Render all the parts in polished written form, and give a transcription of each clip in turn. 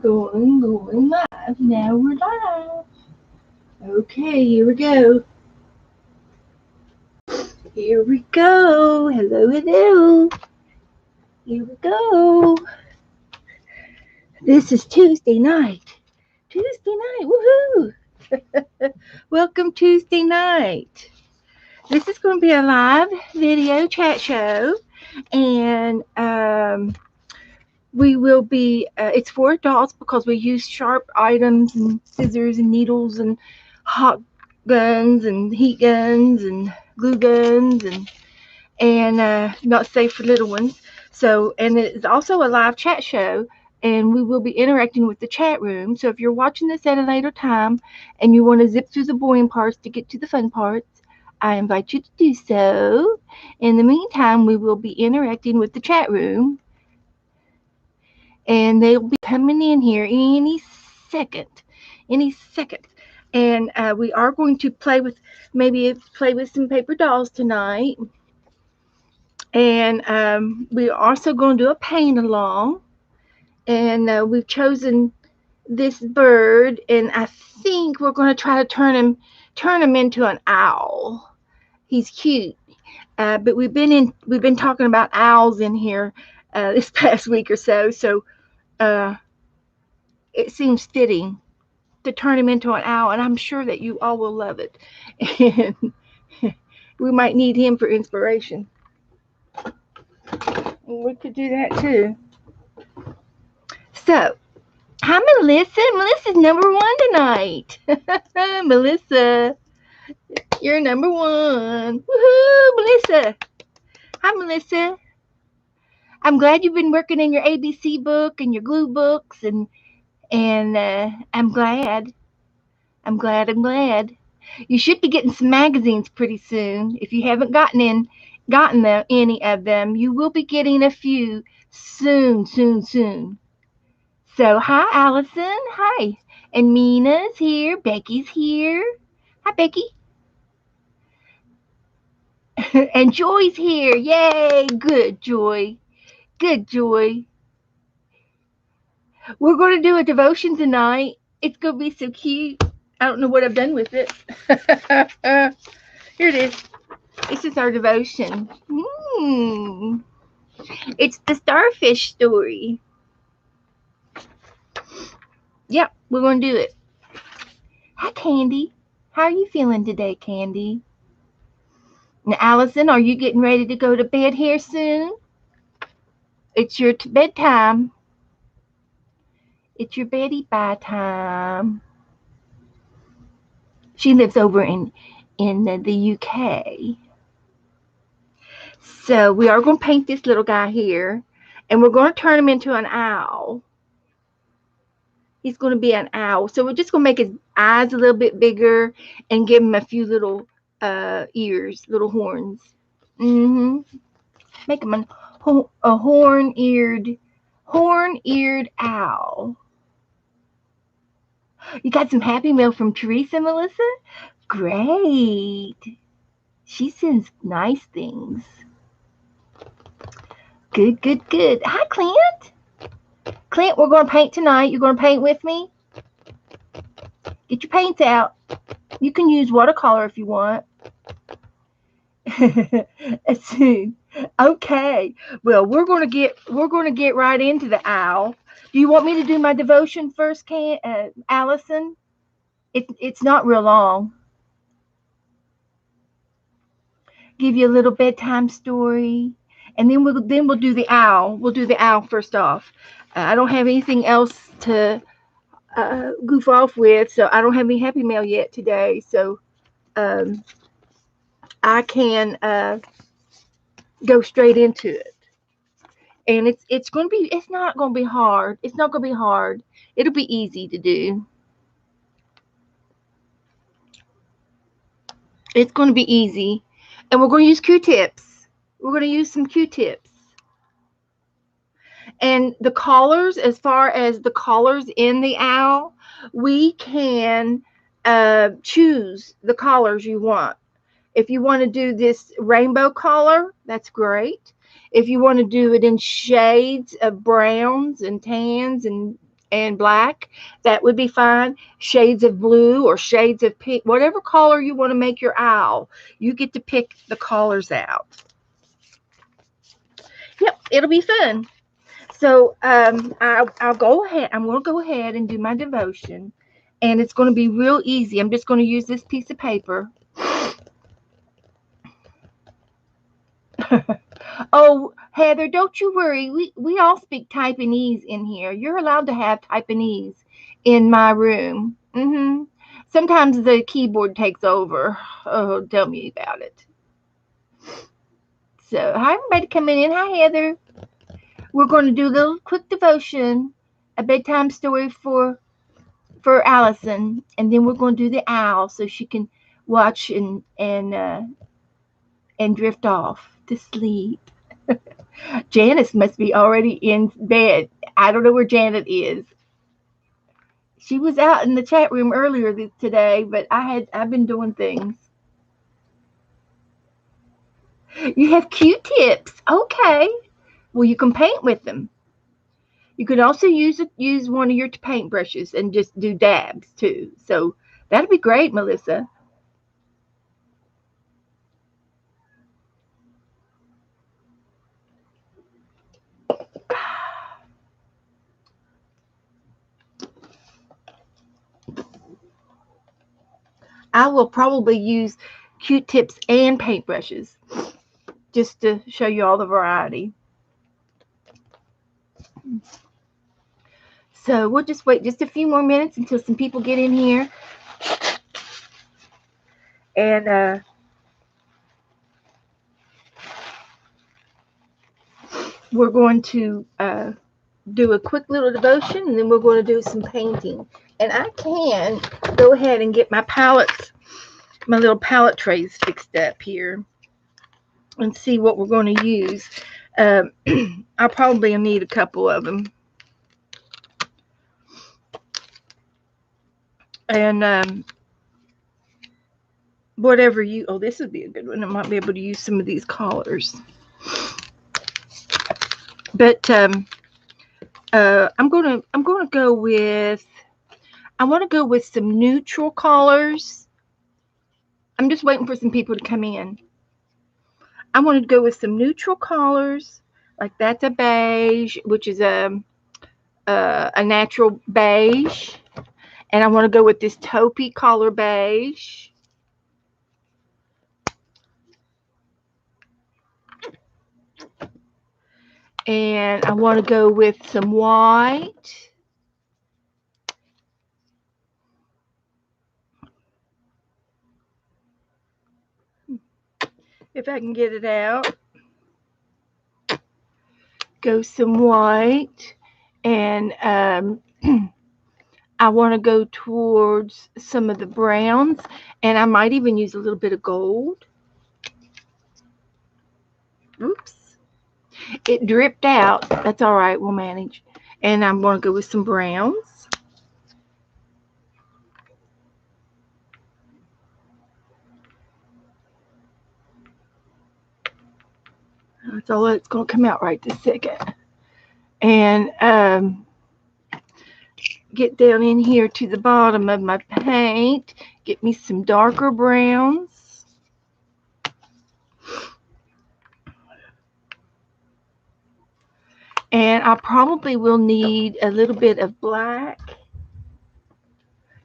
Going live. Now we're live. Okay, here we go. Here we go. Hello, hello. Here we go. This is Tuesday night. Tuesday night. Woohoo! Welcome Tuesday night. This is going to be a live video chat show, and we will be. It's for adults because we use sharp items and scissors and needles and hot guns and heat guns and glue guns and not safe for little ones. So, and it's also a live chat show, and we will be interacting with the chat room. So if you're watching this at a later time and you want to zip through the boring parts to get to the fun parts, I invite you to do so. In the meantime, we will be interacting with the chat room, and they'll be coming in here any second, any second. And we are going to play with some paper dolls tonight. And we're also going to do a paint along. And we've chosen this bird, and I think we're going to try to turn him into an owl. He's cute. But we've been talking about owls in here this past week or so. So it seems fitting to turn him into an owl, and I'm sure that you all will love it. And we might need him for inspiration. We could do that too. So, hi Melissa. Melissa's number one tonight. Melissa, you're number one. Woohoo, Melissa. Hi Melissa. I'm glad you've been working in your ABC book and your glue books, and I'm glad. I'm glad. You should be getting some magazines pretty soon. If you haven't gotten any of them, you will be getting a few soon. So hi Allison, hi. And Mina's here, Becky's here. Hi Becky. And Joy's here. Yay, good Joy. Good Joy. We're going to do a devotion tonight. It's going to be so cute. I don't know what I've done with it. Here it is. This is our devotion. It's the Starfish Story. Yep, we're going to do it. Hi, Candy. How are you feeling today, Candy? Now, Allison, are you getting ready to go to bed here soon? It's your bedtime. It's your beddy-bye time. She lives over in the UK. So we are going to paint this little guy here, and we're going to turn him into an owl. He's going to be an owl. So we're just going to make his eyes a little bit bigger and give him a few little ears, little horns. Make him a horn-eared owl. You got some happy mail from Teresa, Melissa? Great. She sends nice things. Good. Hi, Clint. Clint, we're going to paint tonight. You're going to paint with me? Get your paints out. You can use watercolor if you want. Okay. Well, we're going to get right into the owl. Do you want me to do my devotion first, Allison? It's not real long. Give you a little bedtime story, and then we'll do the owl. We'll do the owl first off. I don't have anything else to goof off with, so I don't have any happy mail yet today. So I can go straight into it. And it's not going to be hard. It's not going to be hard. It'll be easy to do. It's going to be easy. And we're going to use Q-tips. We're going to use some Q-tips. And the collars, as far as the collars in the owl, we can choose the collars you want. If you want to do this rainbow collar, that's great. If you want to do it in shades of browns and tans and and black, that would be fine. Shades of blue or shades of pink, whatever color you want to make your owl, you get to pick the colors out. Yep, it'll be fun. So I'll go ahead. I'm going to go ahead and do my devotion, and it's going to be real easy. I'm just going to use this piece of paper. Oh, Heather, don't you worry. We all speak Taiwanese in here. You're allowed to have Taiwanese in my room. Sometimes the keyboard takes over. Oh, tell me about it. So, hi everybody coming in. Hi Heather. We're going to do a little quick devotion, a bedtime story for Allison, and then we're going to do the owl so she can watch and drift off to sleep. Janice must be already in bed. I don't know where Janet is. She was out in the chat room earlier today, but I've been doing things. You have Q-tips. Okay. Well, you can paint with them. You could also use one of your paint brushes and just do dabs too. So that'd be great, Melissa. I will probably use Q-tips and paintbrushes just to show you all the variety. So we'll just wait just a few more minutes until some people get in here. And we're going to do a quick little devotion, and then we're going to do some painting. And I can go ahead and get my palettes, my little palette trays fixed up here, and see what we're going to use. I probably need a couple of them. And whatever you, oh, this would be a good one. I might be able to use some of these colors. But I'm gonna go with, I want to go with some neutral colors. I'm just waiting for some people to come in. I want to go with some neutral colors, like that's a beige, which is a natural beige, and I want to go with this taupey color beige. And I want to go with some white. If I can get it out. Go some white. And I want to go towards some of the browns. And I might even use a little bit of gold. Oops. It dripped out. That's all right. We'll manage. And I'm going to go with some browns. That's all that's going to come out right this second. And get down in here to the bottom of my paint. Get me some darker browns. And I probably will need a little bit of black.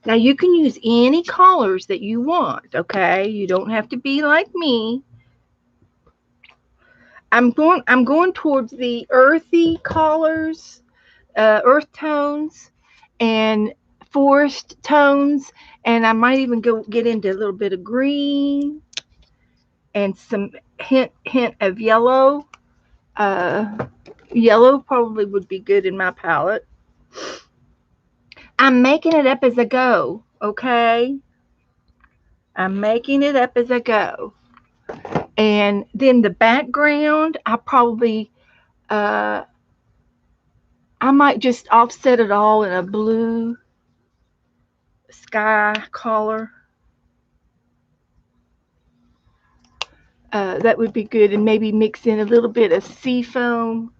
Now you can use any colors that you want, okay? You don't have to be like me. I'm going towards the earthy colors, earth tones, and forest tones, and I might even get into a little bit of green and some hint of yellow. Yellow probably would be good in my palette. I'm making it up as I go, okay? I'm making it up as I go. And then the background, I probably, I might just offset it all in a blue sky color. That would be good. And maybe mix in a little bit of seafoam,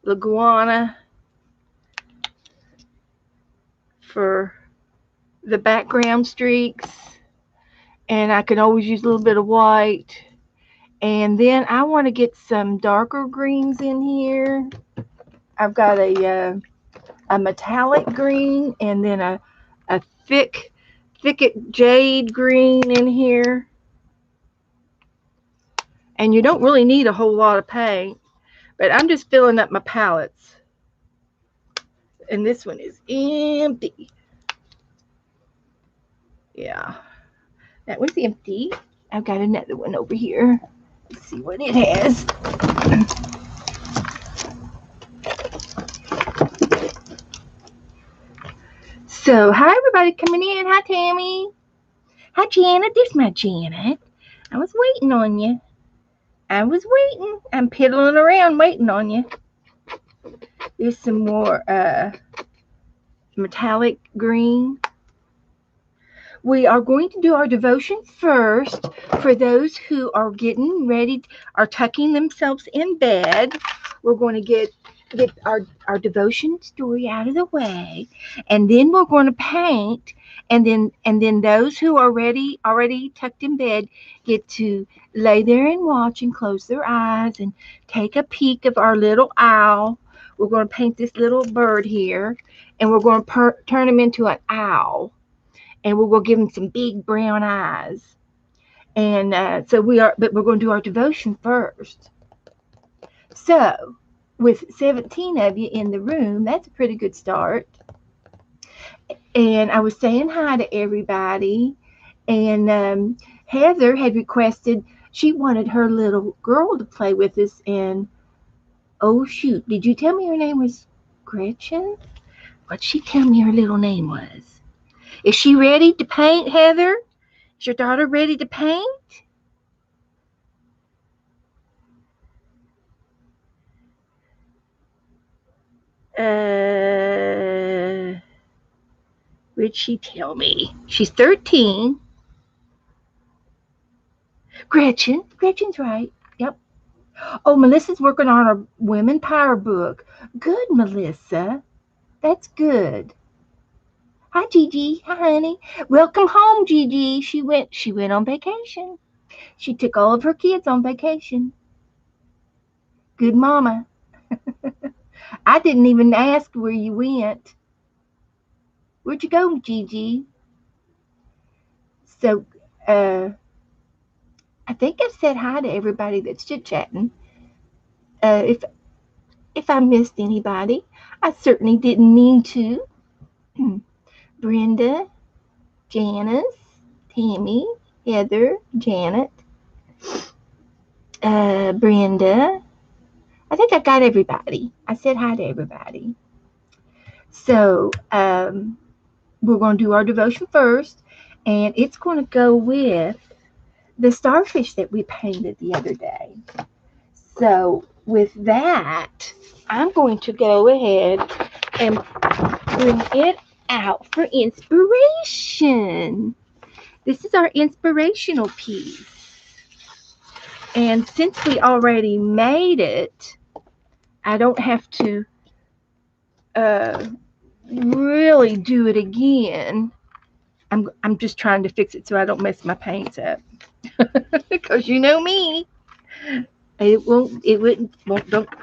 Laguana. for the background streaks, and I can always use a little bit of white. And then I want to get some darker greens in here. I've got a metallic green and then a thicket jade green in here. And you don't really need a whole lot of paint, but I'm just filling up my palettes. And this one is empty. Yeah, that one's empty. I've got another one over here. Let's see what it has. So, hi everybody coming in. Hi Tammy. Hi Janet. There's my Janet. I was waiting on you. I'm piddling around waiting on you. There's some more metallic green. We are going to do our devotion first. For those who are getting ready, are tucking themselves in bed, we're going to get our devotion story out of the way, and then we're going to paint, and then those who are already tucked in bed get to lay there and watch and close their eyes and take a peek of our little owl. We're going to paint this little bird here, and we're going to turn him into an owl, and we're going to give him some big brown eyes. And but we're going to do our devotion first. So, with 17 of you in the room, that's a pretty good start. And I was saying hi to everybody. And Heather had requested, she wanted her little girl to play with us. And oh, shoot, did you tell me her name was Gretchen? What'd she tell me her little name was? Is she ready to paint, Heather? Is your daughter ready to paint? What'd she tell me? She's 13. Gretchen's right. Yep. Oh, Melissa's working on her Women Power book. Good, Melissa. That's good. Hi, Gigi. Hi, honey. Welcome home, Gigi. She went on vacation. She took all of her kids on vacation. Good mama. I didn't even ask where you went. Where'd you go, Gigi? So, I think I said hi to everybody that's chit-chatting. If I missed anybody, I certainly didn't mean to. Brenda, Janice, Tammy, Heather, Janet, Brenda. I think I got everybody. I said hi to everybody. So we're going to do our devotion first, and it's going to go with the starfish that we painted the other day. So with that, I'm going to go ahead and bring it out for inspiration. This is our inspirational piece. And since we already made it, I don't have to really do it again. I'm just trying to fix it so I don't mess my paints up. Because you know me.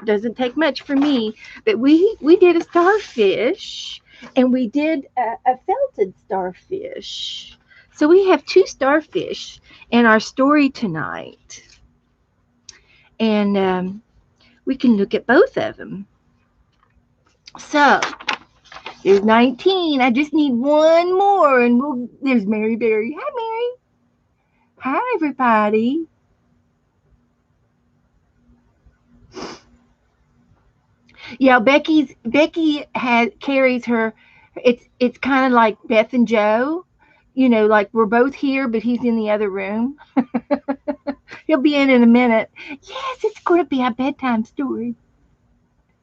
Doesn't take much for me. But we did a starfish, and we did a felted starfish. So we have 2 starfish in our story tonight. And we can look at both of them. So there's 19. I just need one more, and there's Mary Berry. Hi, Mary. Hi, everybody. Yeah, Becky carries her. It's kind of like Beth and Joe, like we're both here, but he's in the other room. He'll be in a minute. Yes, it's going to be a bedtime story.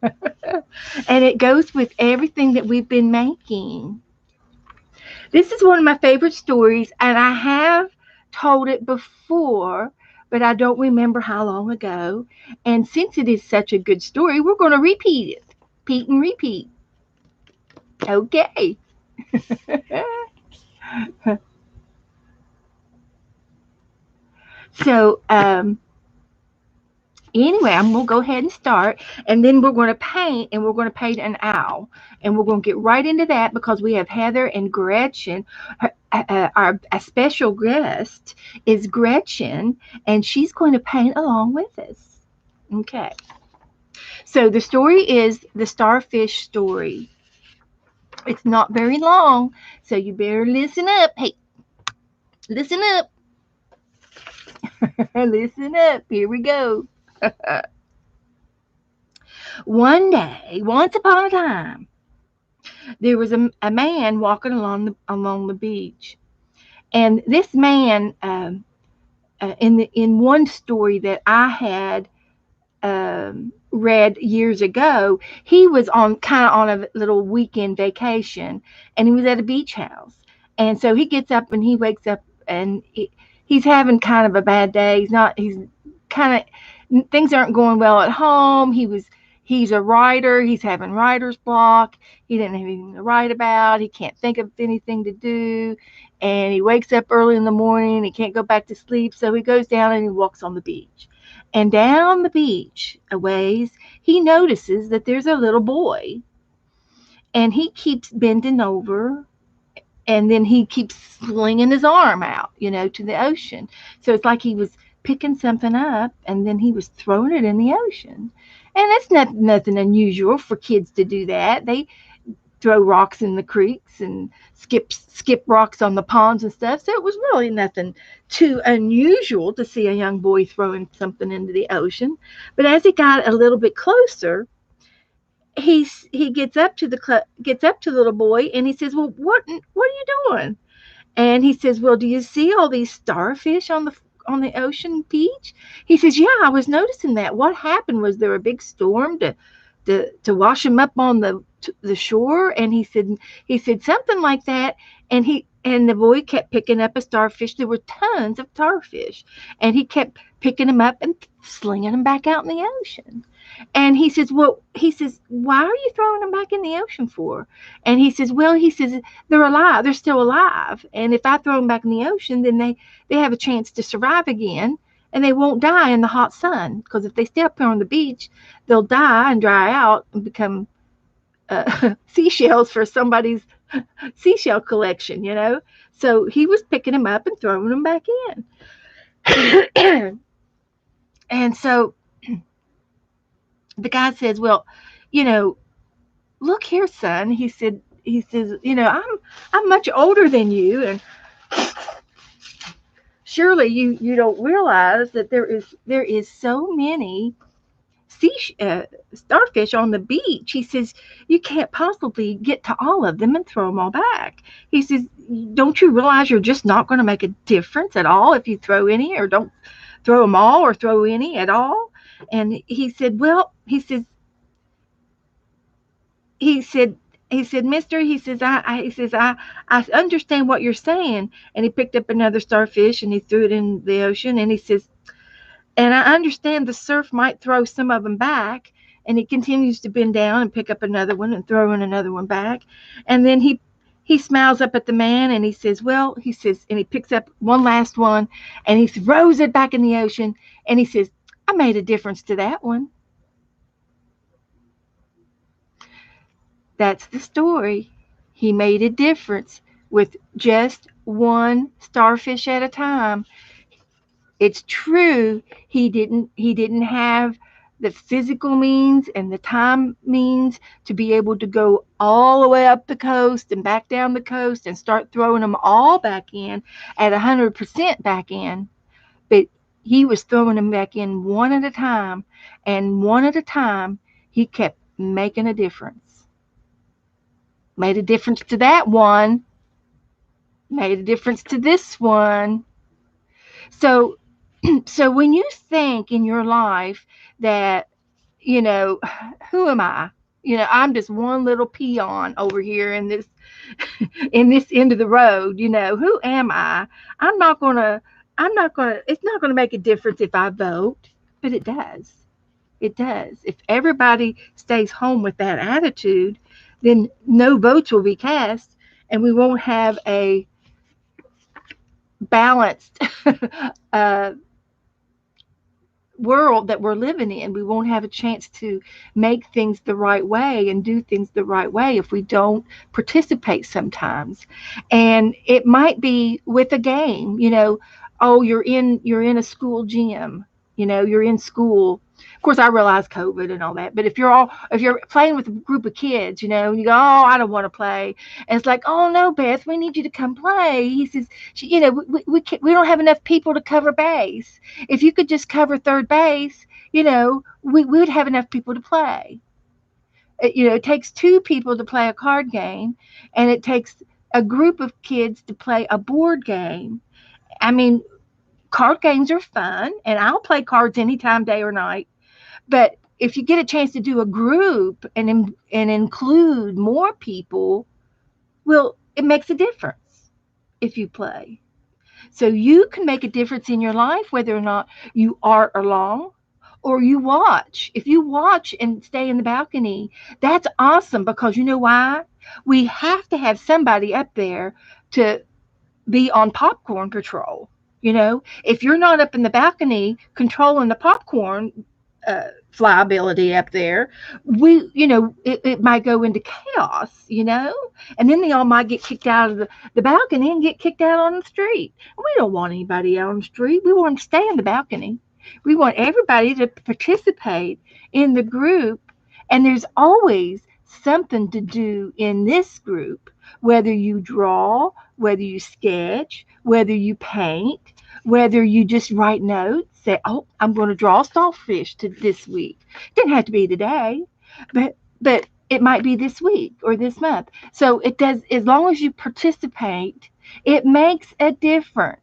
And it goes with everything that we've been making. This is one of my favorite stories, and I have told it before, but I don't remember how long ago. And since it is such a good story, we're going to repeat it. Repeat and repeat. Okay. So, anyway, I'm gonna go ahead and start, and then we're gonna paint, and we're gonna paint an owl, and we're gonna get right into that because we have Heather and Gretchen. Our a special guest is Gretchen, and she's going to paint along with us. Okay, so the story is the Starfish Story. It's not very long, so you better listen up. Hey, listen up, listen up. Here we go. One day, once upon a time, there was a man walking along the beach, and this man, in one story that I had read years ago, he was on kind of on a little weekend vacation, and he was at a beach house, and so he gets up and he wakes up and he's having kind of a bad day. He's kind of things aren't going well at home. He's a writer. He's having writer's block. He didn't have anything to write about. He can't think of anything to do, and he wakes up early in the morning. He can't go back to sleep, so he goes down and he walks on the beach. And down the beach a ways, he notices that there's a little boy, and he keeps bending over, and then he keeps slinging his arm out, to the ocean. So it's like he was picking something up, and then he was throwing it in the ocean. And that's nothing unusual for kids to do that. They throw rocks in the creeks and skip rocks on the ponds and stuff. So it was really nothing too unusual to see a young boy throwing something into the ocean. But as he got a little bit closer, he gets up to the little boy, and he says, "Well, what are you doing?" And he says, "Well, do you see all these starfish on the ocean beach?" He says, "Yeah, I was noticing that. What happened? Was there a big storm to wash them up on the shore?" And he said something like that. And the boy kept picking up a starfish. There were tons of starfish, and he kept picking them up and slinging them back out in the ocean. And he says, "Why are you throwing them back in the ocean for?" And he says, "They're alive. They're still alive. And if I throw them back in the ocean, then they have a chance to survive again, and they won't die in the hot sun. Because if they stay up here on the beach, they'll die and dry out and become seashells for somebody's seashell collection. So he was picking them up and throwing them back in. And so the guy says, "Well, you know, look here, son." He says, I'm much older than you, and surely you don't realize that there is so many sea starfish on the beach. He says, "You can't possibly get to all of them and throw them all back." He says, "Don't you realize you're just not going to make a difference at all if you throw any, or don't throw them all, or throw any at all?" And he said, "Well," he said, "Mister," I understand what you're saying." And he picked up another starfish and he threw it in the ocean. And he says, "And I understand the surf might throw some of them back." And he continues to bend down and pick up another one and throw in another one back. And then he smiles up at the man, and he says, "Well," and he picks up one last one and he throws it back in the ocean. And he says, "I made a difference to that one." That's the story. He made a difference with just one starfish at a time. It's true, he didn't have the physical means and the time means to be able to go all the way up the coast and back down the coast and start throwing them all back in at 100% back in. But he was throwing them back in one at a time, and one at a time he kept making a difference. Made a difference to that one, made a difference to this one. So so when you think in your life that, you know, who am I? I'm just one little peon over here in this in this end of the road. Who am I? I'm not gonna it's not gonna make a difference if I vote. But it does. It does. If everybody stays home with that attitude, then no votes will be cast, and we won't have a balanced uh, world that we're living in. We won't have a chance to make things the right way and do things the right way if we don't participate sometimes. And it might be with a game, oh, you're in a school gym, you're in school. Of course, I realize COVID and all that, but if you're playing with a group of kids, and you go, oh, I don't want to play, and it's like, oh no, Beth, we need you to come play. He says, we don't have enough people to cover base. If you could just cover third base, we would have enough people to play. It takes two people to play a card game, and it takes a group of kids to play a board game. I mean, card games are fun, and I'll play cards anytime, day or night. But if you get a chance to do a group and include more people, well, it makes a difference if you play. So you can make a difference in your life whether or not you art along or you watch. If you watch and stay in the balcony, that's awesome, because you know why? We have to have somebody up there to be on popcorn patrol. If you're not up in the balcony controlling the popcorn flyability up there, it might go into chaos, and then they all might get kicked out of the balcony and get kicked out on the street. We don't want anybody out on the street. We want them to stay in the balcony. We want everybody to participate in the group, and there's always something to do in this group, whether you draw, whether you sketch, whether you paint, whether you just write notes, say, oh, I'm going to draw starfish this week. It didn't have to be today, but it might be this week or this month. So it does, as long as you participate, it makes a difference.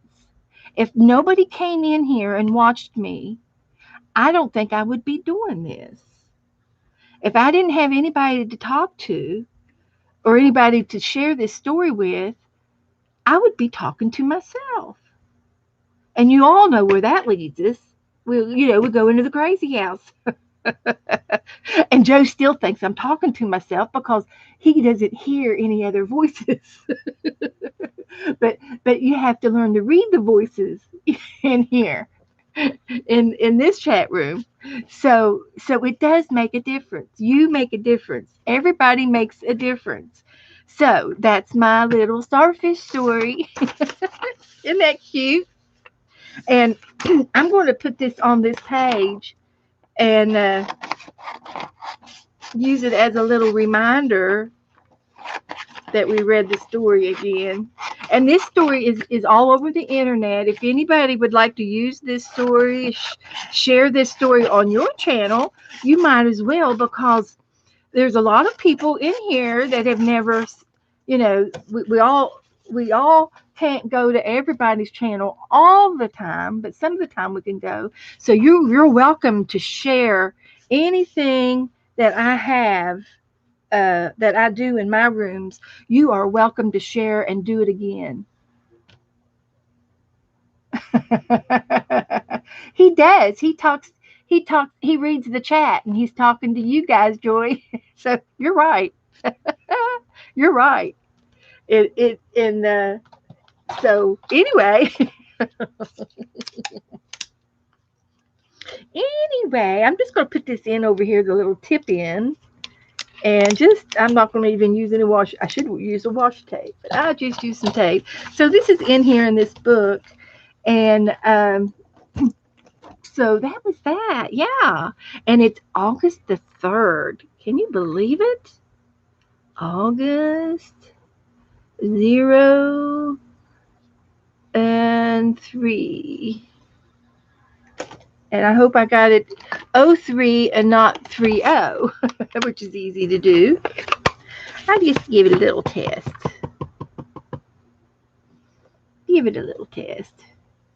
If nobody came in here and watched me, I don't think I would be doing this. If I didn't have anybody to talk to or anybody to share this story with, I would be talking to myself. And you all know where that leads us. We go into the crazy house. And Joe still thinks I'm talking to myself because he doesn't hear any other voices. but you have to learn to read the voices in here in this chat room. So it does make a difference. You make a difference. Everybody makes a difference. So that's my little starfish story. Isn't that cute? And I'm going to put this on this page and use it as a little reminder that we read the story again. And this story is all over the internet. If anybody would like to use this story, share this story on your channel, you might as well, because there's a lot of people in here that have never, we all can't go to everybody's channel all the time, but some of the time we can go. So you're welcome to share anything that I have, that I do in my rooms. You are welcome to share and do it again. He does. He reads the chat and he's talking to you guys, Joy. So you're right. You're right. So anyway, I'm just going to put this in over here, the little tip in. And I'm not going to even use any wash. I should use a washi tape, but I'll just use some tape. So this is in here in this book. And so that was that. Yeah. And it's August the 3rd. Can you believe it? August 0 and 3. And I hope I got it 03 and not 30, which is easy to do. I just give it a little test. Give it a little test.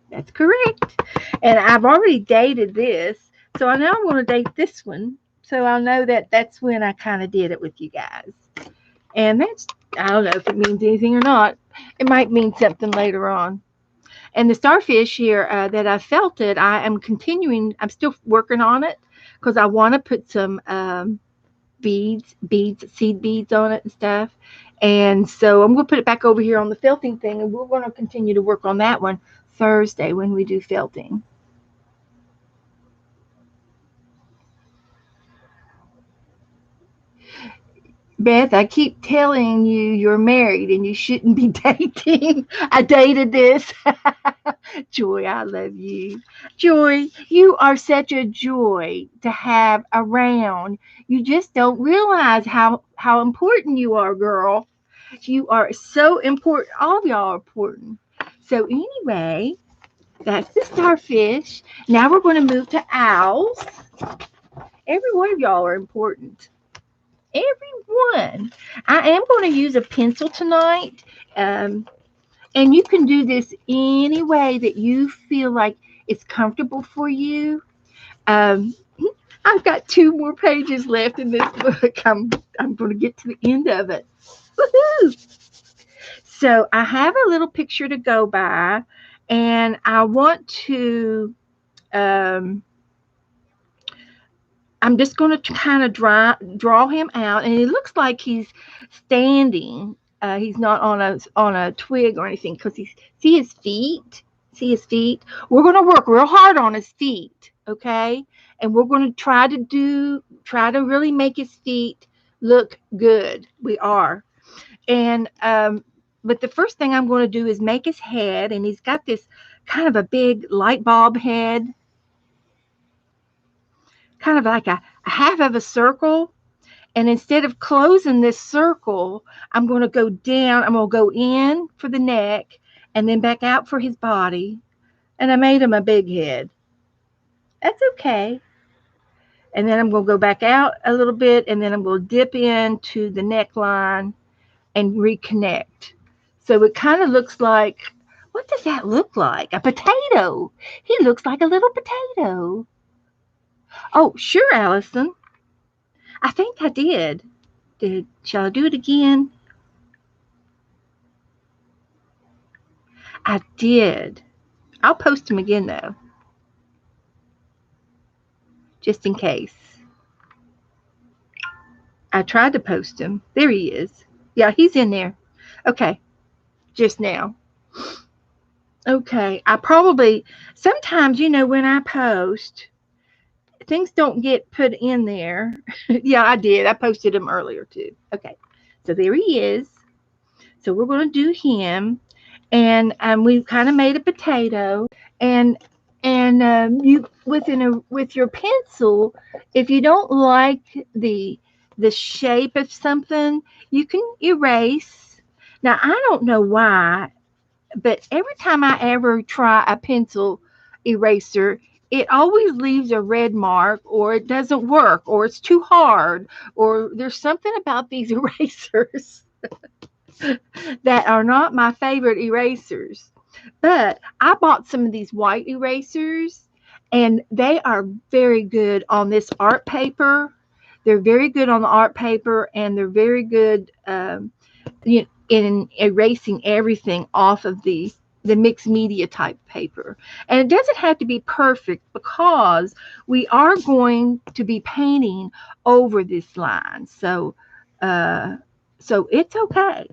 That's correct. And I've already dated this, so I know I'm going to date this one. So I'll know that that's when I kind of did it with you guys. And I don't know if it means anything or not. It might mean something later on. And the starfish here that I felted, I am continuing. I'm still working on it because I want to put some seed beads on it and stuff. And so I'm going to put it back over here on the felting thing, and we're going to continue to work on that one Thursday when we do felting. Beth, I keep telling you you're married and you shouldn't be dating. I dated this. Joy, I love you. Joy, you are such a joy to have around. You just don't realize how important you are, girl. You are so important. All of y'all are important. So anyway, that's the starfish. Now we're going to move to owls. Every one of y'all are important. Everyone. I am going to use a pencil tonight. And you can do this any way that you feel like it's comfortable for you. Um, I've got 2 more pages left in this book. I'm going to get to the end of it. Woohoo! So I have a little picture to go by, and I want to. Um, I'm just going to kind of draw him out, and it looks like he's standing. He's not on a twig or anything because he's see his feet. See his feet. We're going to work real hard on his feet, okay? And we're going to try to really make his feet look good. We are, and but the first thing I'm going to do is make his head, and he's got this kind of a big light bulb head, kind of like a half of a circle. And instead of closing this circle, I'm going to go down. I'm going to go in for the neck and then back out for his body. And I made him a big head. That's okay. And then I'm going to go back out a little bit, and then I'm going to dip into the neckline and reconnect. So it kind of looks like, what does that look like? A potato. He looks like a little potato. Oh, sure, Allison. I think I did. Shall I do it again? I did. I'll post him again though, just in case. I tried to post him. There he is. Yeah, he's in there. Okay, just now. Okay, I probably sometimes when I post, things don't get put in there. Yeah, I did. I posted him earlier too. Okay, so there he is. So we're going to do him, and we kind of made a potato, and you with your pencil, if you don't like the shape of something, you can erase. Now I don't know why, but every time I ever try a pencil eraser, it always leaves a red mark, or it doesn't work, or it's too hard, or there's something about these erasers that are not my favorite erasers. But I bought some of these white erasers, and they are very good on this art paper. They're very good on the art paper, and they're very good in erasing everything off of the mixed media type paper. And it doesn't have to be perfect because we are going to be painting over this line. So it's okay.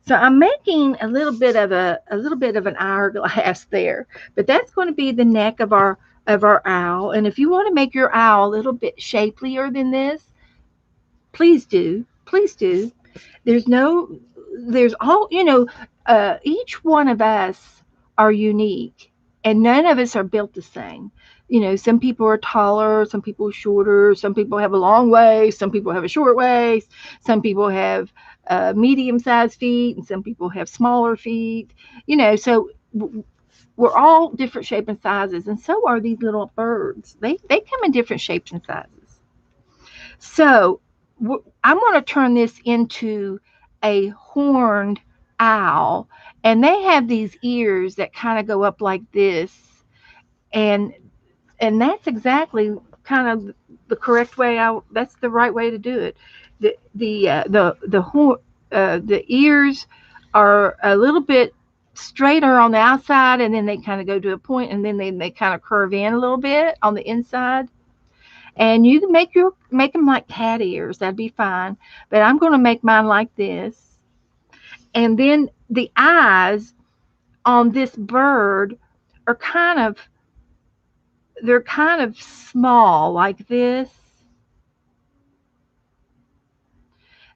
So I'm making a little bit of an hourglass there, but that's going to be the neck of our owl. And if you want to make your owl a little bit shapelier than this, please do. Please do. There's no, there's all, each one of us are unique, and none of us are built the same. Some people are taller, some people are shorter, some people have a long waist, some people have a short waist, some people have medium sized feet, and some people have smaller feet. So we're all different shapes and sizes, and so are these little birds. They come in different shapes and sizes. So I'm going to turn this into a horned owl, and they have these ears that kind of go up like this, and that's exactly kind of the correct way. That's the right way to do it. The ears are a little bit straighter on the outside, and then they kind of go to a point, and then they kind of curve in a little bit on the inside. And you can make them like cat ears. That'd be fine. But I'm going to make mine like this. And then the eyes on this bird are they're kind of small like this.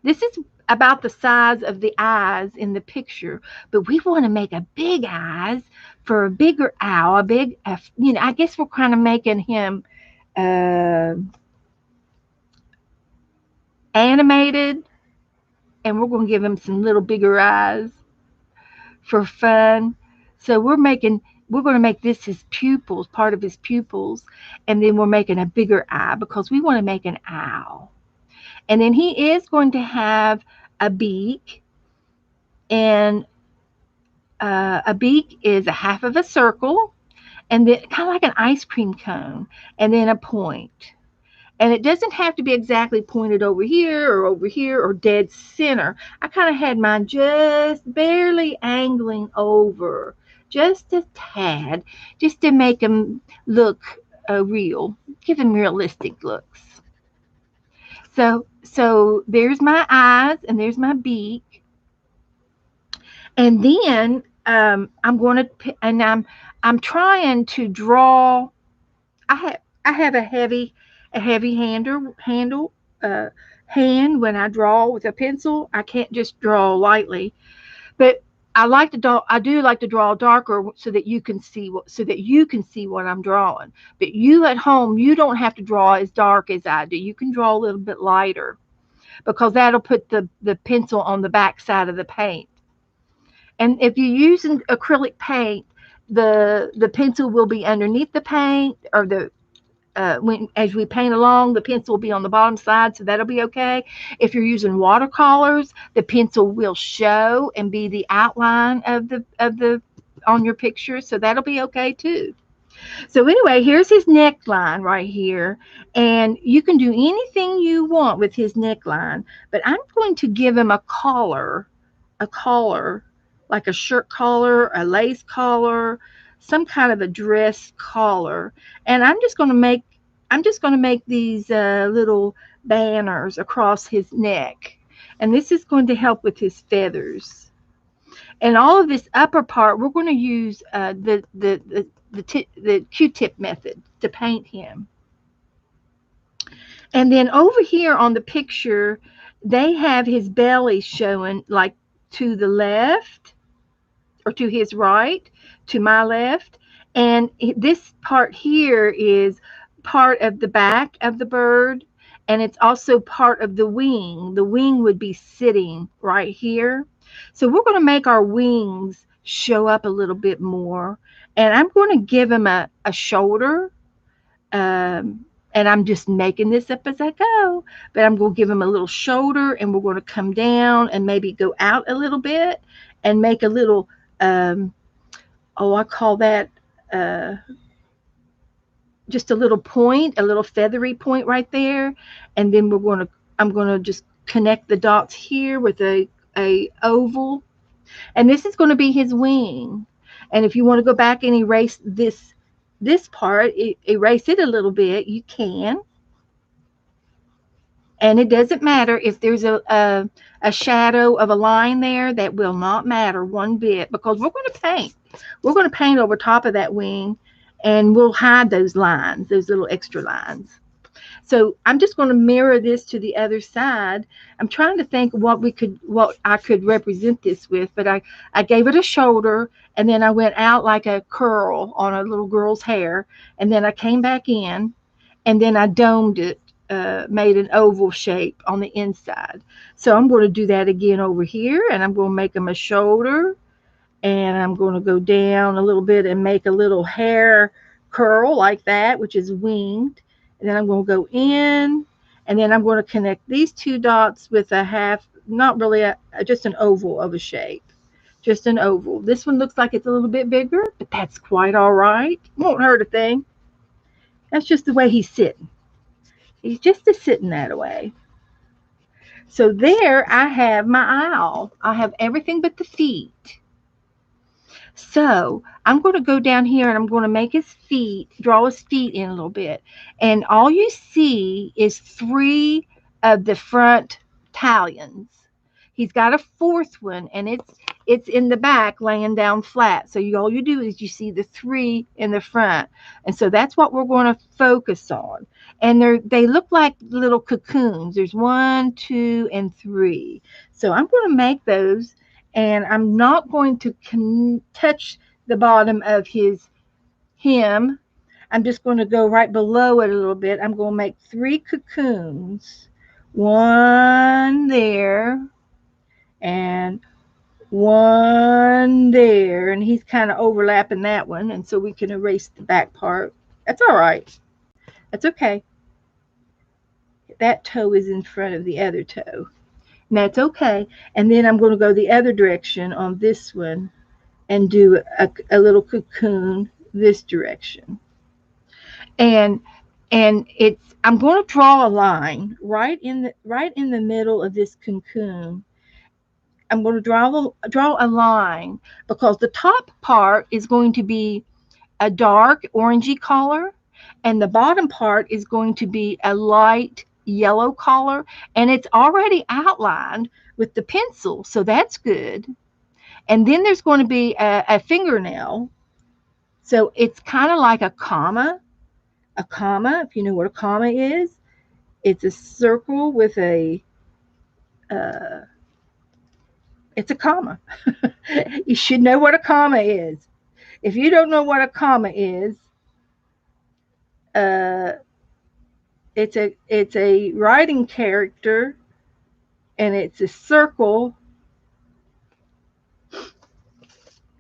This is about the size of the eyes in the picture, but we want to make a big eyes for a bigger owl, a big, I guess we're kind of making him uh, animated, and we're going to give him some little bigger eyes for fun. So we're going to make this his pupils, part of his pupils, and then we're making a bigger eye because we want to make an owl. And then he is going to have a beak, and a beak is a half of a circle, and then kind of like an ice cream cone, and then a point. And it doesn't have to be exactly pointed over here or dead center. I kind of had mine just barely angling over, just a tad, just to make them look real, give them realistic looks. So there's my eyes and there's my beak, and then I'm going to, and I'm trying to draw. I have a heavy handle uh, hand when I draw with a pencil. I can't just draw lightly, but I do like to draw darker so that you can see what I'm drawing. But you at home, you don't have to draw as dark as I do. You can draw a little bit lighter because that'll put the pencil on the back side of the paint. And if you're using acrylic paint, the pencil will be underneath the paint, or the when as we paint along, the pencil will be on the bottom side, so that'll be okay. If you're using watercolors, the pencil will show and be the outline of the on your picture, so that'll be okay too. So anyway, here's his neckline right here, and you can do anything you want with his neckline, but I'm going to give him a collar, like a shirt collar, a lace collar, some kind of a dress collar, and I'm just going to make these little banners across his neck, and this is going to help with his feathers. And all of this upper part, we're going to use the Q-tip method to paint him. And then over here on the picture, they have his belly showing like to the left or to his right, to my left. And this part here is part of the back of the bird, and it's also part of the wing. The wing would be sitting right here. So we're going to make our wings show up a little bit more. And I'm going to give him a shoulder. And I'm just making this up as I go, but I'm going to give him a little shoulder, and we're going to come down and maybe go out a little bit and make a little, I call that uh, just a little point, a little feathery point right there. And then I'm going to just connect the dots here with a oval. And this is going to be his wing. And if you want to go back and erase this part, erase it a little bit, you can. And it doesn't matter if there's a shadow of a line there. That will not matter one bit, because we're going to paint. We're going to paint over top of that wing, and we'll hide those lines, those little extra lines. So I'm just going to mirror this to the other side. I'm trying to think what I could represent this with, but I gave it a shoulder, and then I went out like a curl on a little girl's hair, and then I came back in, and then I domed it, made an oval shape on the inside. So I'm going to do that again over here, and I'm going to make them a shoulder, and I'm going to go down a little bit and make a little hair curl like that, which is winged. And then I'm going to go in, and then I'm going to connect these two dots with a half, not really just an oval of a shape. Just an oval. This one looks like it's a little bit bigger, but that's quite all right. Won't hurt a thing. That's just the way he's sitting. He's just a sitting that way. So there I have my owl. I have everything but the feet. So I'm going to go down here and I'm going to make his feet, draw his feet in a little bit. And all you see is three of the front talons. He's got a fourth one, and it's in the back laying down flat. So all you do is you see the three in the front. And so that's what we're going to focus on. And they look like little cocoons. There's one, two, and three. So I'm going to make those, and I'm not going to touch the bottom of him. I'm just going to go right below it a little bit. I'm going to make three cocoons. One there and one there. And he's kind of overlapping that one. And so we can erase the back part. That's all right. That's okay. That toe is in front of the other toe. And that's okay. And then I'm going to go the other direction on this one and do a little cocoon this direction. And it's I'm going to draw a line right in the middle of this cocoon. I'm going to draw a line because the top part is going to be a dark orangey color, and the bottom part is going to be a light yellow color, and it's already outlined with the pencil, so that's good. And then there's going to be a fingernail, so it's kind of like a comma. A comma, if you know what a comma is, it's a circle with uh, it's a comma. You should know what a comma is. If you don't know what a comma is, uh, it's a writing character, and it's a circle.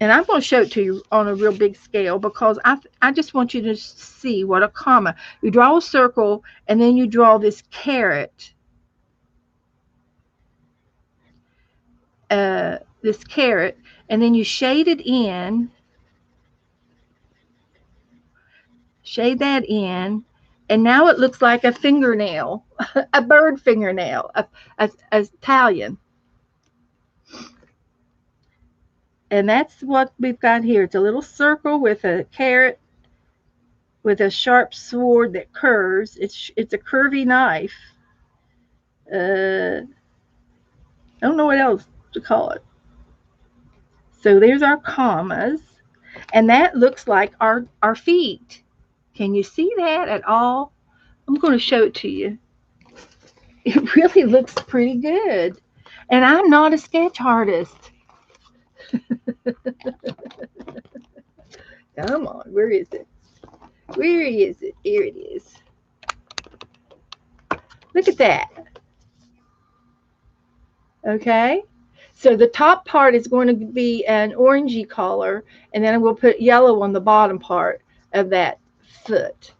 And I'm going to show it to you on a real big scale because I just want you to see what a comma. You draw a circle, and then you draw this caret. This caret, and then you shade it in. Shade that in, and now it looks like a fingernail, a bird fingernail, a Italian. And that's what we've got here. It's a little circle with a caret with a sharp sword that curves. It's a curvy knife. I don't know what else to call it. So there's our commas, and that looks like our feet. Can you see that at all? I'm going to show it to you. It really looks pretty good. And I'm not a sketch artist. Come on, where is it? Where is it? Here it is. Look at that. Okay. So the top part is going to be an orangey color, and then we'll put yellow on the bottom part of that foot.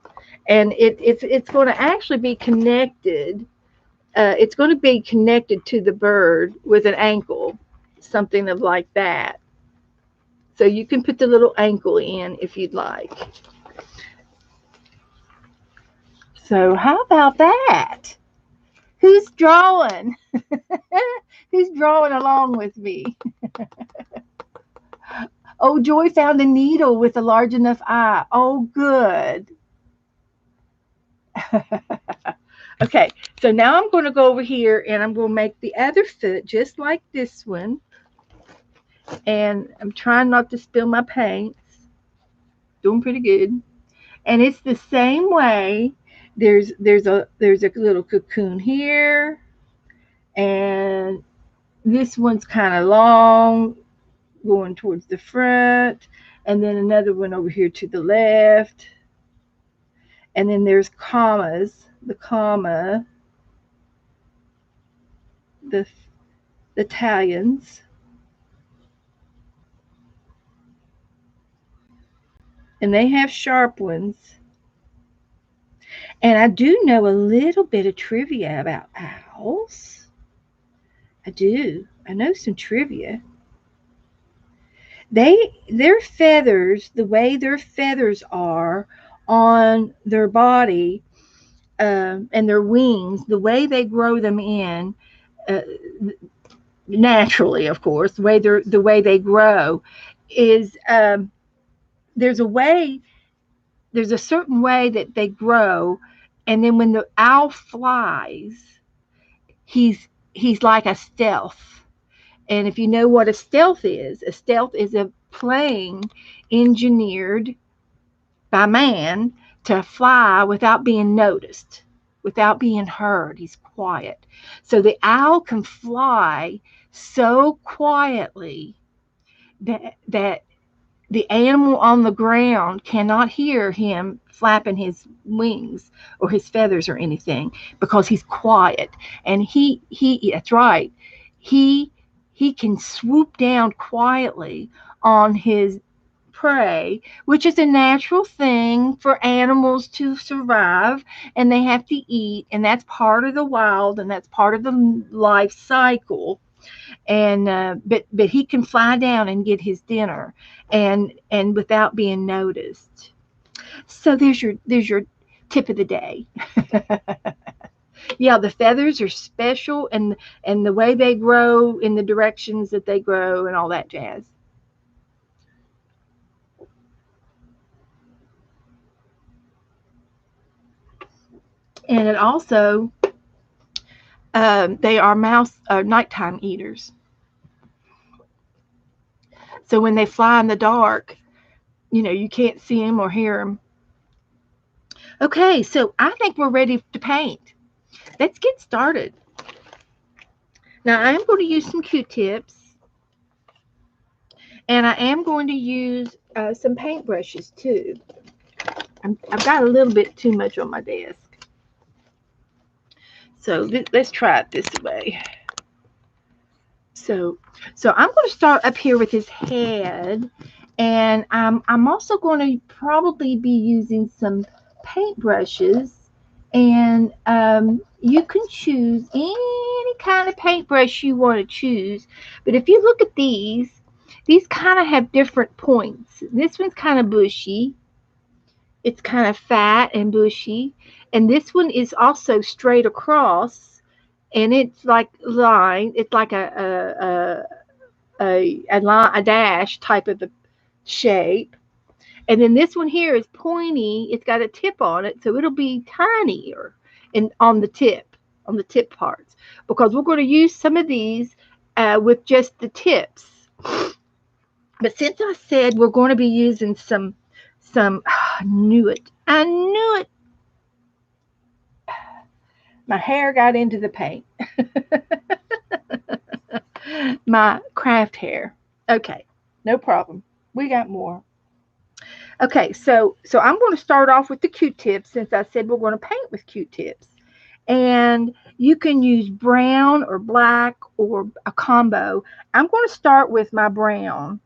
And it's going to actually be connected. It's going to be connected to the bird with an ankle, something of like that. So you can put the little ankle in if you'd like. So how about that? Who's drawing? Who's drawing along with me? Oh, Joy found a needle with a large enough eye. Oh, good. Okay, so now I'm going to go over here and I'm going to make the other foot just like this one. And I'm trying not to spill my paints. Doing pretty good. And it's the same way. There's a little cocoon here, and this one's kind of long, going towards the front, and then another one over here to the left. And then there's commas. The comma, the Italians. And they have sharp ones. And I do know a little bit of trivia about owls. I do. I know some trivia. Their feathers, the way their feathers are on their body, and their wings, the way they grow them in, naturally, of course, the way they grow, is there's a way, there's a certain way that they grow, and then when the owl flies, he's like a stealth. And if you know what a stealth is a plane engineered by man to fly without being noticed, without being heard. He's quiet. So the owl can fly so quietly that the animal on the ground cannot hear him flapping his wings or his feathers or anything because he's quiet. And he that's right. He he can swoop down quietly on his prey, which is a natural thing for animals to survive, and they have to eat, and that's part of the wild, and that's part of the life cycle. And but he can fly down and get his dinner, and without being noticed. So there's your tip of the day. Yeah, the feathers are special, and the way they grow in the directions that they grow and all that jazz. And it also they are mouse nighttime eaters. So when they fly in the dark, you can't see them or hear them. Okay, so I think we're ready to paint. Let's get started. Now I'm going to use some Q-tips, and I am going to use some paintbrushes too. I've got a little bit too much on my desk. So let's try it this way. So, so I'm going to start up here with his head, and I'm also going to probably be using some paintbrushes, and you can choose any kind of paintbrush you want to choose. But if you look at these kind of have different points. This one's kind of bushy. It's kind of fat and bushy, and this one is also straight across, and it's like line. It's like a dash type of a shape. And then this one here is pointy. It's got a tip on it, so it'll be tinier in on the tip parts, because we're going to use some of these with just the tips. But since I said we're going to be using some, I knew it. I knew it. My hair got into the paint. My craft hair. Okay, no problem. We got more. Okay, so I'm going to start off with the Q-tips since I said we're going to paint with Q-tips. And you can use brown or black or a combo. I'm going to start with my brown.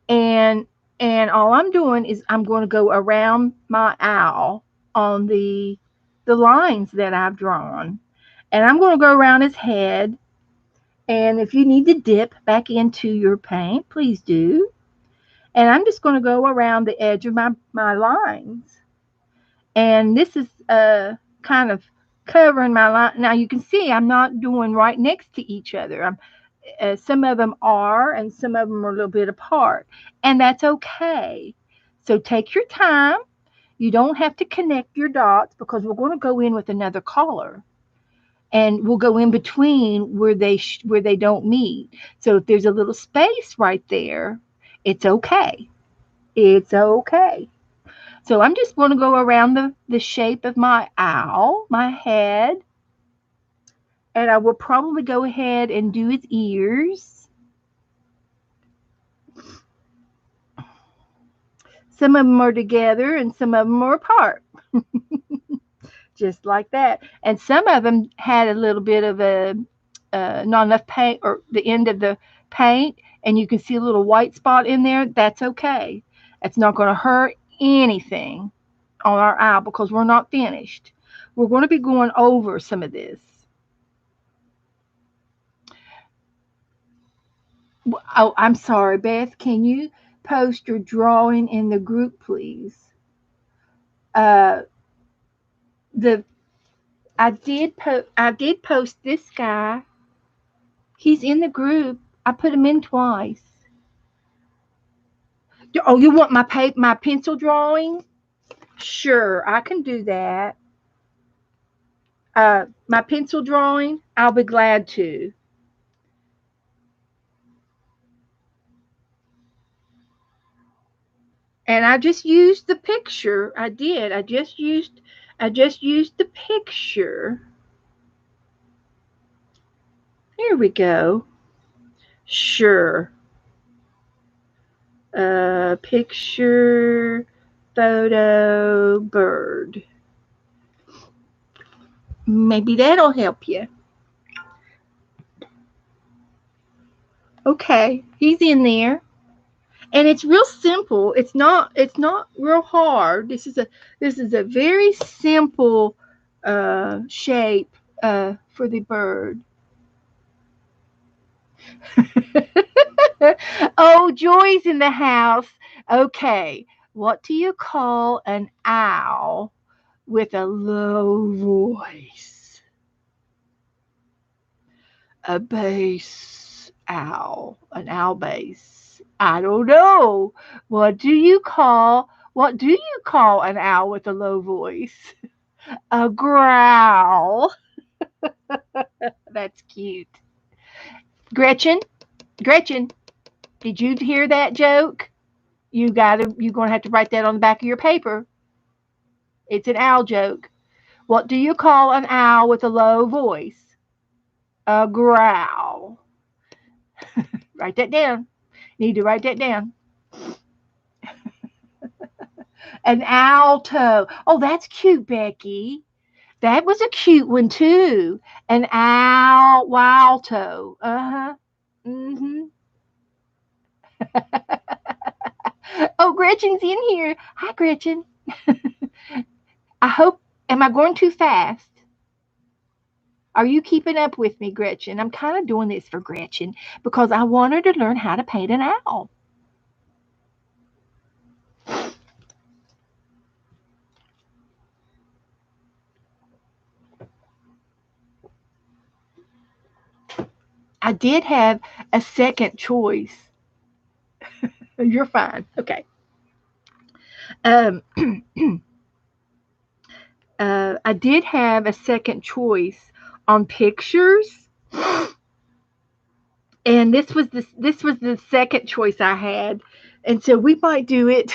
And and all I'm doing is I'm going to go around my owl on the lines that I've drawn. And I'm going to go around his head. And if you need to dip back into your paint, please do. And I'm just going to go around the edge of my lines. And this is kind of covering my line. Now you can see I'm not doing right next to each other. Some of them are, and some of them are a little bit apart. And that's okay. So take your time. You don't have to connect your dots because we're going to go in with another color. And we'll go in between where they don't meet. So if there's a little space right there, it's okay. It's okay. So I'm just going to go around the shape of my owl, my head, and I will probably go ahead and do its ears. Some of them are together and some of them are apart. Just like that. And some of them had a little bit of a not enough paint, or the end of the paint, and you can see a little white spot in there. That's okay. It's not going to hurt anything on our owl because we're not finished. We're going to be going over some of this. Oh, I'm sorry, Beth. Can you post your drawing in the group, please? Uh, the I did post this guy. He's in the group. I put him in twice. Oh, you want my pencil drawing? Sure, I can do that. My pencil drawing, I'll be glad to. And I just used the picture. I did. I just used the picture. Here we go. Sure. Picture, photo, bird. Maybe that'll help you. Okay, he's in there. And it's real simple. It's not real hard. This is a very simple shape for the bird. Oh, Joy's in the house. Okay, what do you call an owl with a low voice? A bass owl, an owl bass. I don't know. What do you call an owl with a low voice? A growl. That's cute. Gretchen, Gretchen, did you hear that joke? You're gonna have to write that on the back of your paper. It's an owl joke. What do you call an owl with a low voice? A growl. Write that down. Need to write that down. An alto. Oh, that's cute, Becky. That was a cute one too. An alto. Uh huh. Mhm. Oh, Gretchen's in here. Hi, Gretchen. I hope. Am I going too fast? Are you keeping up with me, Gretchen? I'm kind of doing this for Gretchen because I want her to learn how to paint an owl. I did have a second choice. You're fine. Okay. Um, I did have a second choice on pictures, and this was the second choice I had, and so we might do it.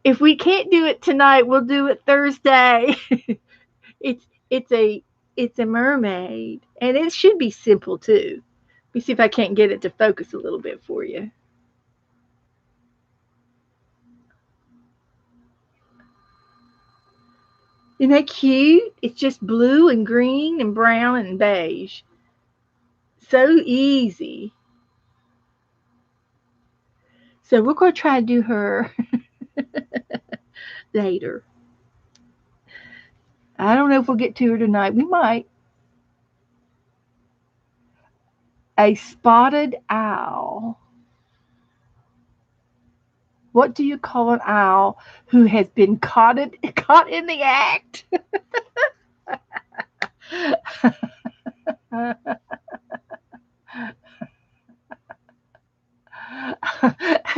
If we can't do it tonight, we'll do it Thursday. It's a mermaid, and it should be simple too. Let me see if I can't get it to focus a little bit for you. Isn't that cute? It's just blue and green and brown and beige. So easy. So we're going to try to do her later. I don't know if we'll get to her tonight. We might. A spotted owl. What do you call an owl who has been caught in the act?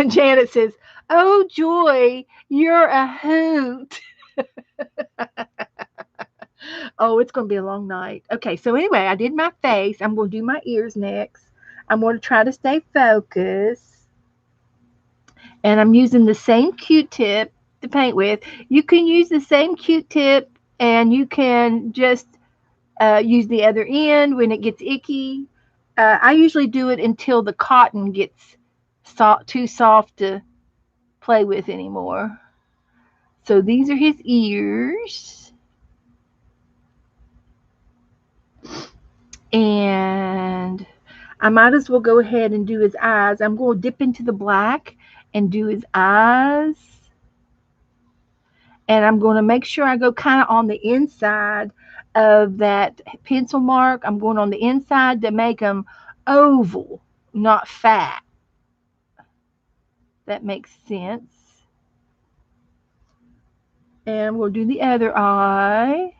Janet says, "Oh joy, you're a hoot." Oh, it's going to be a long night. Okay, so anyway, I did my face. I'm going to do my ears next. I'm going to try to stay focused. And I'm using the same Q-tip to paint with. You can use the same Q-tip and you can just use the other end when it gets icky. I usually do it until the cotton gets too soft to play with anymore. So these are his ears. And I might as well go ahead and do his eyes. I'm going to dip into the black and do his eyes. And I'm going to make sure I go kind of on the inside of that pencil mark. I'm going on the inside to make them oval, not fat. That makes sense. And we'll do the other eye.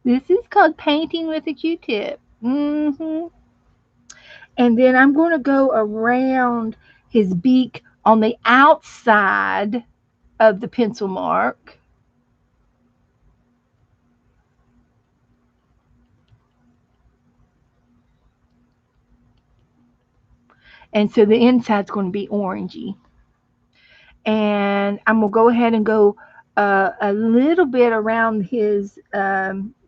This is called painting with a Q-tip. And then I'm going to go around his beak on the outside of the pencil mark. And so the inside's going to be orangey. And I'm going to go ahead and go a little bit around his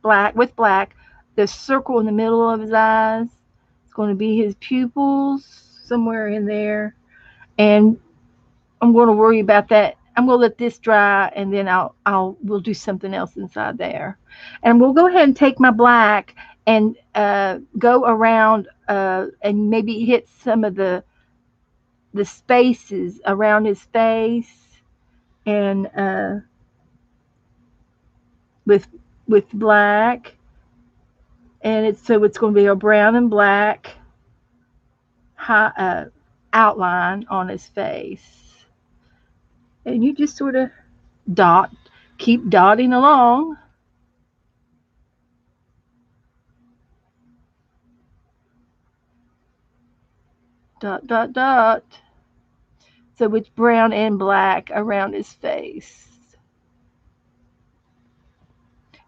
black with black. The circle in the middle of his eyes. It's going to be his pupils somewhere in there. And I'm going to worry about that. I'm going to let this dry, and then we'll do something else inside there. And we'll go ahead and take my black and go around and maybe hit some of the spaces around his face, and with black, and it's going to be a brown and black high, outline on his face, and you just sort of dot, keep dotting along. Dot, dot, dot. So it's brown and black around his face.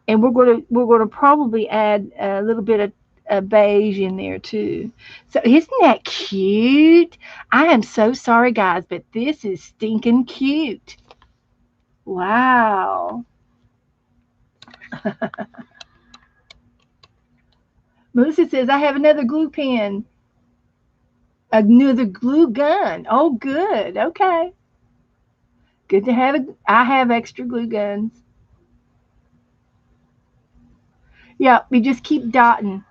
And we're gonna probably add a little bit of beige in there too. So isn't that cute? I am so sorry, guys, but this is stinking cute. Wow. Melissa says I have another glue pen, another glue gun. Oh, good. Okay. Good to have. I have extra glue guns. Yeah, we just keep dotting.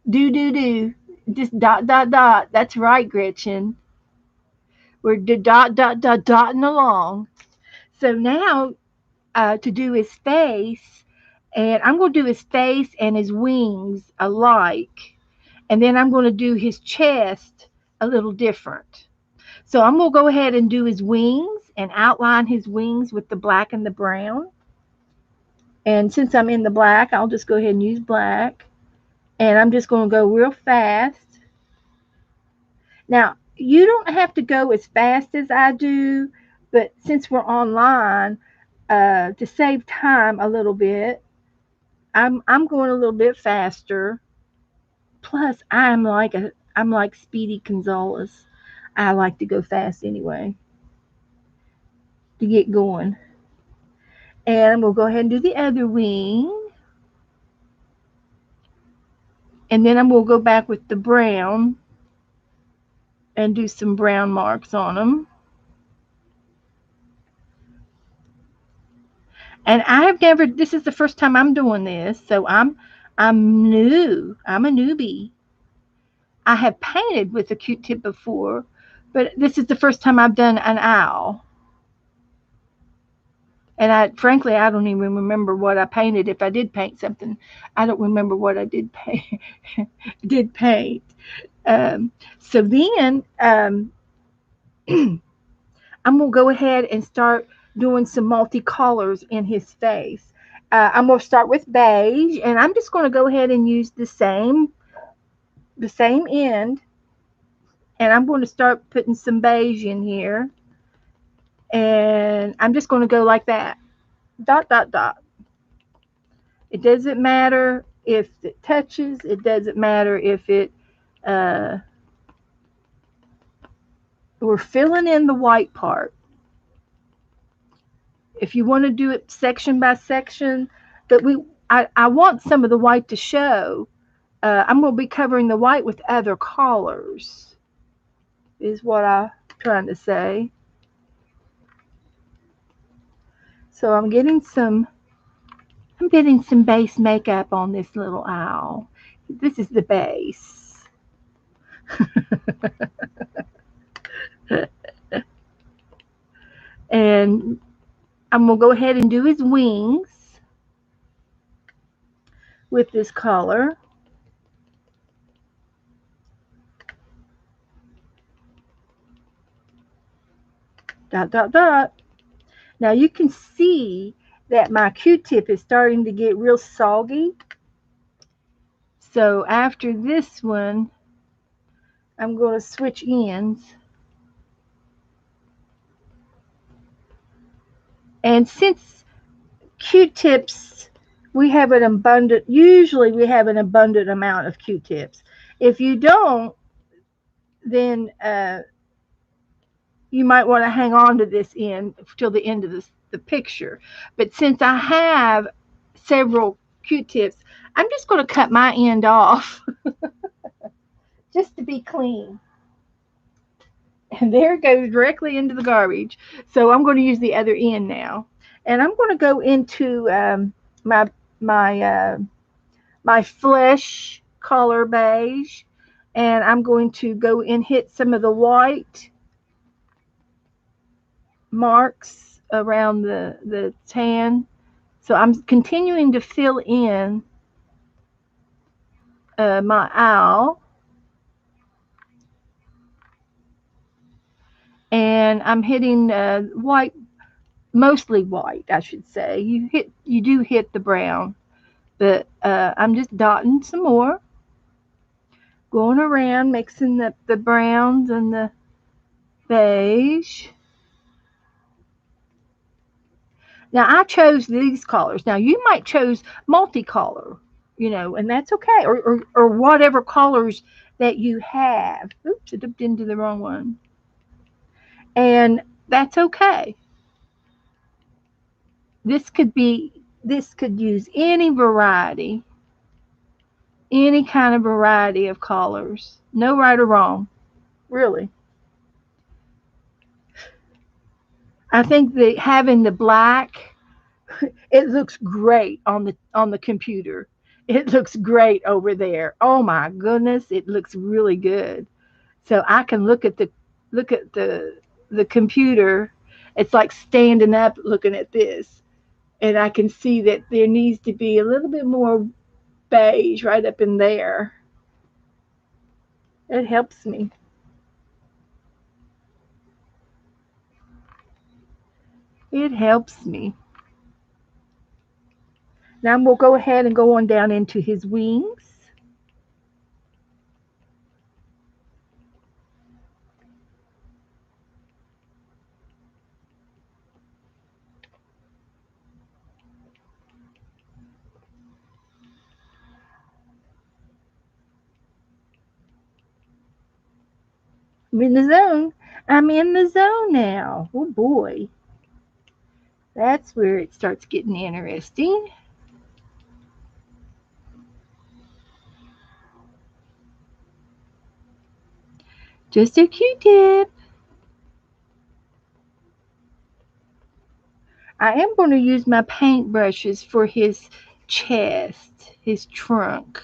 Do. Just dot, dot, dot. That's right, Gretchen. We're dotting along. So now to do his face, and I'm going to do his face and his wings alike. And then I'm going to do his chest a little different. So I'm going to go ahead and do his wings and outline his wings with the black and the brown. And since I'm in the black, I'll just go ahead and use black. And I'm just going to go real fast. Now, you don't have to go as fast as I do, but since we're online, to save time a little bit, I'm going a little bit faster. Plus, I'm like Speedy Gonzales. I like to go fast anyway to get going. And we'll go ahead and do the other wing. And then I'm going to go back with the brown and do some brown marks on them. And I've never, this is the first time I'm doing this, so I'm new. I'm a newbie. I have painted with a Q-tip before, but this is the first time I've done an owl. And frankly, I don't even remember what I painted. If I did paint something, I don't remember what I did paint. did paint. So then I'm gonna go ahead and start doing some multicolors in his face. I'm gonna start with beige, and I'm just gonna go ahead and use the same end, and I'm going to start putting some beige in here, and I'm just going to go like that, dot, dot, dot. It doesn't matter if it touches. It doesn't matter if it, uh, we're filling in the white part. If you want to do it section by section, but I want some of the white to show. I'm going to be covering the white with other colors, is what I'm trying to say. So I'm getting some base makeup on this little owl. This is the base. And I'm going to go ahead and do his wings with this color. Dot, dot, dot. Now you can see that my Q-tip is starting to get real soggy. So after this one, I'm going to switch ends. And since Q-tips, usually we have an abundant amount of Q-tips. If you don't, then you might want to hang on to this end till the end of the picture. But since I have several Q-tips, I'm just going to cut my end off just to be clean. And there it goes directly into the garbage. So I'm going to use the other end now. And I'm going to go into my my uh, my flesh color beige, and I'm going to go and hit some of the white marks around the tan. So I'm continuing to fill in my owl, and I'm hitting white, mostly white, I should say. You do hit the brown, but I'm just dotting some more, going around mixing the browns and the beige. Now I chose these colors. Now you might choose multicolor, and that's okay, or whatever colors that you have. Oops, I dipped into the wrong one, and that's okay. This could use any kind of variety of colors. No right or wrong, really. I think that having the black, it looks great on the computer. It looks great over there. Oh my goodness, it looks really good. So I can look at the computer. It's like standing up looking at this, and I can see that there needs to be a little bit more beige right up in there. It helps me. It helps me. Now we'll go ahead and go on down into his wings. I'm in the zone. I'm in the zone now. Oh boy. That's where it starts getting interesting. Just a Q-tip. I am going to use my paint brushes for his chest, his trunk.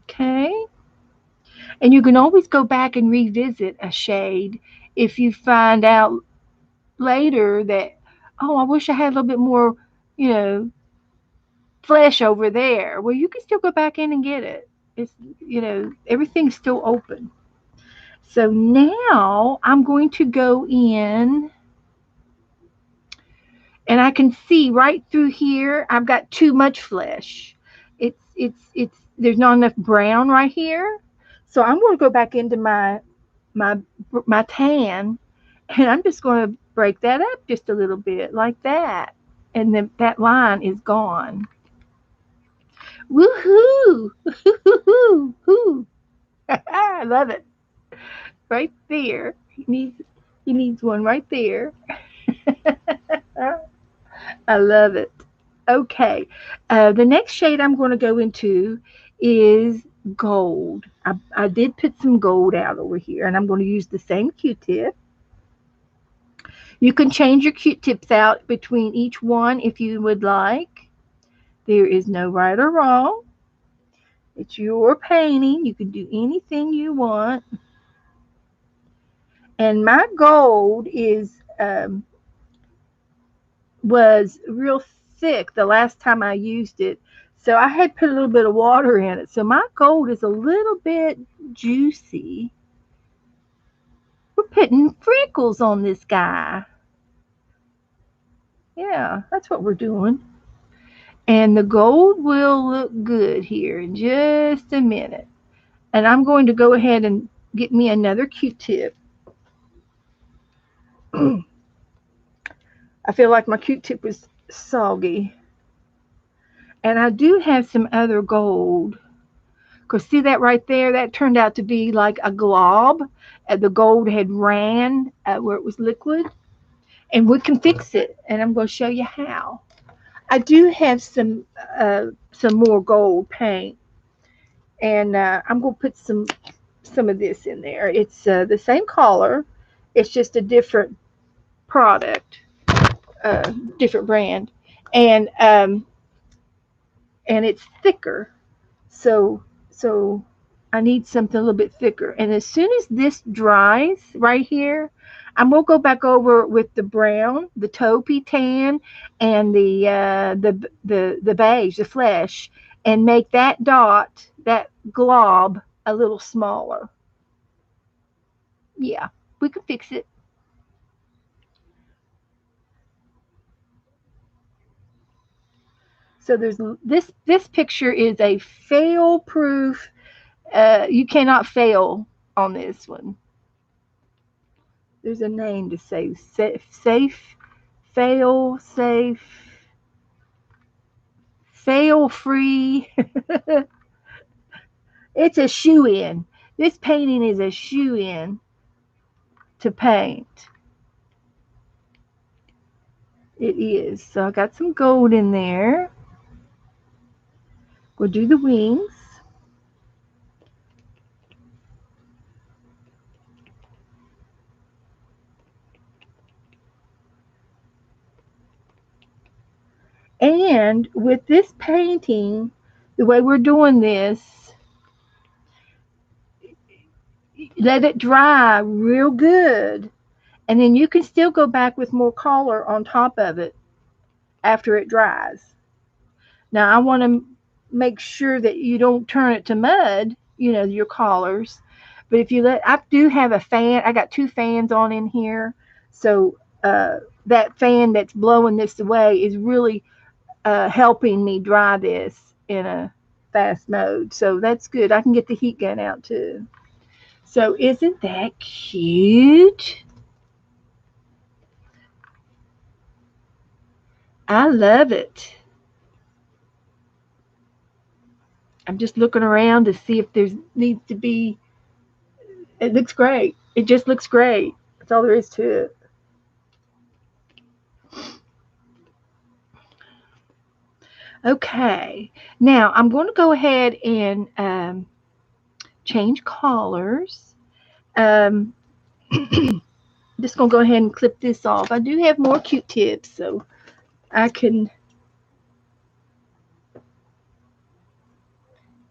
Okay. And you can always go back and revisit a shade if you find out later that, oh, I wish I had a little bit more, you know, flesh over there. Well, you can still go back in and get it. It's, everything's still open. So now I'm going to go in, and I can see right through here I've got too much flesh. It's there's not enough brown right here. So I'm going to go back into my my tan, and I'm just going to break that up just a little bit like that. And then that line is gone. Woohoo! Woohoo! I love it. Right there. He needs one right there. I love it. Okay. The next shade I'm going to go into is gold. I did put some gold out over here, and I'm going to use the same Q-tip. You can change your Q-tips out between each one if you would like. There is no right or wrong. It's your painting. You can do anything you want. And my gold was real thick the last time I used it. So I had put a little bit of water in it. So my gold is a little bit juicy. We're putting freckles on this guy. Yeah, that's what we're doing. And the gold will look good here in just a minute. And I'm going to go ahead and get me another Q-tip. I feel like my Q-tip was soggy. And I do have some other gold. Because see that right there? That turned out to be like a glob. The gold had ran where it was liquid. And we can fix it. And I'm going to show you how. I do have some more gold paint. And I'm going to put some of this in there. It's the same color. It's just a different product, different brand. And and it's thicker. So I need something a little bit thicker. And as soon as this dries right here, I'm gonna go back over with the brown, the taupey tan, and the beige, the flesh, and make that dot, that glob, a little smaller. Yeah, we can fix it. So there's this picture is a fail proof. You cannot fail on this one. There's a name to say safe, fail safe, fail free. It's a shoe in. This painting is a shoe in to paint. It is. So I got some gold in there. We'll do the wings. And with this painting, the way we're doing this, let it dry real good. And then you can still go back with more color on top of it after it dries. Now, I want to make sure that you don't turn it to mud, your collars. But if you I do have a fan. I got two fans on in here. So that fan that's blowing this away is really helping me dry this in a fast mode. So that's good. I can get the heat gun out too. So isn't that cute? I love it. I'm just looking around to see if there's needs to be. It looks great. It just looks great. That's all there is to it. Okay. Now I'm going to go ahead and change colors. Um, just going to go ahead and clip this off. I do have more Q-tips, so I can.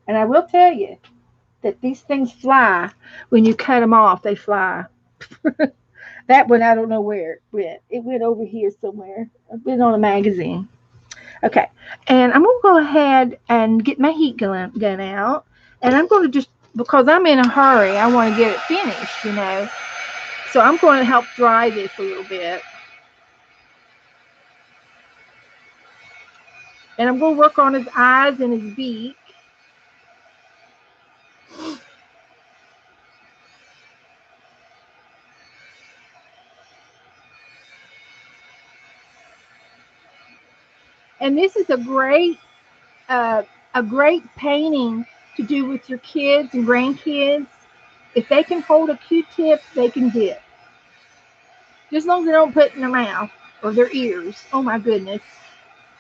And I will tell you that these things fly when you cut them off. They fly. That one, I don't know where it went. It went over here somewhere. It went on a magazine. Okay, and I'm going to go ahead and get my heat gun out. And I'm going to just, because I'm in a hurry, I want to get it finished. So I'm going to help dry this a little bit. And I'm going to work on his eyes and his beak. And this is uh, a great painting to do with your kids and grandkids. If they can hold a Q-tip, they can dip. Just as long as they don't put it in their mouth or their ears. Oh my goodness.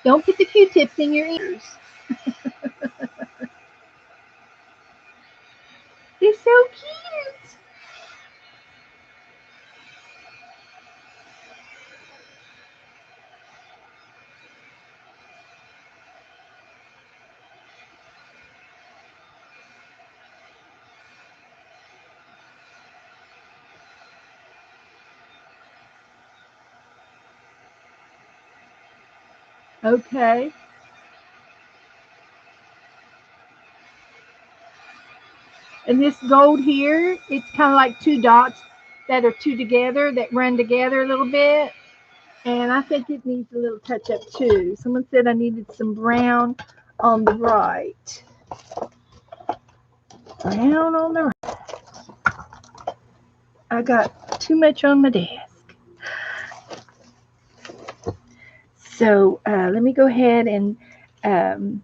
Don't put the Q-tips in your ears. They're so cute. Okay. And this gold here, it's kind of like two dots that are two together, that run together a little bit. And I think it needs a little touch up too. Someone said I needed some brown on the right. Brown on the right. I got too much on my desk. So let me go ahead and um,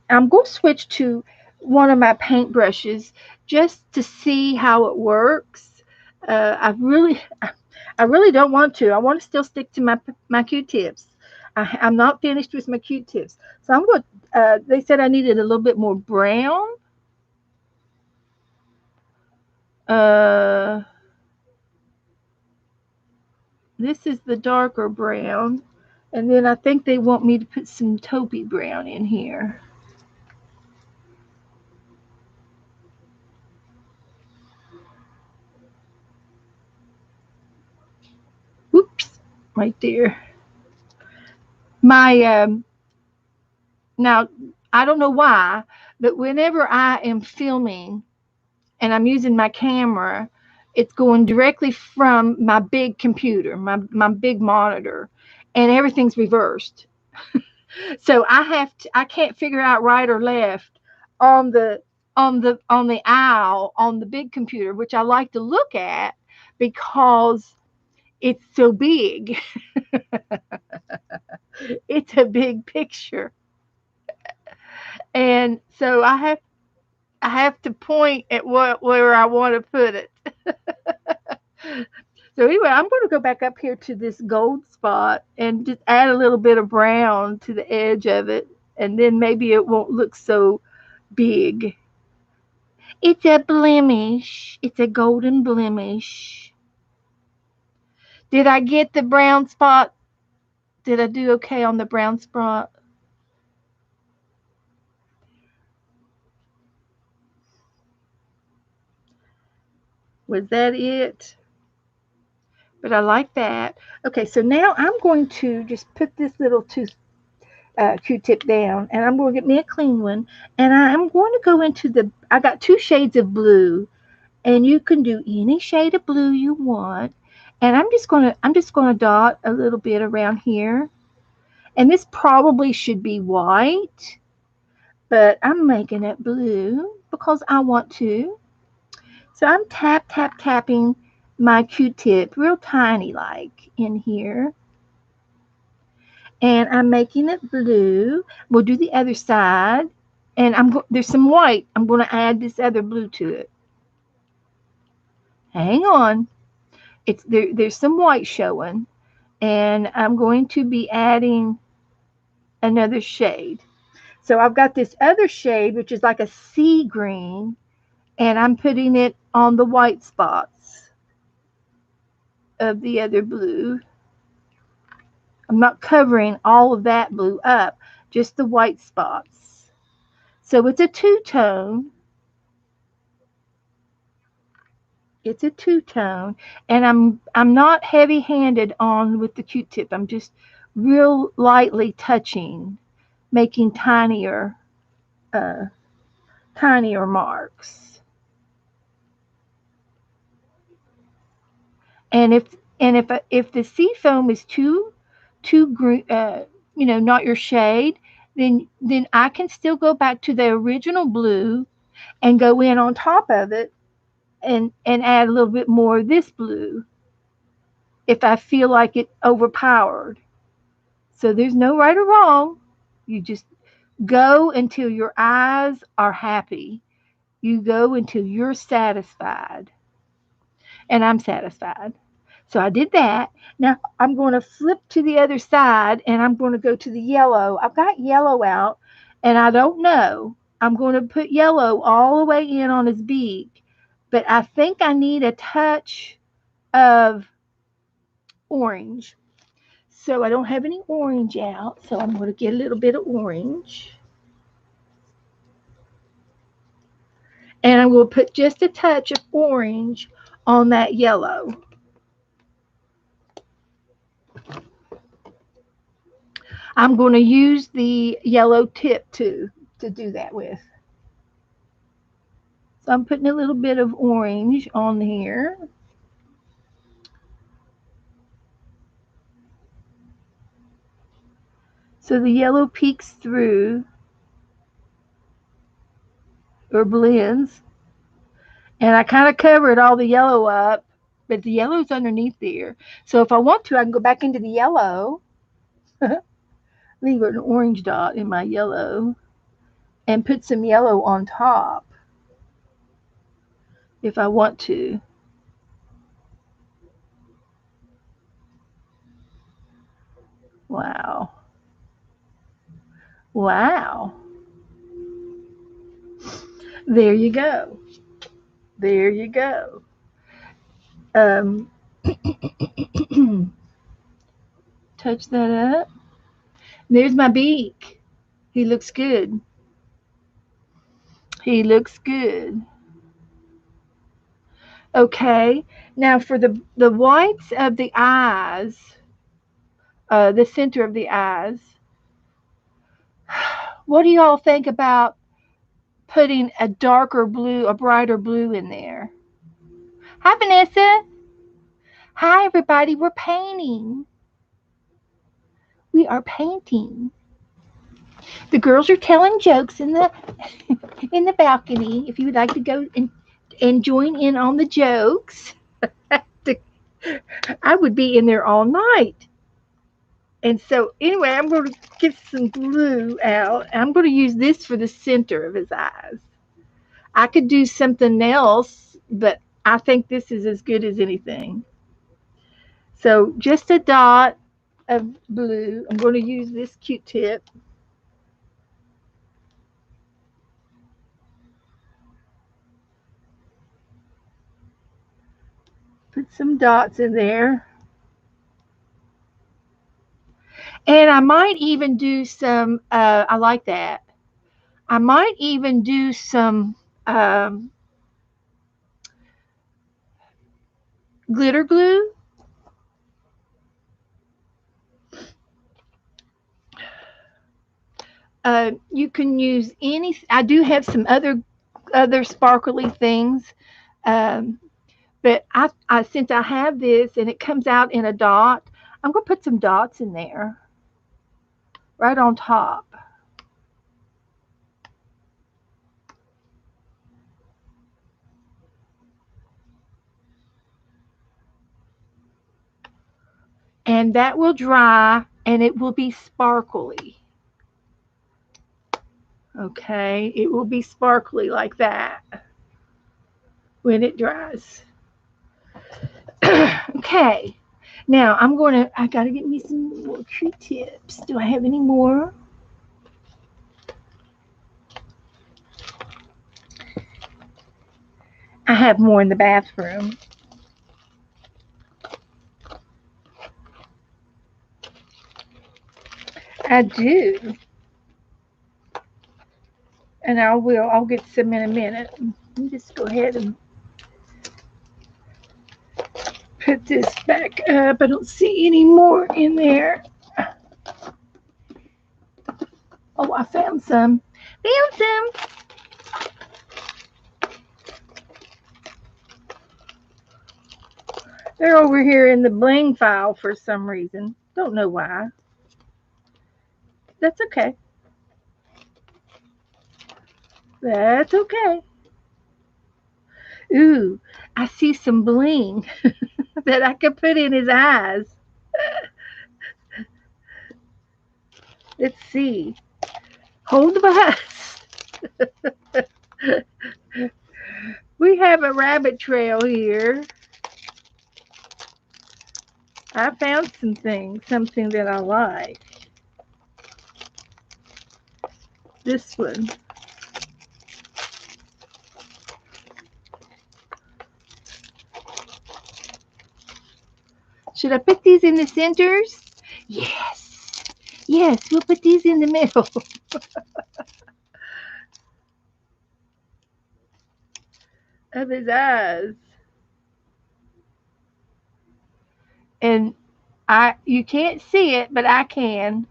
I'm going to switch to one of my paint brushes just to see how it works. I really don't want to. I want to still stick to my Q-tips. I'm not finished with my Q-tips, so I'm going. They said I needed a little bit more brown. Uh, this is the darker brown, and then I think they want me to put some taupey brown in here. Whoops, right there. My Now I don't know why, but whenever I am filming and I'm using my camera, it's going directly from my big computer, my big monitor, and everything's reversed. So I can't figure out right or left on the aisle on the big computer, which I like to look at because it's so big. It's a big picture. And so I have to point at where I want to put it. So anyway, I'm going to go back up here to this gold spot and just add a little bit of brown to the edge of it, and then maybe it won't look so big. It's a blemish. It's a golden blemish. Did I get the brown spot? Did I do okay on the brown spot? Was that it? But I like that. Okay, so now I'm going to just put this little Q-tip down, and I'm going to get me a clean one, and I'm going to go into I got two shades of blue, and you can do any shade of blue you want, and I'm just gonna dot a little bit around here, and this probably should be white, but I'm making it blue because I want to. So I'm tapping my Q-tip real tiny like in here, and I'm making it blue. We'll do the other side, and there's some white. I'm going to add this other blue to it. Hang on, there's some white showing, and I'm going to be adding another shade. So I've got this other shade, which is like a sea green, and I'm putting it on the white spots of the other blue. I'm not covering all of that blue up, just the white spots. So it's a two-tone. It's a two-tone, and I'm not heavy-handed on with the Q-tip. I'm just real lightly touching, making uh, tinier marks. And if the sea foam is too green, not your shade, then I can still go back to the original blue and go in on top of it and add a little bit more of this blue if I feel like it overpowered. So there's no right or wrong. You just go until your eyes are happy. You go until you're satisfied. And I'm satisfied. So I did that. Now I'm going to flip to the other side and I'm going to go to the yellow. I've got yellow out and I don't know. I'm going to put yellow all the way in on his beak, but I think I need a touch of orange. So I don't have any orange out, so I'm going to get a little bit of orange. And I'm going to put just a touch of orange on that yellow. I'm going to use the yellow tip to do that with. So I'm putting a little bit of orange on here. So the yellow peeks through or blends. And I kind of covered all the yellow up, but the yellow's underneath there. So if I want to, I can go back into the yellow, leave an orange dot in my yellow, and put some yellow on top if I want to. Wow. Wow. There you go. There you go. Um, touch that up. There's my beak. He looks good. He looks good. Okay. Now for the whites of the eyes, the center of the eyes, what do y'all think about putting a darker blue, a brighter blue in there? Hi, Vanessa. Hi, everybody. We're painting. We are painting. The girls are telling jokes in the in the balcony. If you would like to go and join in on the jokes, I would be in there all night. And so, anyway, I'm going to get some glue out. I'm going to use this for the center of his eyes. I could do something else, but I think this is as good as anything. So, just a dot of blue. I'm going to use this Q-tip. Put some dots in there. And I might even do some, I like that. I might even do some glitter glue. You can use any, I do have some other sparkly things. Um, but I since I have this and it comes out in a dot, I'm going to put some dots in there right on top. And that will dry and it will be sparkly. Okay, it will be sparkly like that when it dries. Okay, now I got to get me some more Q-tips. Do I have any more? I have more in the bathroom. I do. And I'll get some in a minute. Let me just go ahead and put this back up. I don't see any more in there. Oh, I found some. Found some. They're over here in the bling file for some reason. Don't know why. That's okay. That's okay. Ooh, I see some bling that I could put in his eyes. Let's see. Hold the bus. We have a rabbit trail here. I found something that I like. This one. Should I put these in the centers? Yes. Yes, we'll put these in the middle of his eyes. And you can't see it, but I can.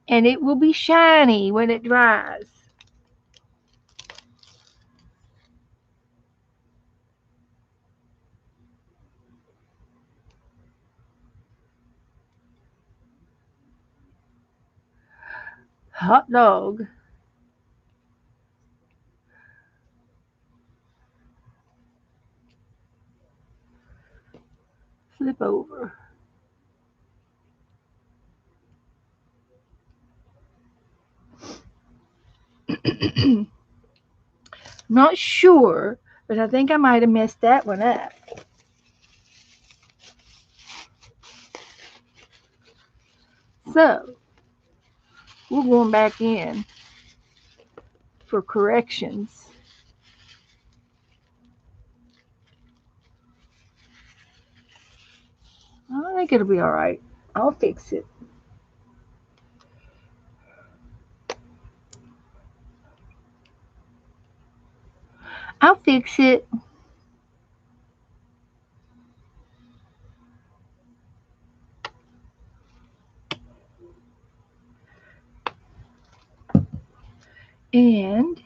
And it will be shiny when it dries. Hot dog. Flip over. Not sure, but I think I might have messed that one up. So we're going back in for corrections. I think it'll be all right. I'll fix it. I'll fix it. And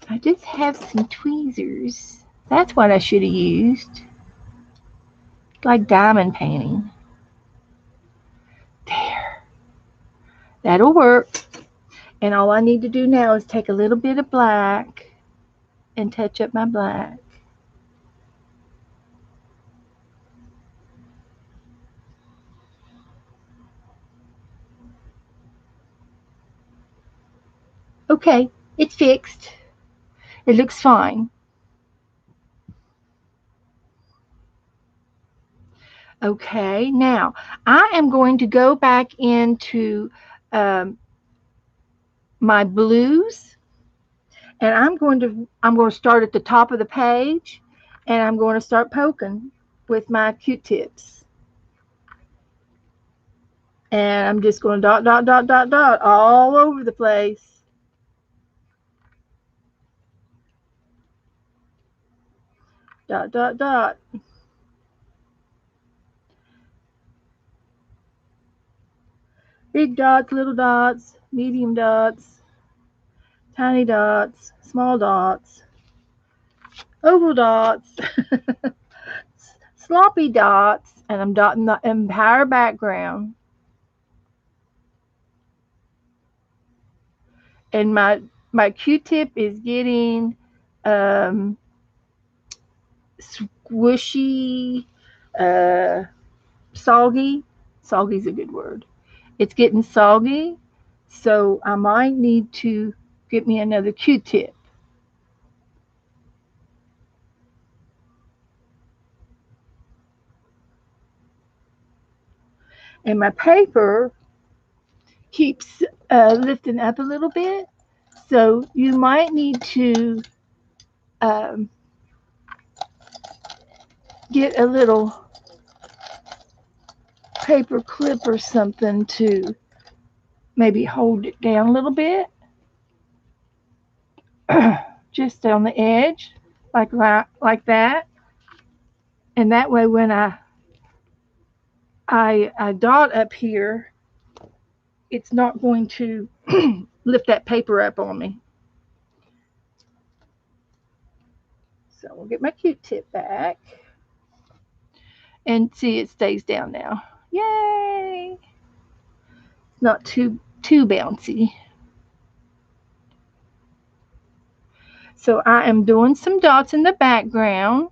I just have some tweezers. That's what I should have used. Like diamond painting. There. That'll work. And all I need to do now is take a little bit of black and touch up my black. Okay, it's fixed. It looks fine. Okay, now I am going to go back into um, my blues, and I'm going to start at the top of the page, and I'm going to start poking with my Q-tips, and I'm just going dot dot dot dot dot all over the place. Dot dot dot. Big dots, little dots, medium dots, tiny dots, small dots, oval dots, sloppy dots, and I'm dotting the entire background. And my Q-tip is getting um, squishy, uh, soggy. Soggy's a good word. It's getting soggy, so I might need to get me another Q-tip. And my paper keeps lifting up a little bit, so you might need to um, get a little paper clip or something to maybe hold it down a little bit, just on the edge, like that. And that way, when I dot up here, it's not going to lift that paper up on me. So we'll get my Q-tip back. And see, it stays down now. Yay! Not too bouncy. So I am doing some dots in the background.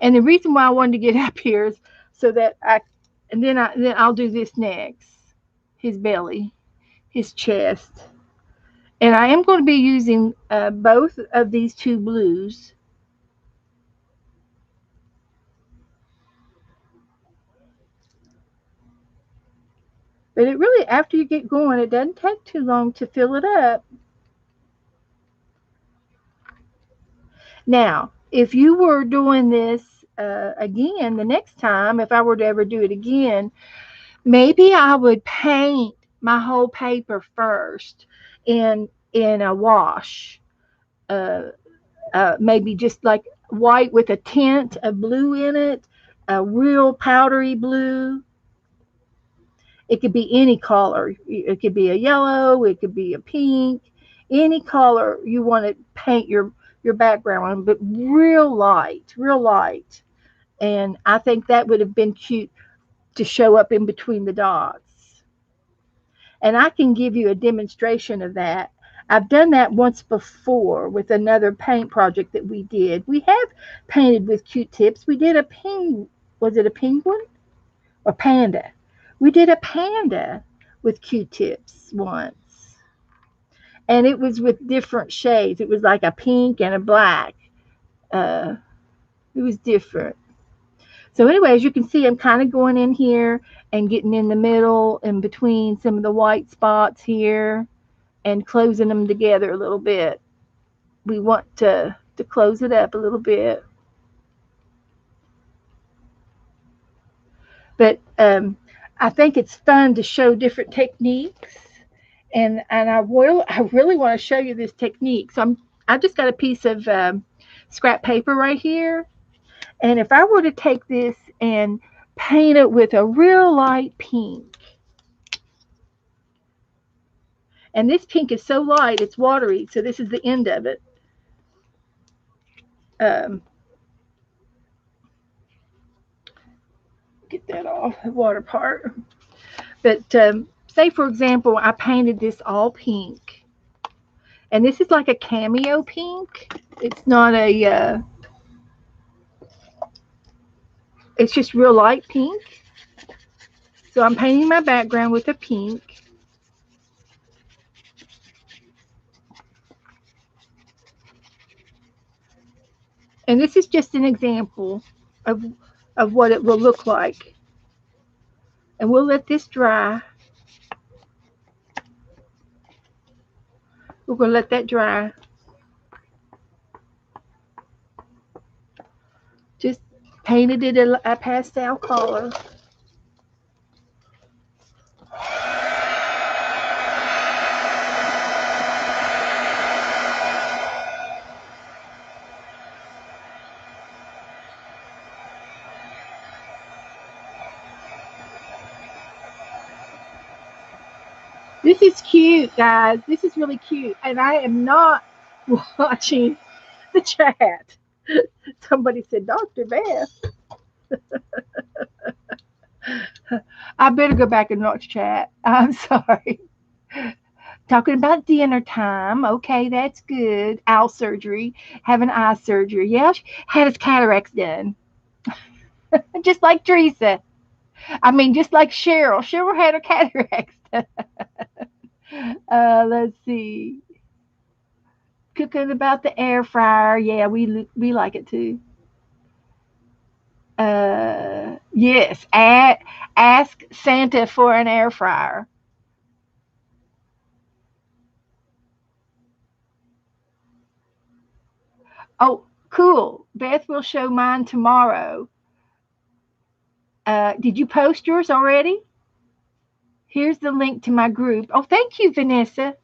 And the reason why I wanted to get up here is so that then I'll do this next. His belly, his chest. And I am going to be using both of these two blues. But it really, after you get going, it doesn't take too long to fill it up. Now, if you were doing this again the next time, if I were to ever do it again, maybe I would paint my whole paper first in a wash. Uh, Maybe just like white with a tint of blue in it, a real powdery blue. It could be any color. It could be a yellow, it could be a pink, any color you want to paint your background on, but real light, real light. And I think that would have been cute to show up in between the dots. And I can give you a demonstration of that. I've done that once before with another paint project that we did. We have painted with Q-tips. We did a was it a penguin or panda? We did a panda with Q-tips once. And it was with different shades. It was like a pink and a black. Uh, it was different. So anyway, as you can see, I'm kind of going in here and getting in the middle and between some of the white spots here and closing them together a little bit. We want to close it up a little bit. But I think it's fun to show different techniques. And I really want to show you this technique. So I just got a piece of scrap paper right here. And if I were to take this and paint it with a real light pink, and this pink is so light it's watery, so this is the end of it. Um, get that off the water part. But say, for example, I painted this all pink, and this is like a cameo pink. It's not it's just real light pink. So I'm painting my background with a pink. And this is just an example of, of what it will look like. And we'll let this dry. We're going to let that dry. Just painted it a pastel color. This is cute, guys. This is really cute. And I am not watching the chat. Somebody said, Dr. Beth. I better go back and watch chat. I'm sorry. Talking about dinner time. Okay, that's good. Owl surgery. Having eye surgery. Yeah, she had his cataracts done. Just like Teresa. I mean, just like Cheryl. Cheryl had her cataracts done. Let's see. Cooking about the air fryer. Yeah, we like it too. Yes. Ask Santa for an air fryer. Oh, cool. Beth will show mine tomorrow. Did you post yours already? Here's the link to my group. Oh, thank you, Vanessa.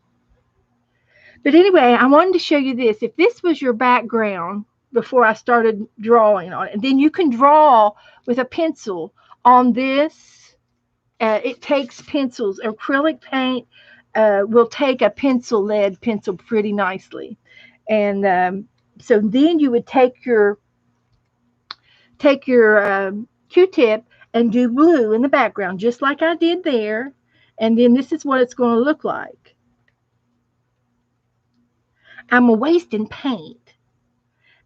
But anyway, I wanted to show you this. If this was your background before I started drawing on it, then you can draw with a pencil on this. It takes pencils. Acrylic paint will take a lead pencil pretty nicely. And so then you would take your Q-tip and do blue in the background, just like I did there. And then this is what it's going to look like. I'm a wasting paint,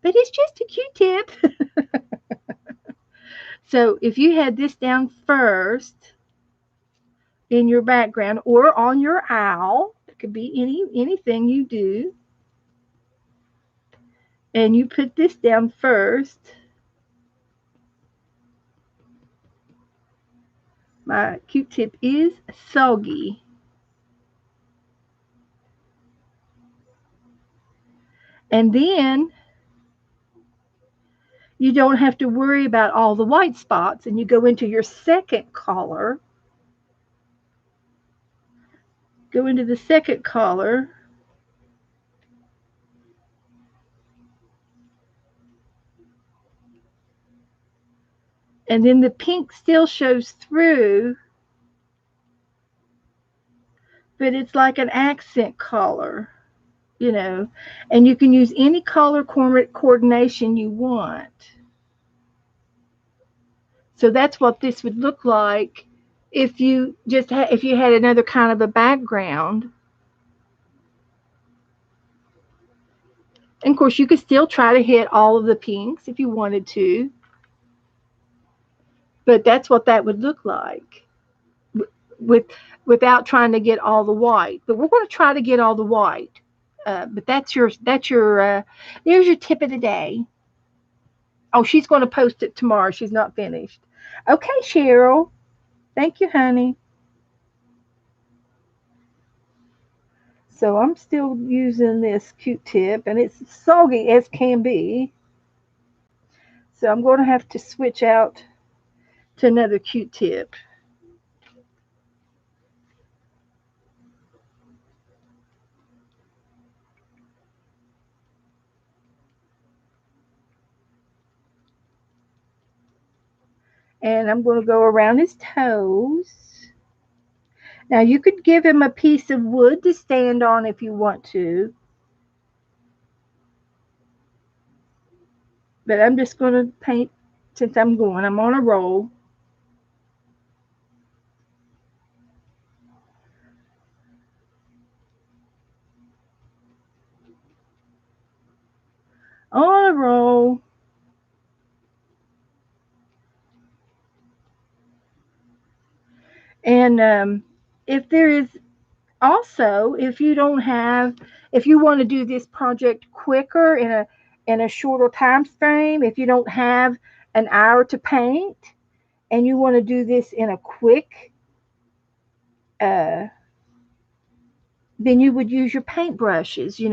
but it's just a Q-tip. So if you had this down first in your background or on your owl, it could be anything you do, and you put this down first. My Q-tip is soggy. And then you don't have to worry about all the white spots, and you go into your second color. Go into the second color. And then the pink still shows through, but it's like an accent color, you know, and you can use any color coordination you want. So that's what this would look like if you had another kind of a background, and of course you could still try to hit all of the pinks if you wanted to, but that's what that would look like with without trying to get all the white. But we're going to try to get all the white. But that's your there's your tip of the day. Oh, she's going to post it tomorrow. She's not finished. Okay, Cheryl. Thank you, honey. So I'm still using this Q-tip, and it's soggy as can be. So I'm going to have to switch out to another Q-tip. And I'm going to go around his toes. Now you could give him a piece of wood to stand on if you want to, but I'm just going to paint since I'm on a roll. On a roll. And if there is also, if you don't have, if you want to do this project quicker in a shorter time frame, if you don't have an hour to paint and you want to do this in a quick, uh, then you would use your paintbrushes,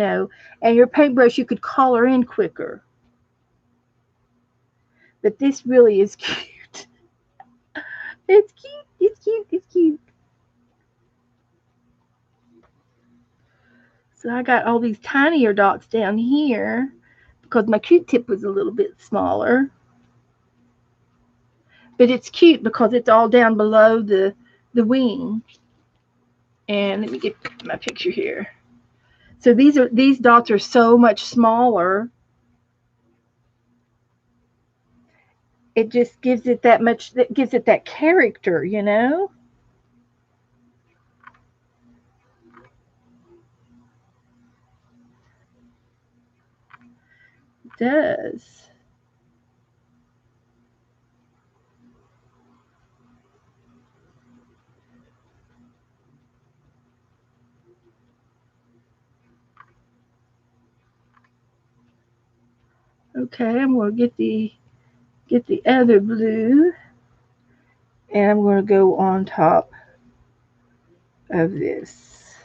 and your paintbrush you could color in quicker. But this really is cute. It's cute. It's cute. It's cute. So I got all these tinier dots down here because my Q-tip was a little bit smaller. But it's cute because it's all down below the wing. And let me get my picture here. So these dots are so much smaller. It just gives it that much. That gives it that character. It does. Okay, I'm going to get the other blue, and I'm going to go on top of this.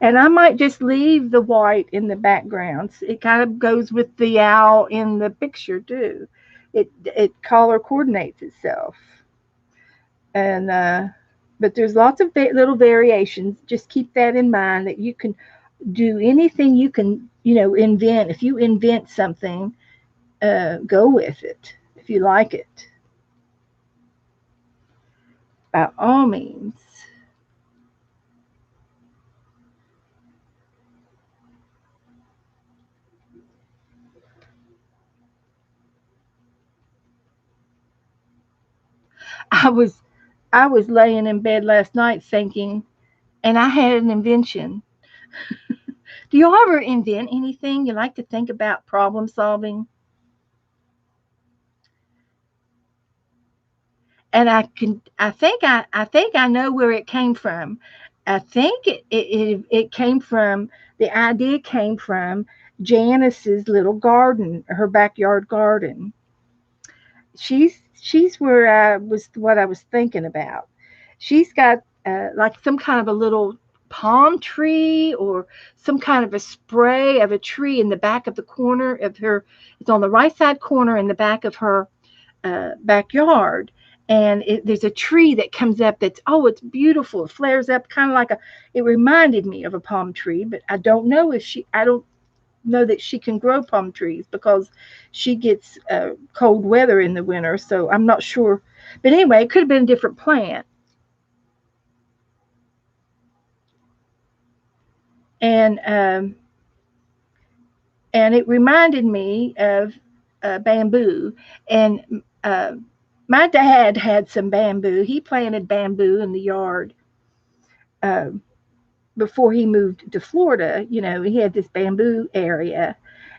And I might just leave the white in the background. It kind of goes with the owl in the picture too. It color coordinates itself. And but there's lots of little variations. Just keep that in mind that you can do anything you can, invent. If you invent something, go with it. If you like it, by all means. I was I was laying in bed last night thinking, and I had an invention. Do you ever invent anything? You like to think about problem solving? And I think I know where it came from. I think it came from the idea came from Janice's little garden, her backyard garden. She's where I was what I was thinking about. She's got like some kind of a little palm tree or some kind of a spray of a tree in the back of the corner of her. It's on the right side corner in the back of her backyard. And there's a tree that comes up that's, oh, it's beautiful. It flares up kind of like it reminded me of a palm tree, but I don't know that she can grow palm trees because she gets cold weather in the winter. So I'm not sure. But anyway, it could have been a different plant. And and it reminded me of bamboo. And My dad had some bamboo. He planted bamboo in the yard uh, before he moved to Florida. He had this bamboo area.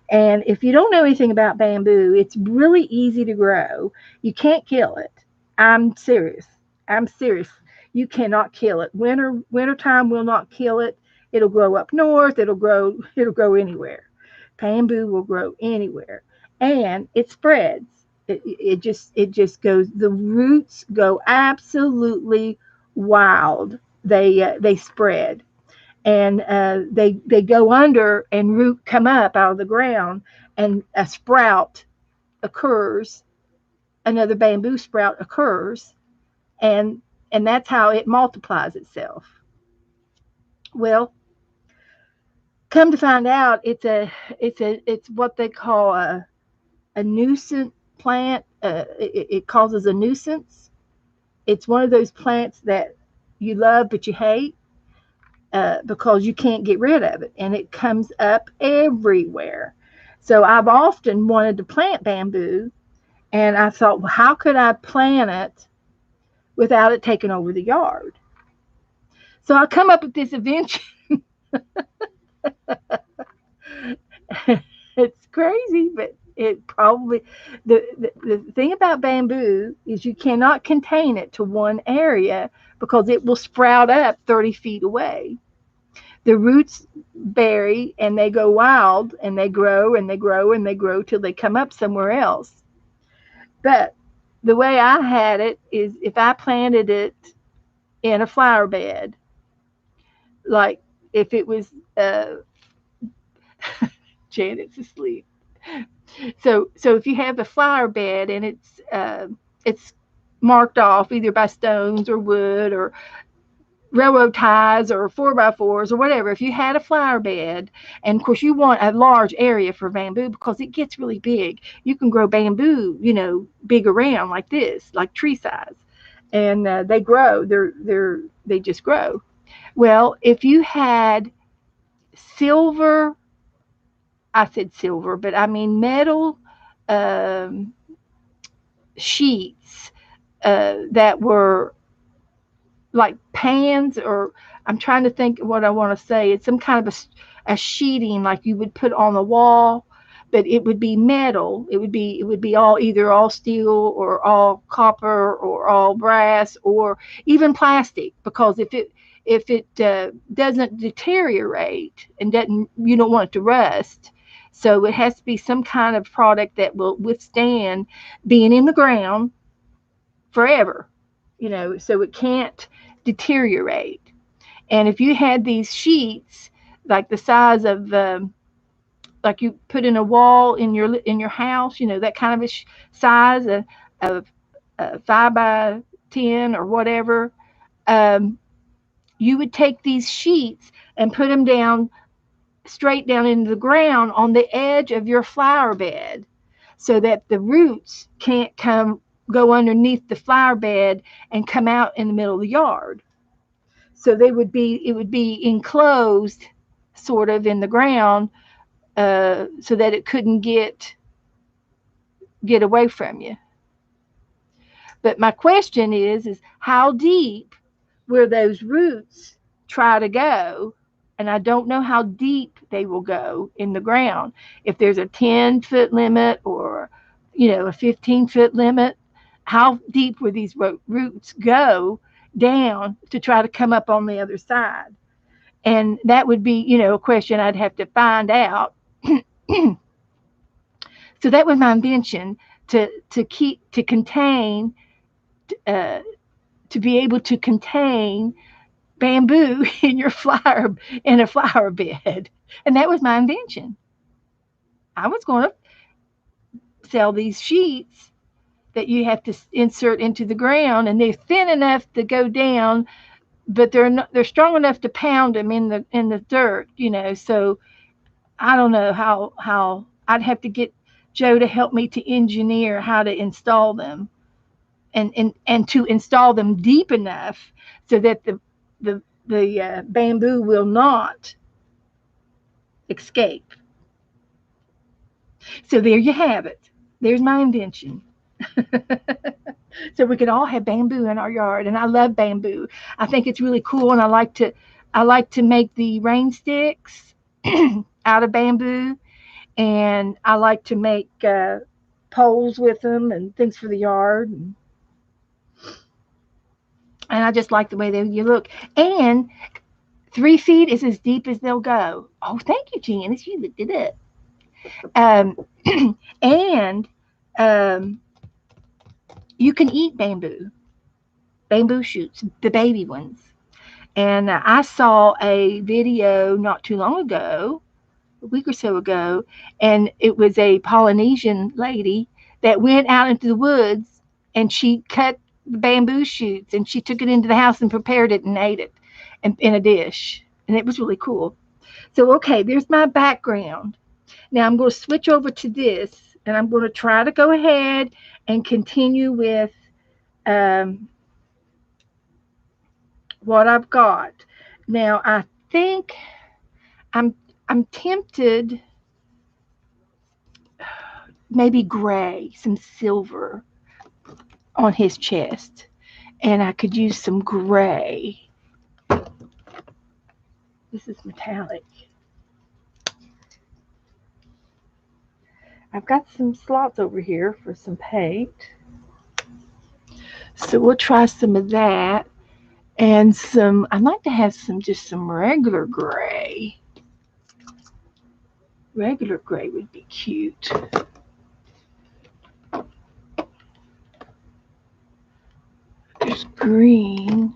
And if you don't know anything about bamboo, it's really easy to grow. You can't kill it. I'm serious. I'm serious. You cannot kill it. Wintertime will not kill it. It'll grow up north. It'll grow anywhere. Bamboo will grow anywhere. And it spreads. It just goes, the roots go absolutely wild. They spread, and they go under, and root come up out of the ground, and a sprout occurs, another bamboo sprout occurs, and that's how it multiplies itself. Well, come to find out, it's what they call a nuisance plant. It causes a nuisance. It's one of those plants that you love but you hate, because you can't get rid of it, and it comes up everywhere. So I've often wanted to plant bamboo, and I thought, well, how could I plant it without it taking over the yard? So I come up with this invention. It's crazy, but it probably, the thing about bamboo is you cannot contain it to one area, because it will sprout up 30 feet away. The roots bury, and they go wild, and they grow and they grow and they grow till they come up somewhere else. But the way I had it is, if I planted it in a flower bed, like, if it was, Janet's asleep. So if you have a flower bed, and it's marked off either by stones or wood or railroad ties or 4x4s or whatever. If you had a flower bed, and of course you want a large area for bamboo, because it gets really big. You can grow bamboo, big around like this, like tree size, and they grow. They just grow. Well, if you had silver, I said silver, but I mean metal, um, sheets, that were like pans, or I'm trying to think what I want to say. It's some kind of a sheeting like you would put on the wall, but it would be metal. It would be all, either all steel or all copper or all brass or even plastic, because if it doesn't deteriorate, and doesn't, you don't want it to rust. So it has to be some kind of product that will withstand being in the ground forever, so it can't deteriorate. And if you had these sheets, like the size of, like you put in a wall in your house, that kind of a size of 5 by 10 or whatever, um, you would take these sheets and put them down, straight down into the ground on the edge of your flower bed, so that the roots can't go underneath the flower bed and come out in the middle of the yard. So it would be enclosed, sort of, in the ground, so that it couldn't get away from you. But my question is how deep will those roots try to go? And I don't know how deep they will go in the ground. If there's a 10-foot limit, or a 15-foot limit, how deep will these roots go down to try to come up on the other side? And that would be, a question I'd have to find out. So that was my invention, to contain, uh, to be able to contain bamboo in a flower bed. And that was my invention. I was going to sell these sheets that you have to insert into the ground, and they're thin enough to go down, but they're strong enough to pound them in the dirt. So I don't know how I'd have to get Joe to help me to engineer how to install them, and to install them deep enough so that the bamboo will not escape. So there you have it. There's my invention. so we can all have bamboo in our yard. And I love bamboo. I think it's really cool, and I like to make the rain sticks out of bamboo, and I like to make poles with them and things for the yard. And I just like the way they you look. And 3 feet is as deep as they'll go. Oh, thank you, Janice. You looked it up. Um, and um, you can eat bamboo shoots, the baby ones. And I saw a video not too long ago, a week or so ago, and it was a Polynesian lady that went out into the woods and she cut the bamboo shoots and she took it into the house and prepared it and ate it in a dish. And it was really cool. So, okay, there's my background. Now I'm going to switch over to this and I'm going to try to go ahead and continue with um, what I've got. Now I think I'm I'm tempted maybe gray, some silver on his chest, and I could use some gray. This is metallic. I've got some slots over here for some paint, so we'll try some of that. And some, I'd like to have some regular gray. Regular gray would be cute. There's green.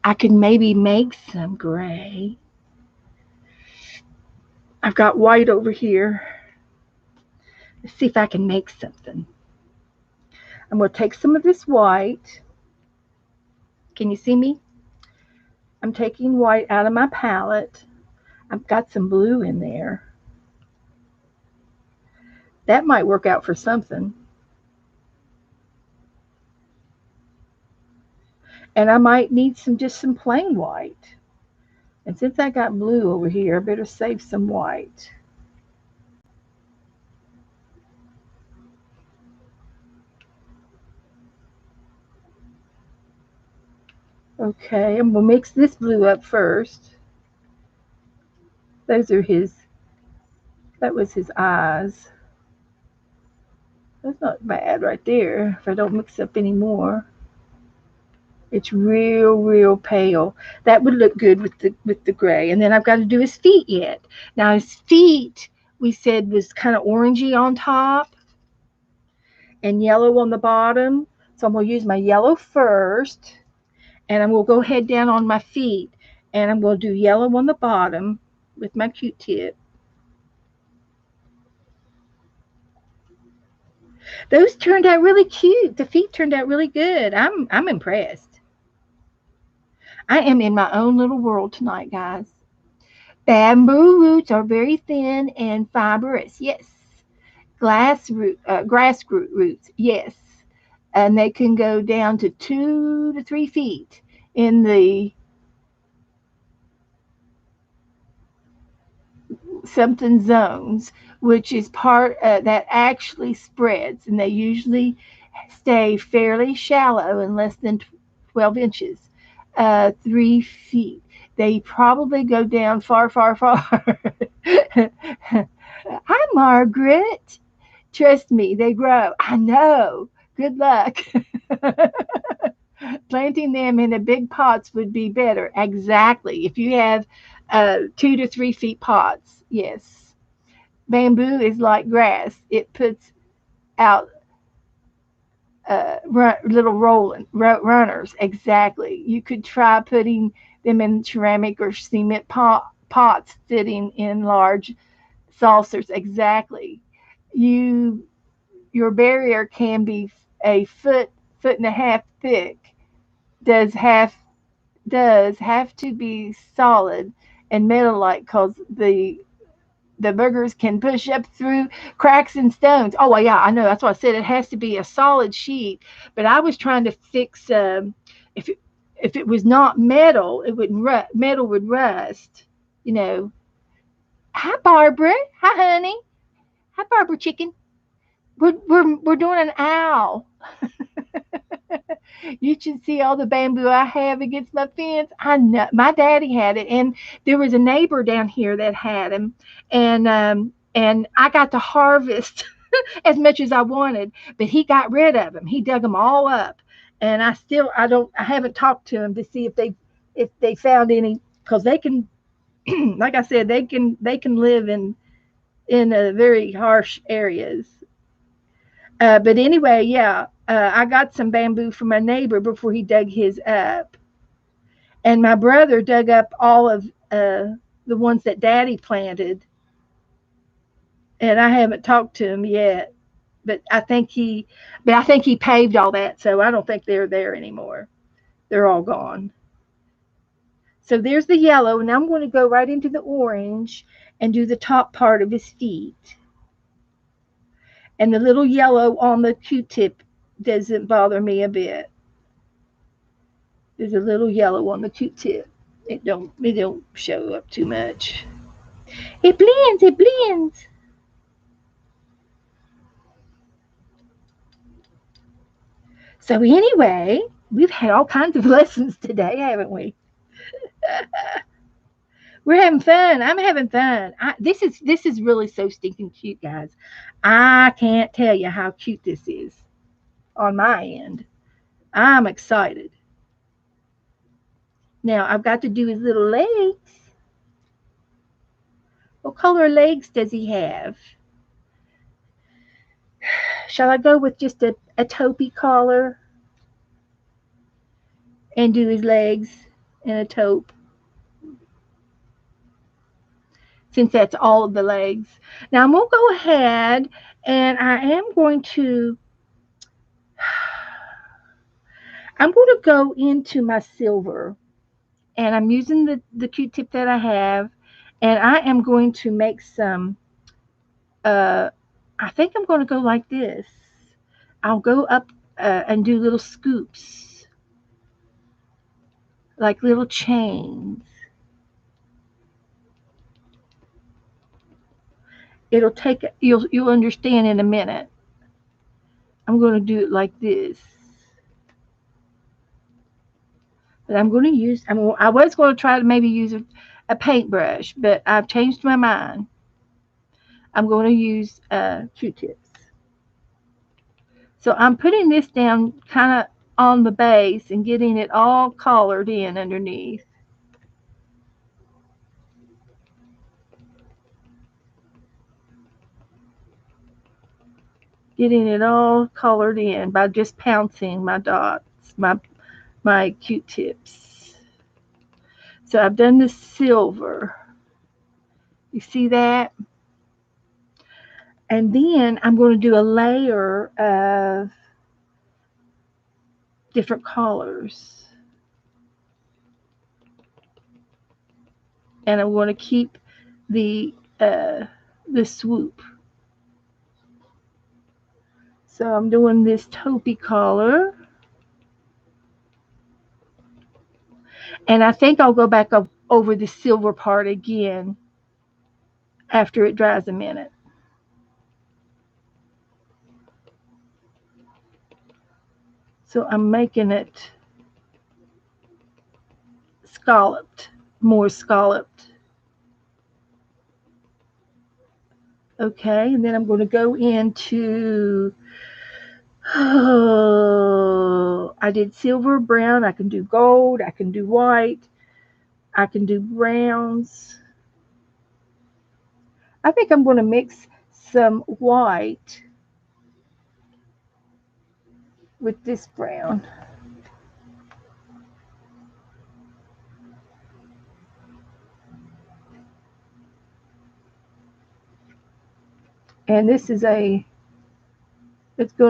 I could maybe make some gray. I've got white over here. Let's see if I can make something. I'm going to take some of this white. Can you see me? I'm taking white out of my palette. I've got some blue in there. That might work out for something. And I might need just some plain white. And since I got blue over here, I better save some white. Okay, I'm going to mix this blue up first. Those are that was his eyes. That's not bad right there if I don't mix up any more. It's real pale. That would look good with the gray. And then I've got to do his feet yet. Now his feet we said was kind of orangey on top and yellow on the bottom. So I'm going to use my yellow first, and I'm going to go head down on my feet, and I'm going to do yellow on the bottom with my Q-tip. Those turned out really cute. The feet turned out really good. I'm impressed. I am in my own little world tonight, guys. Bamboo roots are very thin and fibrous. Yes. Grass roots. Yes. And they can go down to 2 to 3 feet in the something zones, which is part that actually spreads, and they usually stay fairly shallow in less than 12 inches, 3 feet. They probably go down far. Hi, Margaret. Trust me, they grow. I know. Good luck. Planting them in the big pots would be better. Exactly. If you have 2 to 3 feet pots, yes. Bamboo is like grass. It puts out little runners. Exactly. You could try putting them in ceramic or cement pots sitting in large saucers. Exactly. You your barrier can be a foot and a half thick. Does have have to be solid and metal like because the boogers can push up through cracks and stones. Oh, well, yeah, I know. That's why I said it has to be a solid sheet. But I was trying to fix if it was not metal, it wouldn't metal would rust. You know. Hi, Barbara. Hi, honey. Hi, Barbara Chicken. We're doing an owl. You should see all the bamboo I have against my fence. I know my daddy had it, and there was a neighbor down here that had them, and I got to harvest as much as I wanted, but he got rid of them. He dug them all up, and I haven't talked to him to see if they found any, because they can, like I said, they can live in very harsh areas. But anyway, yeah, I got some bamboo from my neighbor before he dug his up, and my brother dug up all of the ones that Daddy planted, and I haven't talked to him yet. But I think he paved all that, so I don't think they're there anymore. They're all gone. So there's the yellow, and I'm going to go right into the orange and do the top part of his feet. And the little yellow on the Q-tip doesn't bother me a bit. There's a little yellow on the Q-tip. It don't show up too much. It blends. It blends. So anyway, we've had all kinds of lessons today, haven't we? We're having fun. I'm having fun. This is really so stinking cute, guys. I can't tell you how cute this is on my end. I'm excited. Now I've got to do his little legs. What color legs does he have? Shall I go with just a taupey collar and do his legs in a taupe? Since that's all of the legs. Now I'm going to go ahead and I'm going to go into my silver, and I'm using the Q-tip that I have, and I am going to make some, uh, I think I'm going to go like this. I'll go up and do little scoops, like little chains. You'll understand in a minute. I'm going to do it like this. But I was going to try to maybe use a paintbrush, but I've changed my mind. I'm going to use Q-tips. So I'm putting this down kind of on the base and getting it all collared in underneath. Getting it all colored in by just pouncing my dots, my Q-tips. So I've done the silver. You see that? And then I'm going to do a layer of different colors. And I'm going to keep the the swoop. So I'm doing this taupey color. And I think I'll go back up over the silver part again after it dries a minute. So I'm making it scalloped, more scalloped. Okay, and then I'm going to go into, oh, I did silver, brown, I can do gold, I can do white, I can do browns. I think I'm going to mix some white with this brown. And it's going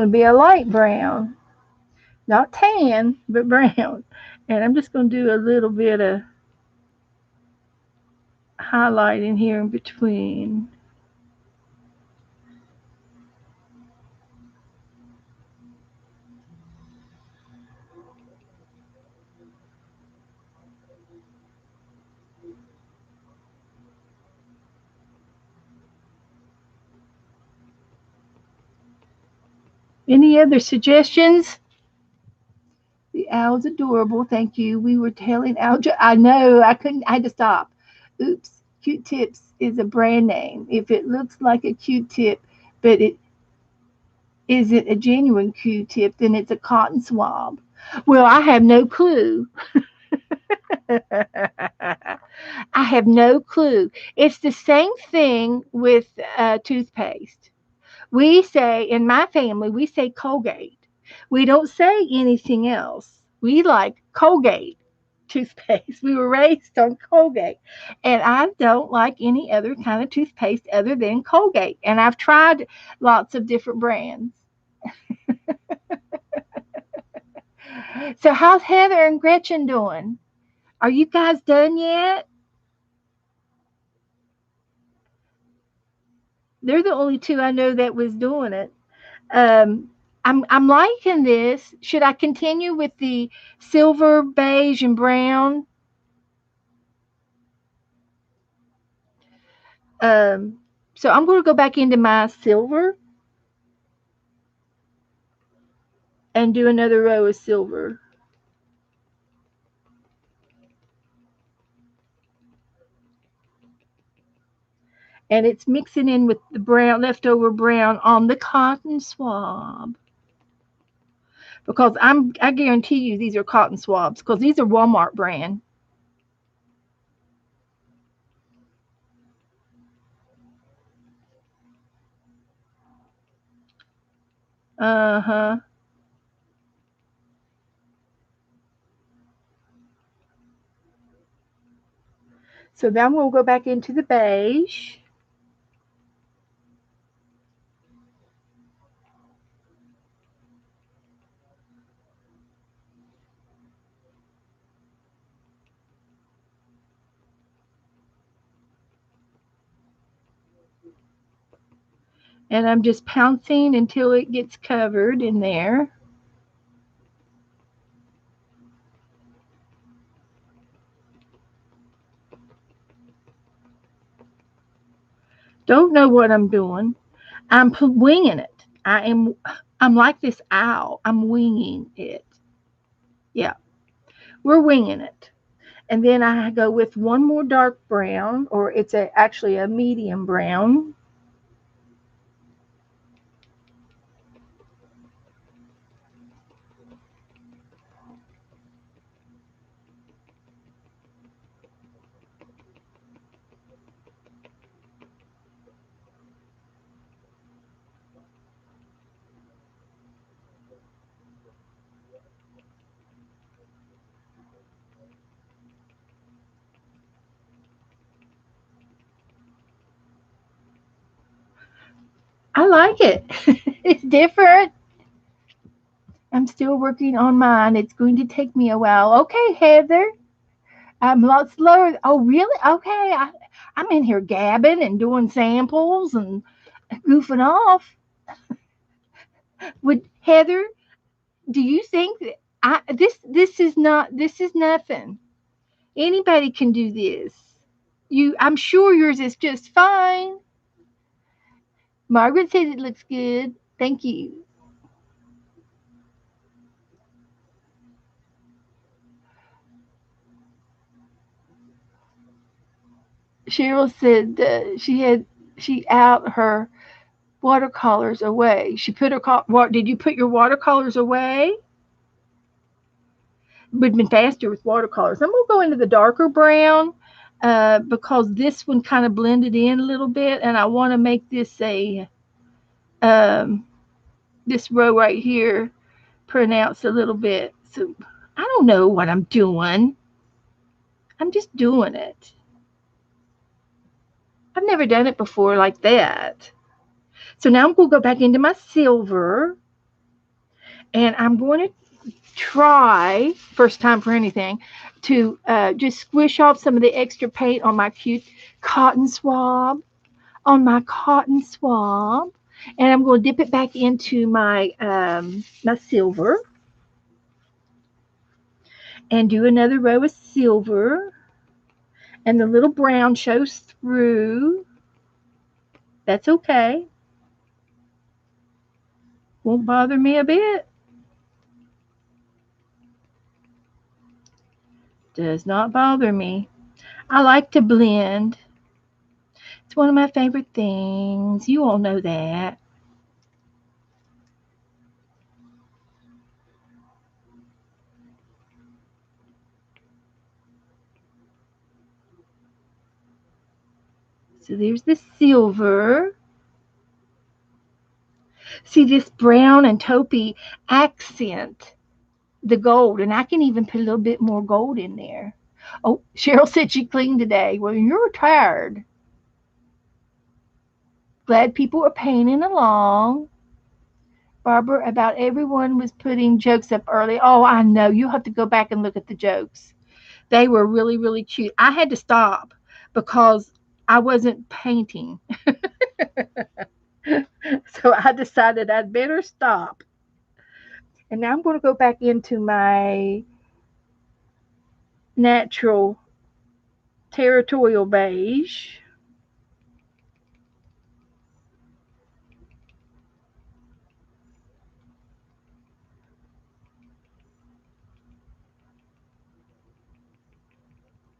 to be a light brown, not tan, but brown. And I'm just going to do a little bit of highlighting here in between. Any other suggestions? The owl's adorable. Thank you. We were telling Owl. I know. I couldn't. I had to stop. Oops. Q-tips is a brand name. If it looks like a Q-tip, but it isn't a genuine Q-tip, then it's a cotton swab. Well, I have no clue. I have no clue. It's the same thing with toothpaste. We say, in my family, we say Colgate. We don't say anything else. We like Colgate toothpaste. We were raised on Colgate. And I don't like any other kind of toothpaste other than Colgate. And I've tried lots of different brands. So, how's Heather and Gretchen doing? Are you guys done yet? They're the only two I know that was doing it. Um, I'm liking this. Should I continue with the silver, beige, and brown? Um, so I'm going to go back into my silver and do another row of silver. And it's mixing in with the brown, leftover brown on the cotton swab. Because I guarantee you these are cotton swabs because these are Walmart brand. Uh huh. So then we'll go back into the beige. And I'm just pouncing until it gets covered in there. Don't know what I'm doing. I'm winging it. I'm like this owl. I'm winging it. Yeah, we're winging it. And then I go with one more dark brown, or it's actually a medium brown. I like it. It's different. I'm still working on mine. It's going to take me a while. Okay, Heather. I'm a lot slower. Oh, really? Okay. I'm in here gabbing and doing samples and goofing off. Would Heather? Do you think that this is not this is nothing? Anybody can do this. I'm sure yours is just fine. Margaret says it looks good. Thank you. Cheryl said she out her watercolors away. She put her what? Did you put your watercolors away? Would have been faster with watercolors. I'm gonna go into the darker brown because this one kind of blended in a little bit, and I want to make this a um, this row right here pronounced a little bit. So I don't know what I'm doing. I'm just doing it. I've never done it before like that. So now I'm going to go back into my silver and I'm going to try, first time for anything, to just squish off some of the extra paint on my cute cotton swab, on my cotton swab. And I'm going to dip it back into my silver and do another row of silver. And the little brown shows through. That's okay. Won't bother me a bit. Does not bother me. I like to blend. It's one of my favorite things. You all know that. So there's the silver. See, this brown and taupey accent the gold, and I can even put a little bit more gold in there. Oh, Cheryl said she cleaned today. Well, you're tired. Glad people are painting along. Barbara, about everyone was putting jokes up early. Oh, I know. You have to go back and look at the jokes. They were really, really cute. I had to stop because I wasn't painting. So I decided I'd better stop. And now I'm going to go back into my natural territorial beige.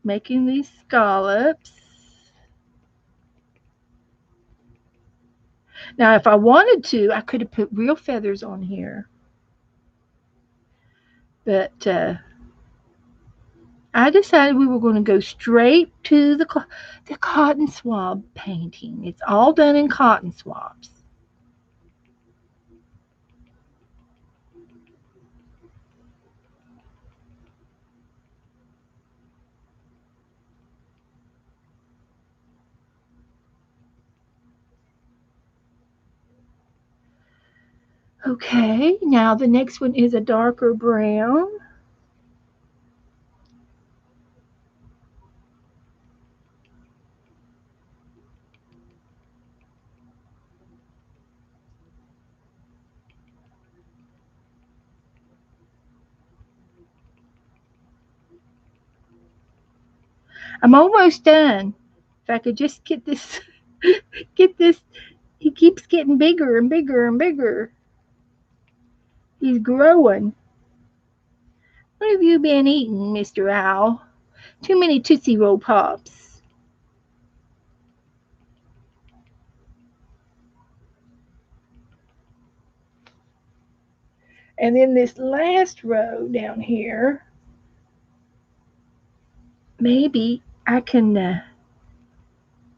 Making these scallops. Now, if I wanted to, I could have put real feathers on here. But I decided we were going to go straight to the cotton swab painting. It's all done in cotton swabs. Okay, now the next one is a darker brown. I'm almost done. If I could just get this, get this, he keeps getting bigger and bigger and bigger. He's growing. What have you been eating, Mr. Owl? Too many Tootsie Roll Pops. And then this last row down here, maybe I can,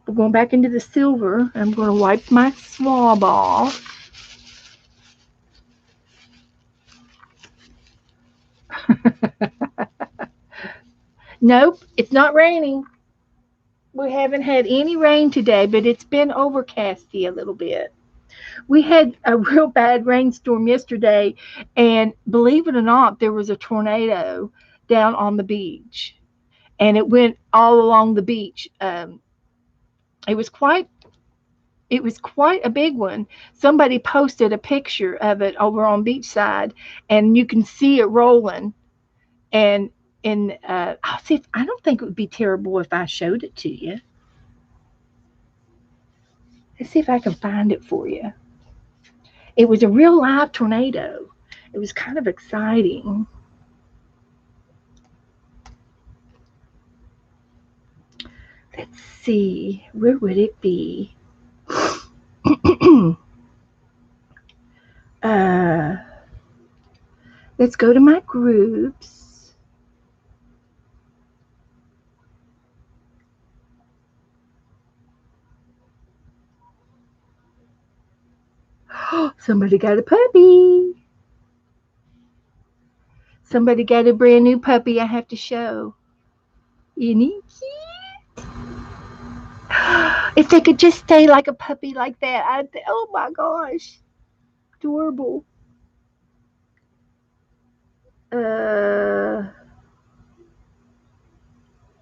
we're going back into the silver. I'm going to wipe my swab off. Nope, it's not raining. We haven't had any rain today, but it's been overcasty a little bit. We had a real bad rainstorm yesterday, and believe it or not, there was a tornado down on the beach, and it went all along the beach. It was quite it was quite a big one. Somebody posted a picture of it over on beachside, and you can see it rolling. And I'll see. I don't think it would be terrible if I showed it to you. Let's see if I can find it for you. It was a real live tornado. It was kind of exciting. Let's see. Where would it be? uh, let's go to my groups. Somebody got a puppy. Somebody got a brand new puppy I have to show. Isn't he cute? If they could just stay like a puppy like that, oh my gosh. Adorable. Uh,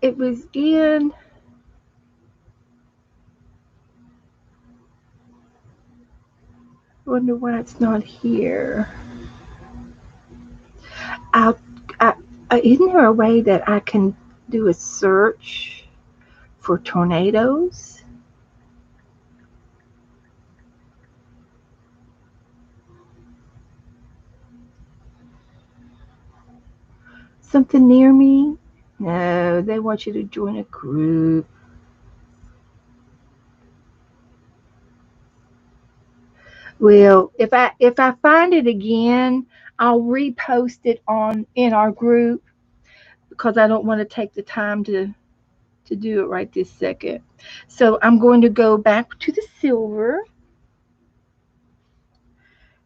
it was in. Wonder why it's not here. I'll, I, isn't there a way that I can do a search for tornadoes? Something near me? No, they want you to join a group. Well, if I find it again, I'll repost it on in our group because I don't want to take the time to do it right this second. So I'm going to go back to the silver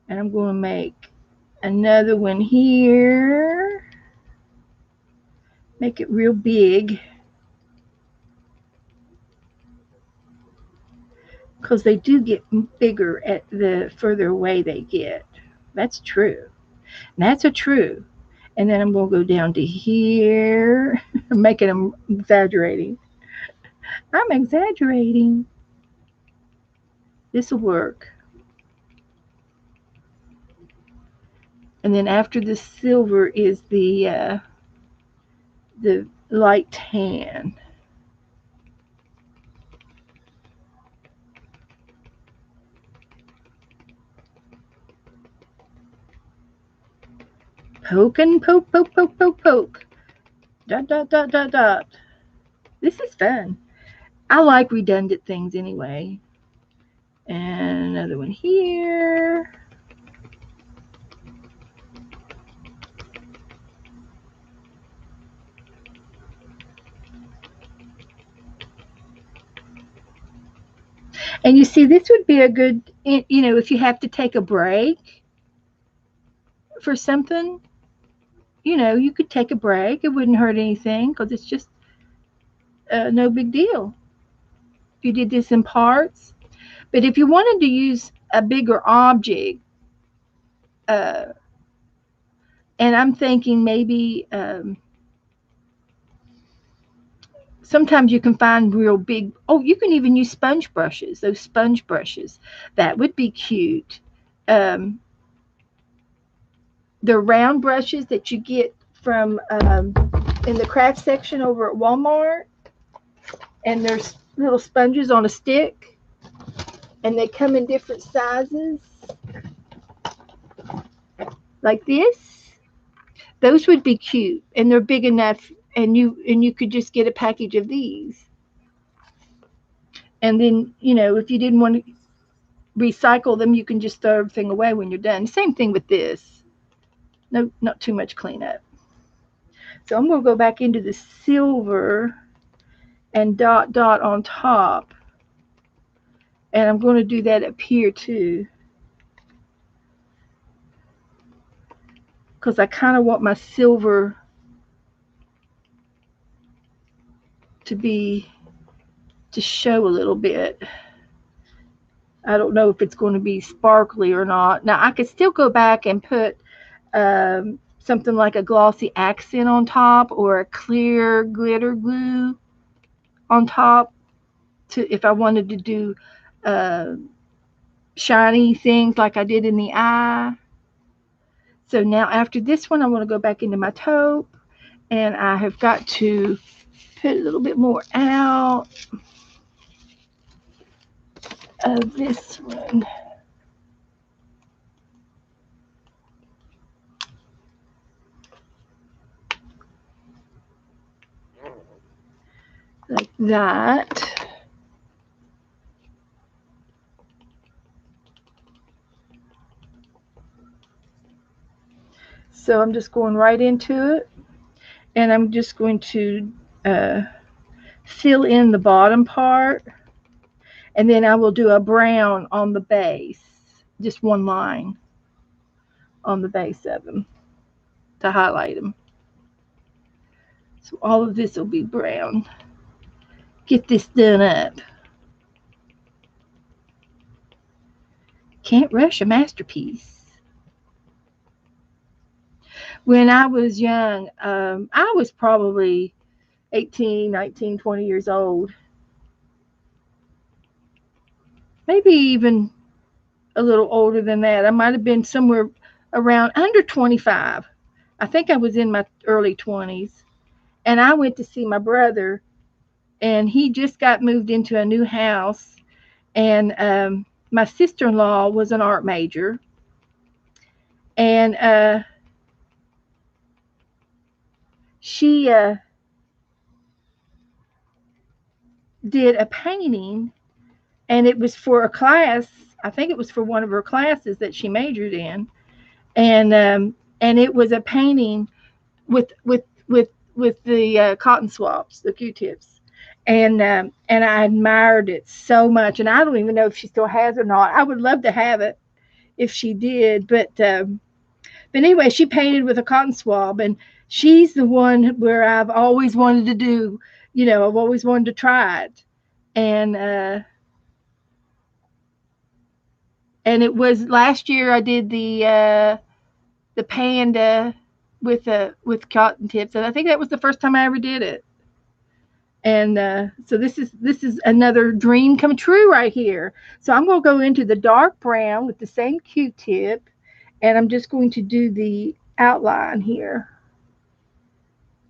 and I'm going to make another one here. Make it real big because they do get bigger at the further away they get. That's true. That's a true. And then I'm going to go down to here. I'm making them exaggerating. I'm exaggerating. This will work. And then after the silver is the light tan. Poke and poke, poke, poke, poke, poke. Dot, dot, dot, dot, dot. This is fun. I like redundant things anyway. And another one here. And you see, this would be a good, if you have to take a break for something, you could take a break. It wouldn't hurt anything because it's just no big deal. If you did this in parts. But if you wanted to use a bigger object, uh, and I'm thinking maybe sometimes you can find real big, oh, you can even use sponge brushes, those sponge brushes. That would be cute. Um, the round brushes that you get from in the craft section over at Walmart, and there's little sponges on a stick, and they come in different sizes, like this. Those would be cute, and they're big enough, and you could just get a package of these. And then, if you didn't want to recycle them, you can just throw everything away when you're done. Same thing with this. No, not too much cleanup. So I'm going to go back into the silver and dot dot on top. And I'm going to do that up here too. Because I kind of want my silver to show a little bit. I don't know if it's going to be sparkly or not. Now I could still go back and put something like a glossy accent on top or a clear glitter glue on top to if I wanted to do uh, shiny things like I did in the eye. So now after this one, I want to go back into my taupe, and I have got to put a little bit more out of this one. Like that. So I'm just going right into it, and I'm just going to uh, fill in the bottom part, and then I will do a brown on the base, just one line on the base of them to highlight them. So all of this will be brown. Get this done up. Can't rush a masterpiece. When I was young, I was probably 18, 19, 20 years old. Maybe even a little older than that. I might have been somewhere around under 25. I think I was in my early 20s. And I went to see my brother, and he just got moved into a new house. And my sister in law was an art major. And she did a painting, and it was for a class. I think it was for one of her classes that she majored in, and it was a painting with the cotton swabs, the Q-tips, and I admired it so much. And I don't even know if she still has it or not. I would love to have it if she did, but anyway, she painted with a cotton swab, and she's the one where I've always wanted to do. I've always wanted to try it, and and it was last year I did the panda with cotton tips, and I think that was the first time I ever did it. And so this is another dream come true right here. So I'm going to go into the dark brown with the same Q-tip, and I'm just going to do the outline here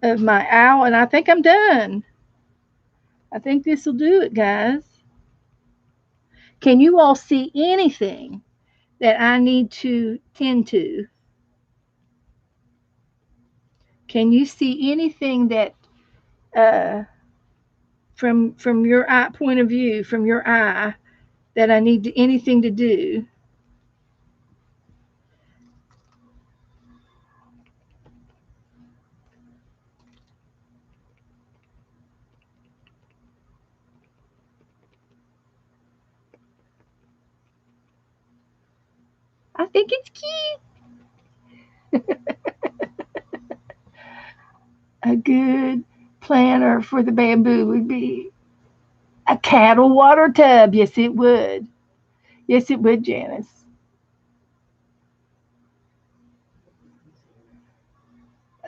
of my owl, and I think I'm done. I think this will do it, guys. Can you all see anything that I need to tend to? Can you see anything that uh, from your eye point of view, from your eye, that I need anything to do? I think it's cute. A good planter for the bamboo would be a cattle water tub. Yes, it would. Yes, it would, Janice.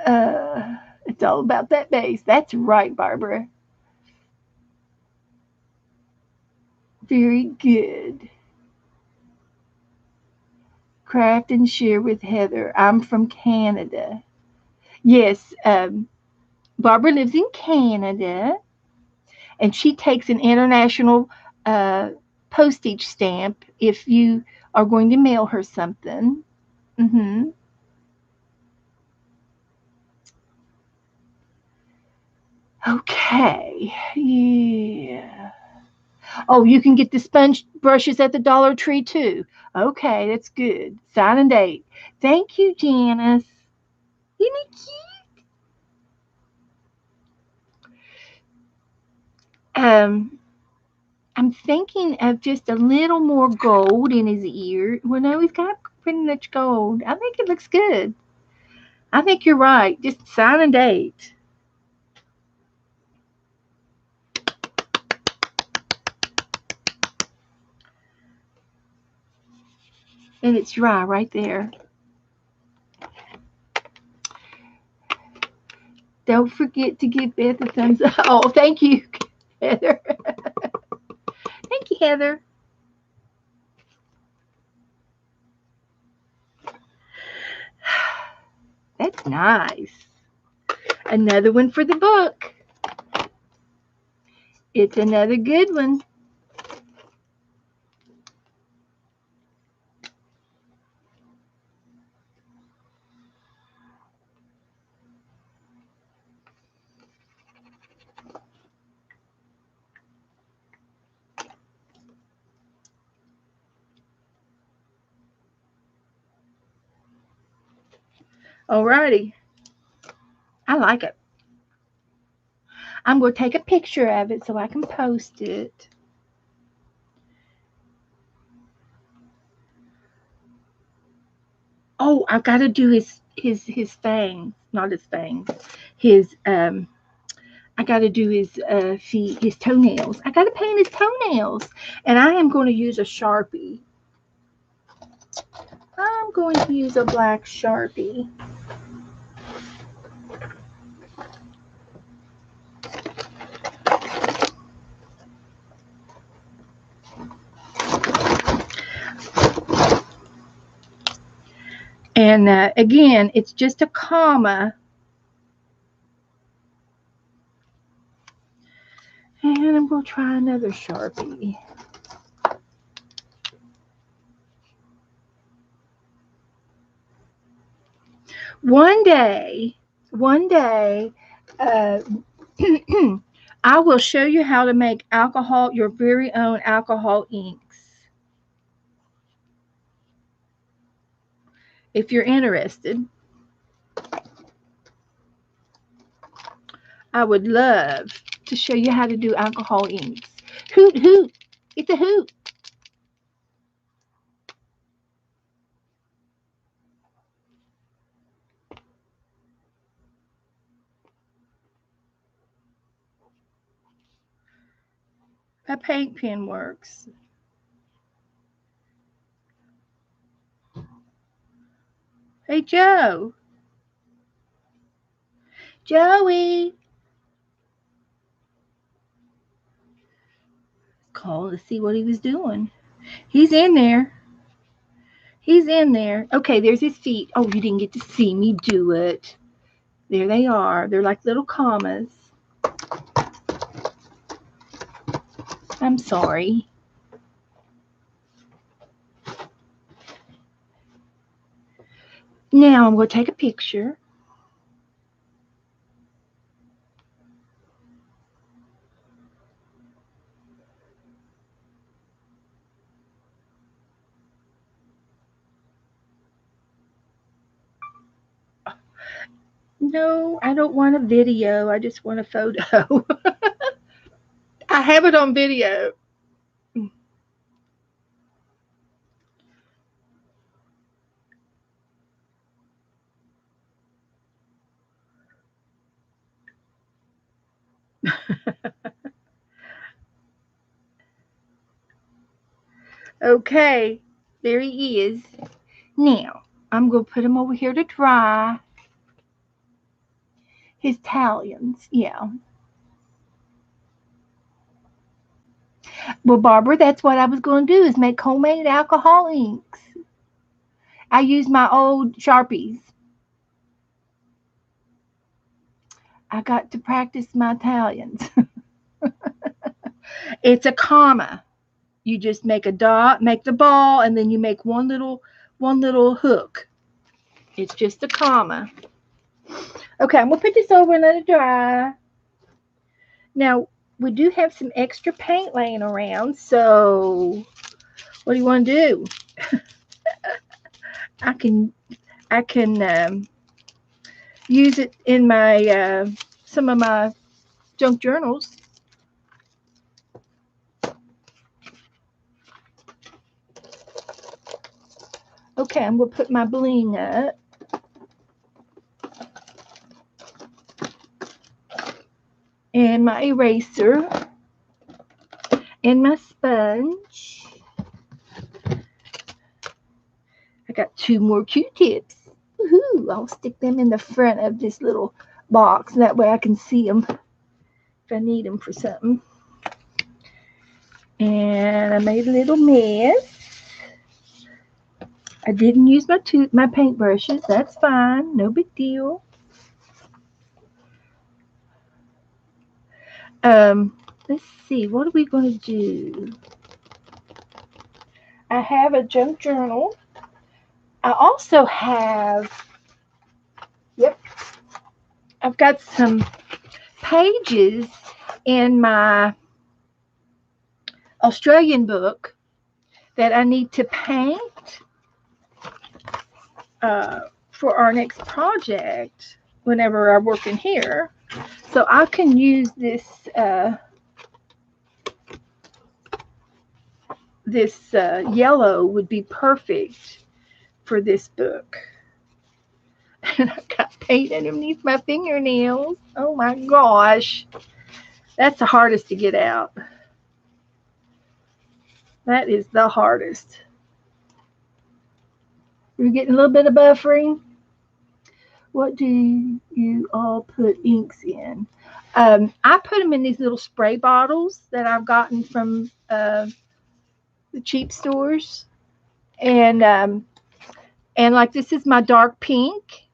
It's all about that base. That's right, Barbara. Very good. Craft and share with Heather. I'm from Canada. Yes, Barbara lives in Canada, and she takes an international uh, postage stamp if you are going to mail her something. Mm-hmm. Okay. Yeah. Oh, you can get the sponge brushes at the Dollar Tree too. Okay, that's good. Sign and date. Thank you, Janice. Isn't it cute? I'm thinking of just a little more gold in his ear. Well, no, he's got pretty much gold. I think it looks good. I think you're right. Just sign and date. And it's dry right there. Don't forget to give Beth a thumbs up. Oh, thank you, Heather. Thank you, Heather. That's nice. Another one for the book. It's another good one. Alrighty. I like it. I'm going to take a picture of it so I can post it. Oh, I've got to do his fangs, not his fangs. His I got to do his feet, his toenails. I got to paint his toenails, and I am going to use a Sharpie. I'm going to use a black Sharpie. And again, it's just a comma. And I'm going to try another Sharpie. One day, uh, I will show you how to make alcohol, your very own alcohol inks, if you're interested. I would love to show you how to do alcohol inks. Hoot, hoot. It's a hoot. A paint pen works. Hey, Joe. Joey. Call to see what he was doing. He's in there. He's in there. Okay, there's his feet. Oh, you didn't get to see me do it. There they are. They're like little commas. I'm sorry. Now I'm going to take a picture. No, I don't want a video. I just want a photo. I have it on video. Okay, there he is. Now, I'm going to put him over here to dry. His talons, yeah. Well, Barbara, that's what I was going to do is make homemade alcohol inks. I use my old Sharpies. I got to practice my Italians. It's a comma. You just make a dot, make the ball, and then you make one little hook. It's just a comma. Okay, I'm gonna put this over and let it dry. Now we do have some extra paint laying around, so what do you want to do? I can use it in my some of my junk journals. Okay, I'm gonna put my bling up. And my eraser. And my sponge. I got 2 more Q-tips. Woohoo! I'll stick them in the front of this little box. That way I can see them if I need them for something. And I made a little mess. I didn't use my paintbrushes. That's fine. No big deal. Let's see. What are we going to do? I have a junk journal. I also have, yep, I've got some pages in my Australian book that I need to paint for our next project whenever I work in here. So I can use this yellow would be perfect for this book. And I've got paint underneath my fingernails. Oh my gosh. That's the hardest to get out. That is the hardest. We're getting a little bit of buffering. What do you all put inks in? I put them in these little spray bottles that I've gotten from the cheap stores. And like this is my dark pink.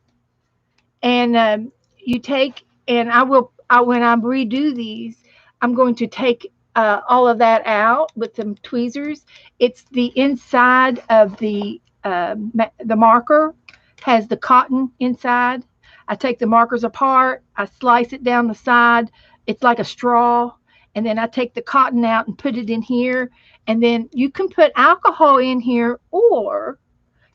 And you take, and when I redo these, I'm going to take all of that out with some tweezers. It's the inside of the marker has the cotton inside. I take the markers apart, I slice it down the side, it's like a straw, and then I take the cotton out and put it in here, and then you can put alcohol in here, or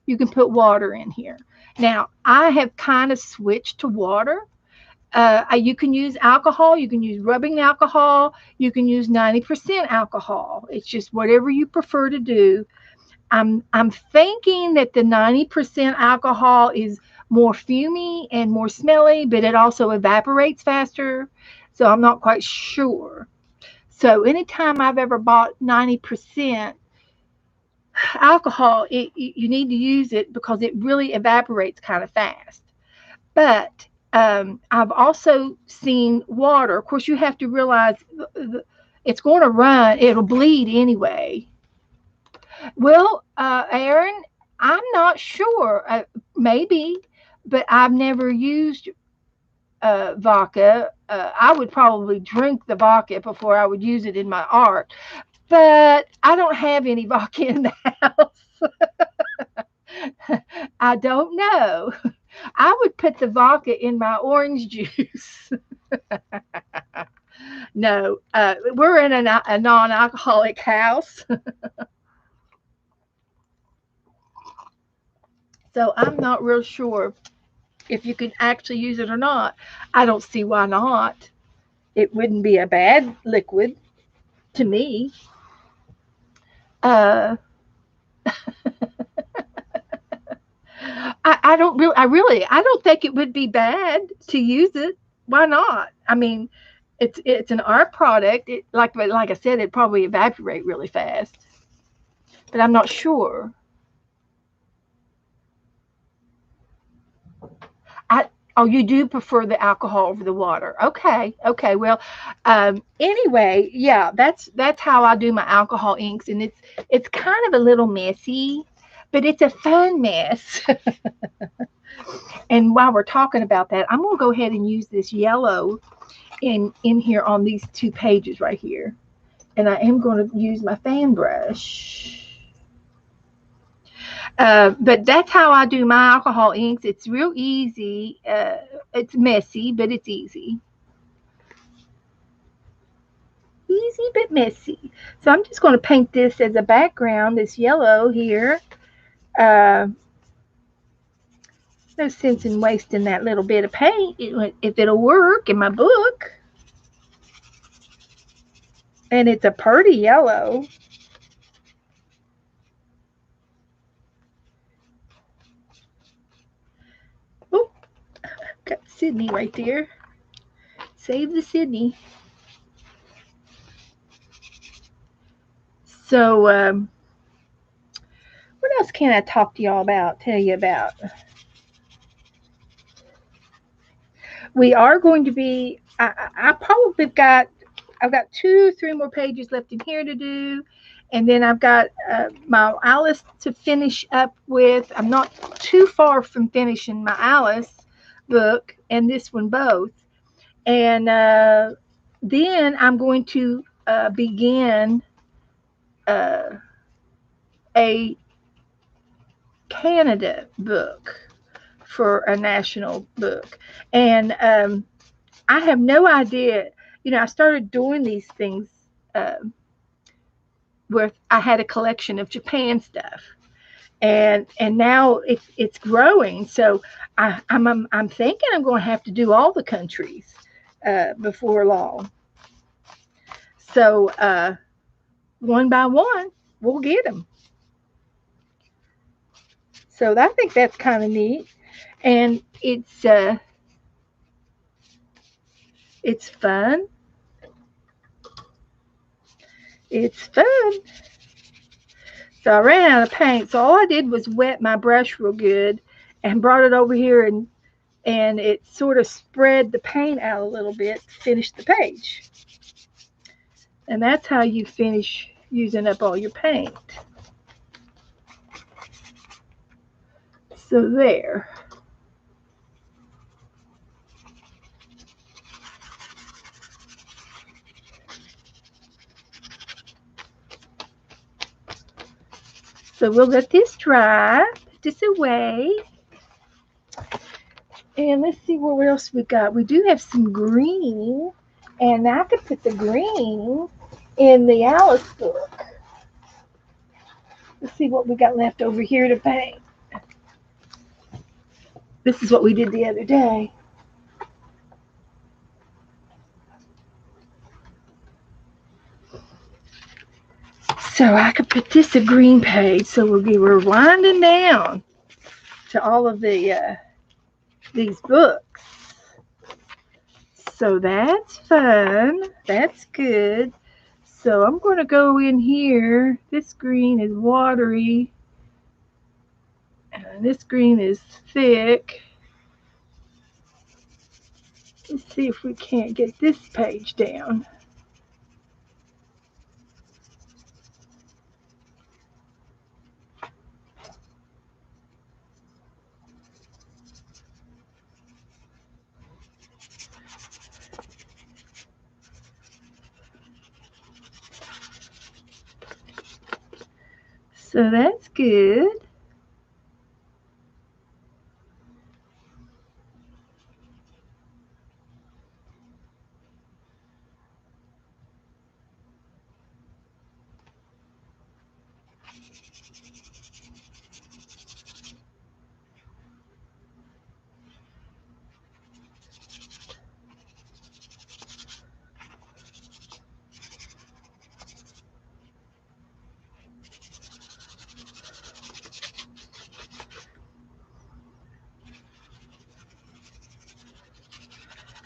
you can put water in here. Now, I have kind of switched to water. You can use alcohol, you can use rubbing alcohol, you can use 90% alcohol. It's just whatever you prefer to do. I'm thinking that the 90% alcohol is more fumy and more smelly, but it also evaporates faster. So I'm not quite sure. So anytime I've ever bought 90% alcohol, you need to use it because it really evaporates kind of fast. But I've also seen water. Of course, you have to realize it's going to run, it'll bleed anyway. Well, Aaron, I'm not sure. Maybe, but I've never used vodka. I would probably drink the vodka before I would use it in my art. But I don't have any vodka in the house. I don't know. I would put the vodka in my orange juice. No, we're in a non alcoholic house. So I'm not real sure if you can actually use it or not. I don't see why not. It wouldn't be a bad liquid to me. Uh, I don't think it would be bad to use it. Why not? I mean, it's an art product. Like I said, it probably evaporate really fast, but I'm not sure. I Oh, you do prefer the alcohol over the water. Okay, okay. Well, anyway, yeah, that's how I do my alcohol inks, and it's kind of a little messy, but it's a fun mess. And while we're talking about that, I'm gonna go ahead and use this yellow in here on these two pages right here, and I am going to use my fan brush. But that's how I do my alcohol inks. It's real easy. It's messy, but it's easy. Easy but messy. So I'm just going to paint this as a background, this yellow here. Uh, no sense in wasting that little bit of paint if it'll work in my book. And it's a pretty yellow. Oh, got Sydney right there. Save the Sydney. So, what else can I talk to y'all about? Tell you about? We are going to be. I probably I've got 2, 3 more pages left in here to do, and then I've got my Alice to finish up with. I'm not too far from finishing my Alice book and this one both, and then I'm going to begin uh, a Canada book for a national book. And I have no idea. I started doing these things uh, where I had a collection of Japan stuff, and now it's growing. So I'm thinking I'm going to have to do all the countries before long. So one by one, we'll get them. So I think that's kind of neat, and it's fun. It's fun. So I ran out of paint. So all I did was wet my brush real good and brought it over here, and it sort of spread the paint out a little bit to finish the page. And that's how you finish using up all your paint. So there. So we'll let this dry, put this away. And let's see what else we got. We do have some green. And I could put the green in the Alice book. Let's see what we got left over here to paint. This is what we did the other day. So I could put this a green page. So we're winding down to all of these books. So that's fun. That's good. So I'm going to go in here. This green is watery. And this green is thick. Let's see if we can't get this page down. So that's good.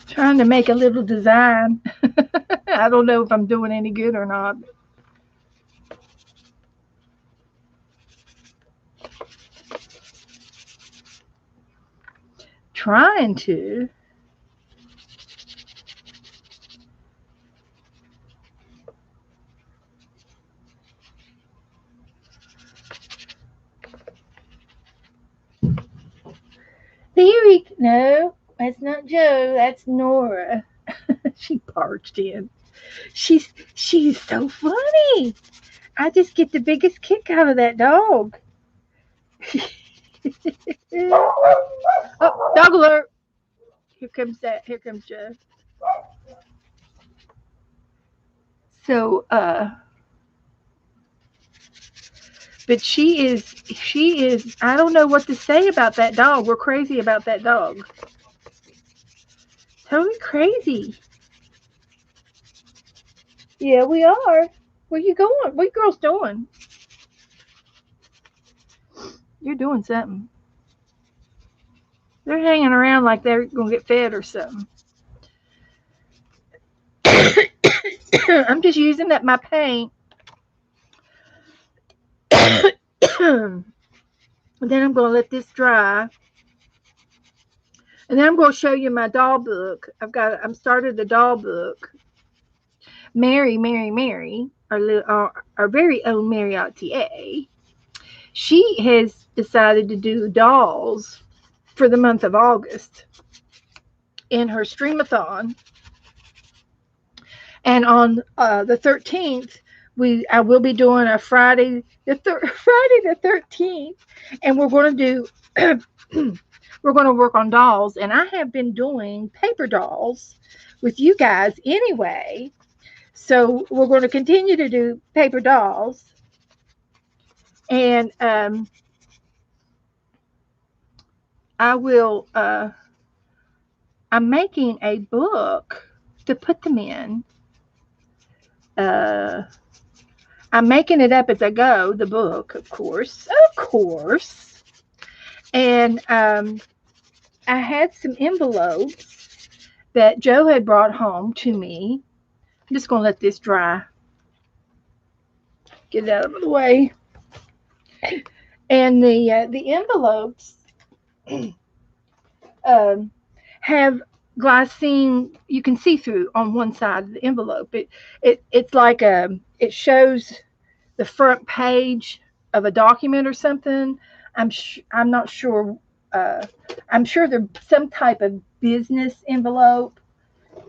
Trying to make a little design. I don't know if I'm doing any good or not. Trying to. No, that's not Joe. That's Nora. She barged in. She's so funny. I just get the biggest kick out of that dog. Oh, dog alert! Here comes that. Here comes Joe. So, but she is. I don't know what to say about that dog. We're crazy about that dog. Totally crazy. Yeah, we are. Where you going? What you girls doing? You're doing something. They're hanging around like they're gonna get fed or something. I'm just using up my paint. And then I'm gonna let this dry. And then I'm gonna show you my doll book. I'm started the doll book. Mary, our very own Marriott TA. She has decided to do dolls for the month of August in her streamathon. And on the 13th, I will be doing a Friday the 13th, and we're going to do we're going to work on dolls. And I have been doing paper dolls with you guys anyway, so we're going to continue to do paper dolls. And I will. I'm making a book to put them in. I'm making it up as I go, the book, of course. And I had some envelopes that Joe had brought home to me. I'm just going to let this dry. Get it out of the way. And the envelopes have glycine you can see through on one side of the envelope. It's like it shows the front page of a document or something. I'm not sure. I'm sure they're some type of business envelope.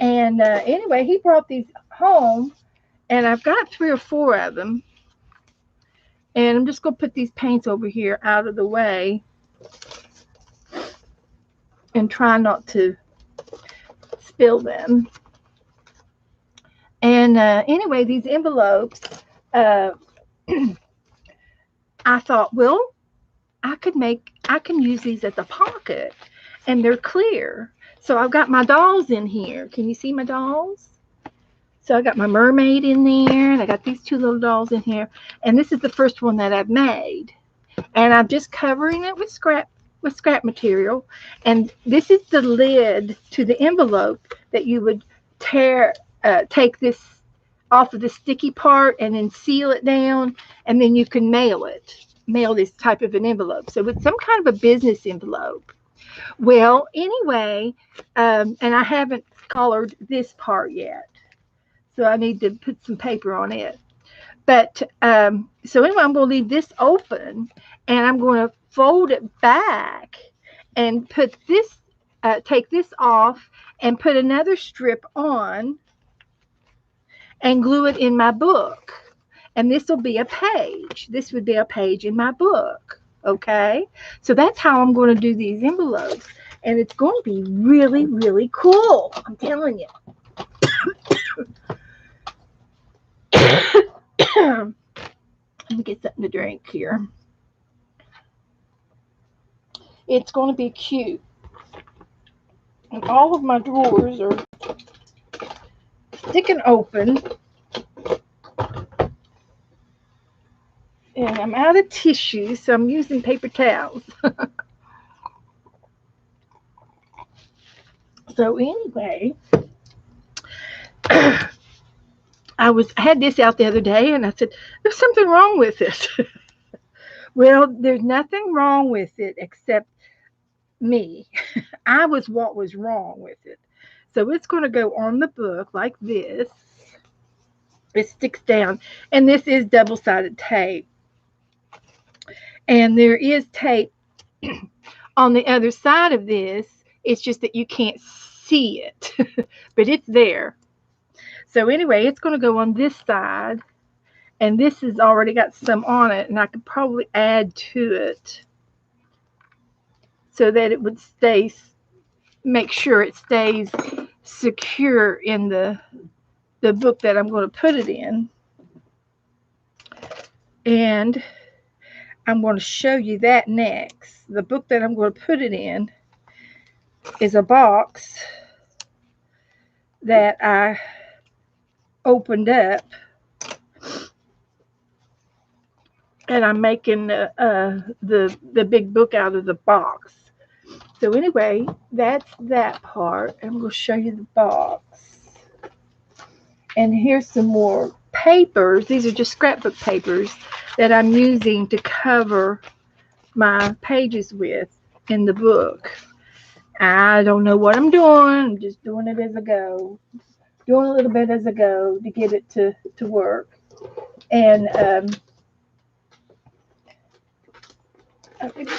And anyway, he brought these home, and I've got 3 or 4 of them. And I'm just gonna put these paints over here out of the way and try not to spill them. And anyway, these envelopes, uh, I thought, well, I can use these as a pocket, and they're clear. So I've got my dolls in here. Can you see my dolls? So I got my mermaid in there, and I got these two little dolls in here. And this is the first one that I've made. And I'm just covering it with scrap material. And this is the lid to the envelope that you would take this off of the sticky part and then seal it down, and then you can mail this type of an envelope. So it's some kind of a business envelope. Well, anyway, and I haven't colored this part yet, so I need to put some paper on it. But so anyway, I'm going to leave this open, and I'm going to fold it back and put this, take this off, and put another strip on, and glue it in my book. And this will be a page. This would be a page in my book. Okay? So that's how I'm going to do these envelopes. And it's going to be really, really cool. I'm telling you. Let me get something to drink here. It's going to be cute. And all of my drawers are sticking open. And I'm out of tissue, so I'm using paper towels. So anyway, I had this out the other day, and I said, there's something wrong with it. Well, there's nothing wrong with it except me. I was what was wrong with it. So it's going to go on the book like this. It sticks down. And this is double-sided tape. And there is tape on the other side of this. It's just that you can't see it. But it's there. So anyway, it's going to go on this side. And this has already got some on it. And I could probably add to it so that it would make sure it stays secure in the book that I'm going to put it in. And I'm going to show you that next. The book that I'm going to put it in is a box that I opened up, and I'm making the big book out of the box. So anyway, that's that part. I'm going to show you the box. And here's some more papers. These are just scrapbook papers that I'm using to cover my pages with in the book. I don't know what I'm doing. I'm just doing it as I go. Doing a little bit as I go to get it to work. And I think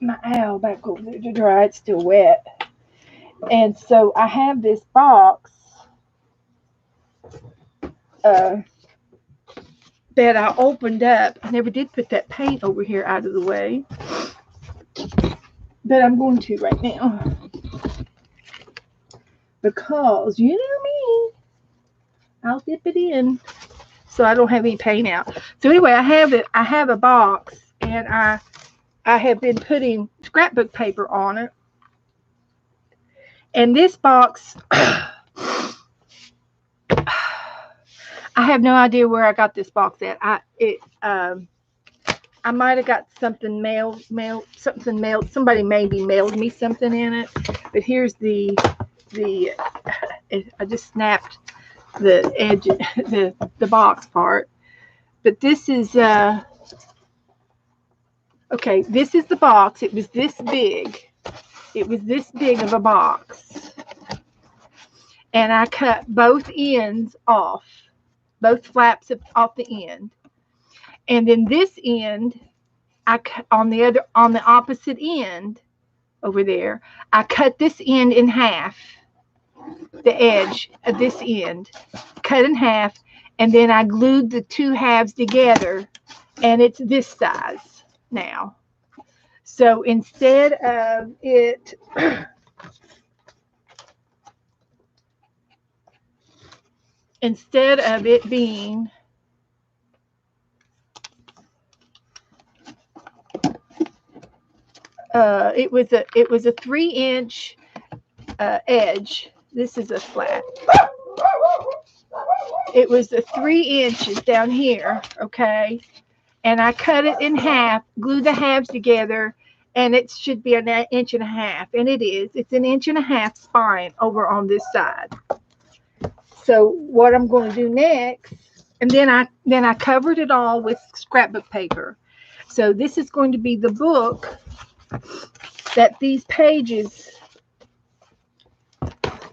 my owl back over there to dry. It's still wet. And so I have this box that I opened up. I never did put that paint over here out of the way, but I'm going to right now, because you know me, I'll dip it in so I don't have any paint out. So anyway, I have a box, and I have been putting scrapbook paper on it. And this box, I have no idea where I got this box at. I might have got something mailed. Somebody maybe mailed me something in it. But here's the I just snapped the edge, the box part. But this is okay. This is the box. It was this big. It was this big of a box, and I cut both ends off. Both flaps off the end, and then this end, on the opposite end over there, I cut this end in half. The edge of this end, cut in half, and then I glued the two halves together, and it's this size now. So instead of it instead of it being it was a 3-inch edge. This is a flat. It was the 3 inches down here, okay? And I cut it in half, glued the halves together, and it should be an inch and a half. And it is. It's an inch and a half spine over on this side. So what I'm going to do next, and then I covered it all with scrapbook paper. So this is going to be the book that these pages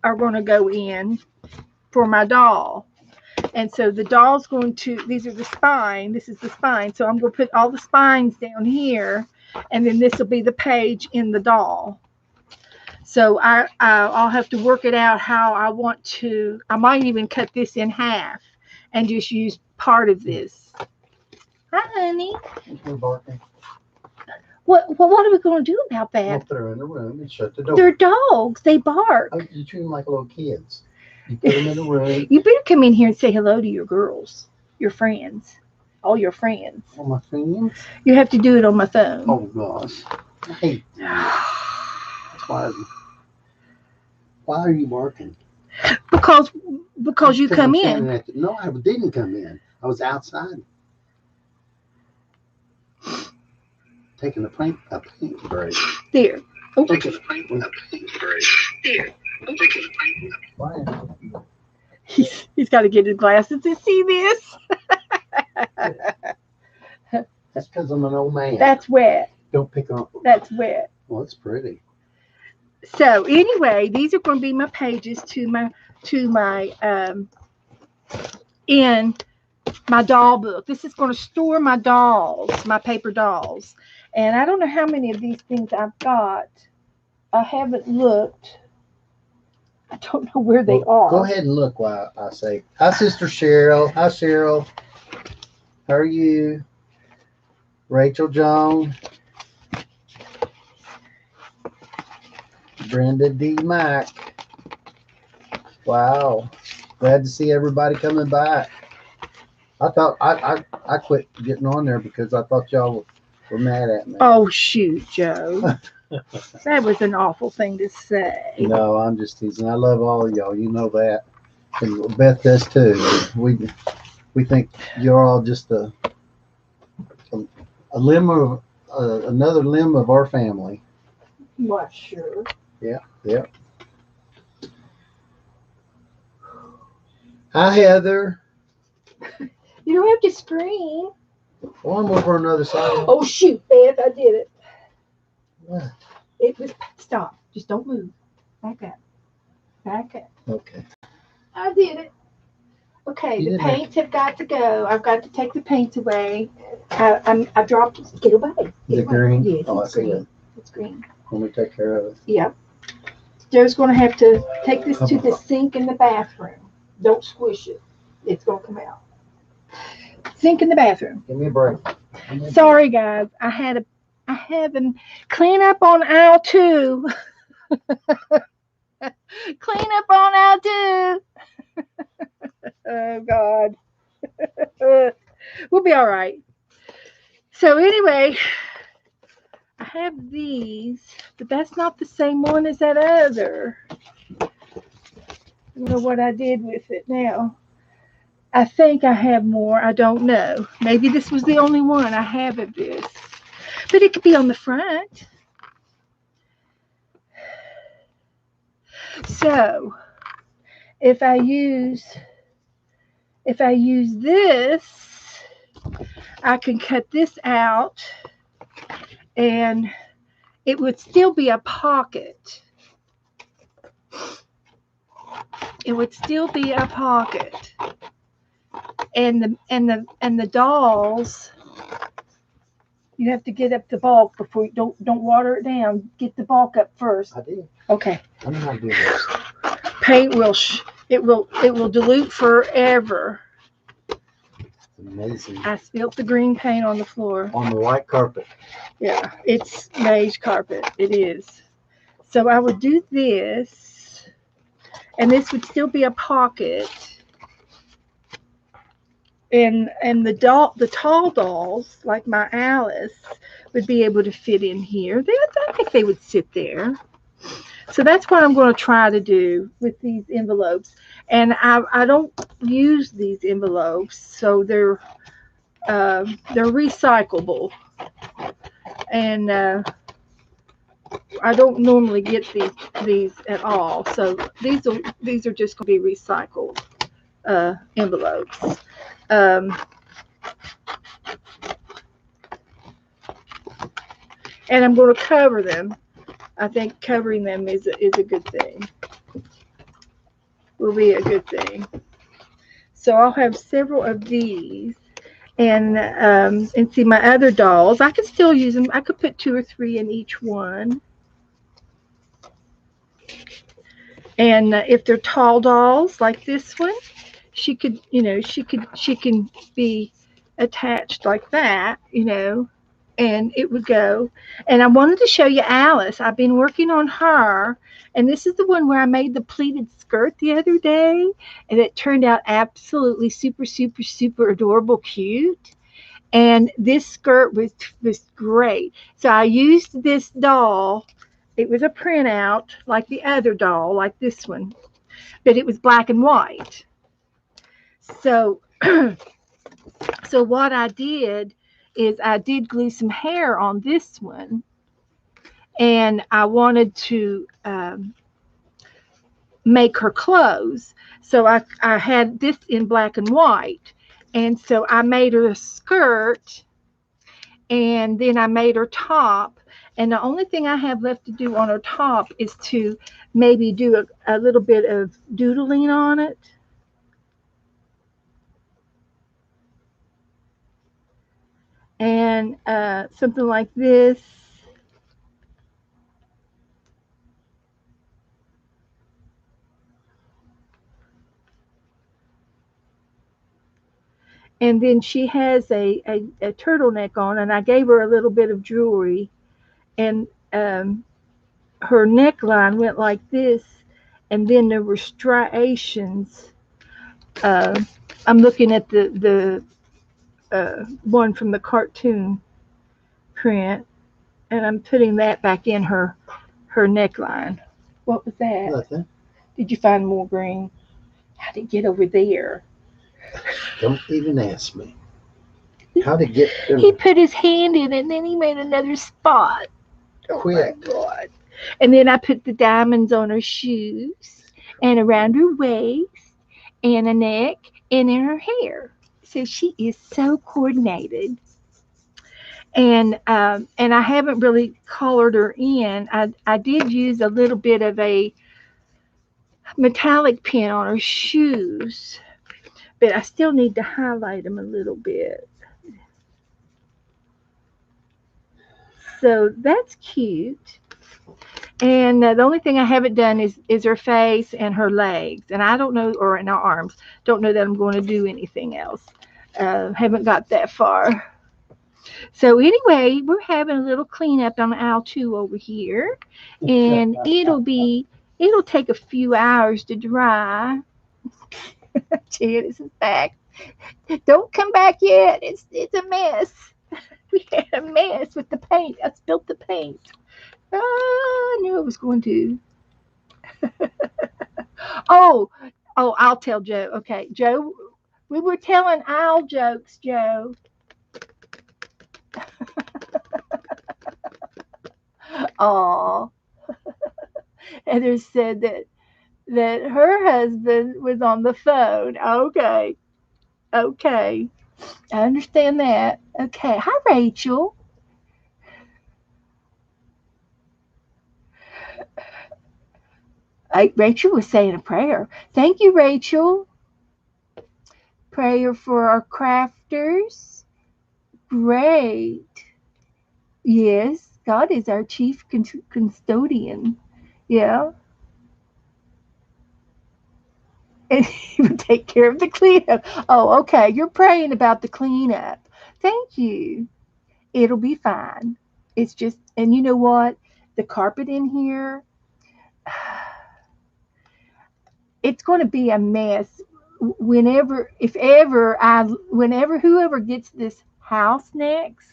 are going to go in for my doll. And so the doll's going to, these are the spine, this is the spine. So I'm going to put all the spines down here, and then this will be the page in the doll. So I'll have to work it out how I want to. I might even cut this in half and just use part of this. Hi, honey. They're barking. What are we going to do about that? We'll put her in the room and shut the door. They're dogs. They bark. Oh, you treat them like little kids. You put them in the room. You better come in here and say hello to your girls, your friends, all your friends. All my friends? You have to do it on my phone. Oh, gosh. I hate that. Why are you barking? Because you come in. No, I didn't come in. I was outside. Taking a paint break. There. Oh. Taking a paint break. There. Why? He's got to get his glasses to see this. That's because I'm an old man. That's wet. Don't pick on. That's wet. Well, it's pretty. So anyway, these are going to be my pages to my in my doll book. This is going to store my dolls, my paper dolls. And I don't know how many of these things I've got. I haven't looked. I don't know where they are. Go ahead and look while I say, hi, Sister Cheryl. Hi, Cheryl. How are you? Rachel Joan. Brenda D. Mack. Wow. Glad to see everybody coming back. I thought I quit getting on there because I thought y'all were mad at me. Oh, shoot, Joe. That was an awful thing to say. No, I'm just teasing. I love all of y'all. You know that. And Beth does too. We think you're all just a limb of another limb of our family. Not sure. Yeah, yeah. Hi, Heather. You don't have to scream. Well, I'm over on the other side. Oh, shoot, Beth, I did it. What? It was, stop. Just don't move. Back up. Back up. Okay. I did it. Okay, the paints have got to go. I've got to take the paints away. I dropped it. Get away. The green? Yes, oh, it's green. It. It's green. Let me take care of it. Yeah. Joe's going to have to take this to the sink in the bathroom. Don't squish it. It's going to come out. Sink in the bathroom. Give me a break. Sorry, guys. I had them clean up on aisle 2. Clean up on aisle 2. Oh, God. We'll be all right. So anyway, I have these, but that's not the same one as that other. I don't know what I did with it now. I think I have more. I don't know. Maybe this was the only one I have of this. But it could be on the front. So if I use this, I can cut this out and it would still be a pocket. It would still be a pocket. And the dolls, you have to get up the bulk before you don't water it down. Get the bulk up first. I did. Okay. I know how to do this. Paint will dilute forever. Amazing. I spilled the green paint on the floor. On the white carpet. Yeah, it's beige carpet. It is. So I would do this, and this would still be a pocket. and the tall dolls like my Alice would be able to fit in here. I think they would sit there. So that's what I'm going to try to do with these envelopes. And I don't use these envelopes, so they're recyclable, and I don't normally get these at all. So these are just going to be recycled envelopes. Um, and I'm going to cover them. I think covering them is a good thing. Will be a good thing. So I'll have several of these, and see my other dolls. I could still use them. I could put two or three in each one. And if they're tall dolls like this one, she can be attached like that, and it would go. And I wanted to show you Alice. I've been working on her, and this is the one where I made the pleated skirt the other day, and it turned out absolutely super, super, super adorable, cute. And this skirt was great. So I used this doll. It was a printout like the other doll, like this one, but it was black and white. So so what I did is I did glue some hair on this one, and I wanted to make her clothes. So I had this in black and white, and so I made her a skirt, and then I made her top. And the only thing I have left to do on her top is to maybe do a little bit of doodling on it. And something like this. And then she has a turtleneck on, and I gave her a little bit of jewelry, and her neckline went like this, and then there were striations. Uh, I'm looking at the one from the cartoon print, and I'm putting that back in her neckline. What was that? Nothing. Did you find more green? How did it get over there? Don't even ask me how to get He them put his hand in it, and then he made another spot. Oh my quick. God. And then I put the diamonds on her shoes and around her waist and her neck and in her hair. So she is so coordinated. And I haven't really colored her in. I did use a little bit of a metallic pen on her shoes, but I still need to highlight them a little bit. So that's cute. And the only thing I haven't done is her face and her legs, and I don't know, or in her arms. Don't know that I'm going to do anything else. Haven't got that far. So anyway, we're having a little cleanup on aisle two over here, and it'll take a few hours to dry. Janice is back. Don't come back yet. It's a mess. We had a mess with the paint. I spilled the paint. I knew it was going to. Oh, oh, I'll tell Joe. Okay, Joe, we were telling owl jokes, Joe. Oh, Heather said that her husband was on the phone. Okay, okay, I understand that. Okay, hi Rachel. Rachel was saying a prayer. Thank you, Rachel. Prayer for our crafters. Great. Yes, God is our chief custodian. Yeah, and he would take care of the cleanup. Oh, okay. You're praying about the cleanup. Thank you. It'll be fine. It's just, and you know what? The carpet in here, it's going to be a mess whenever whoever gets this house next,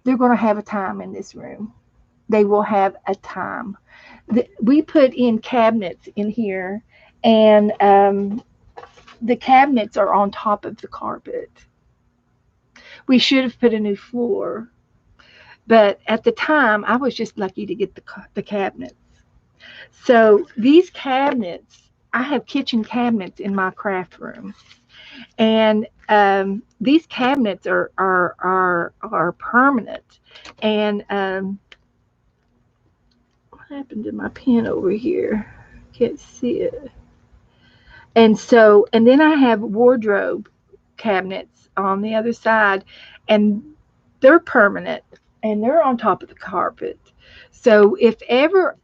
they're going to have a time in this room. They will have a time. We put in cabinets in here, and the cabinets are on top of the carpet. We should have put a new floor, but at the time, I was just lucky to get the cabinets. So these cabinets, I have kitchen cabinets in my craft room, and these cabinets are permanent. And what happened to my pen over here? Can't see it. And then I have wardrobe cabinets on the other side, and they're permanent, and they're on top of the carpet. So if ever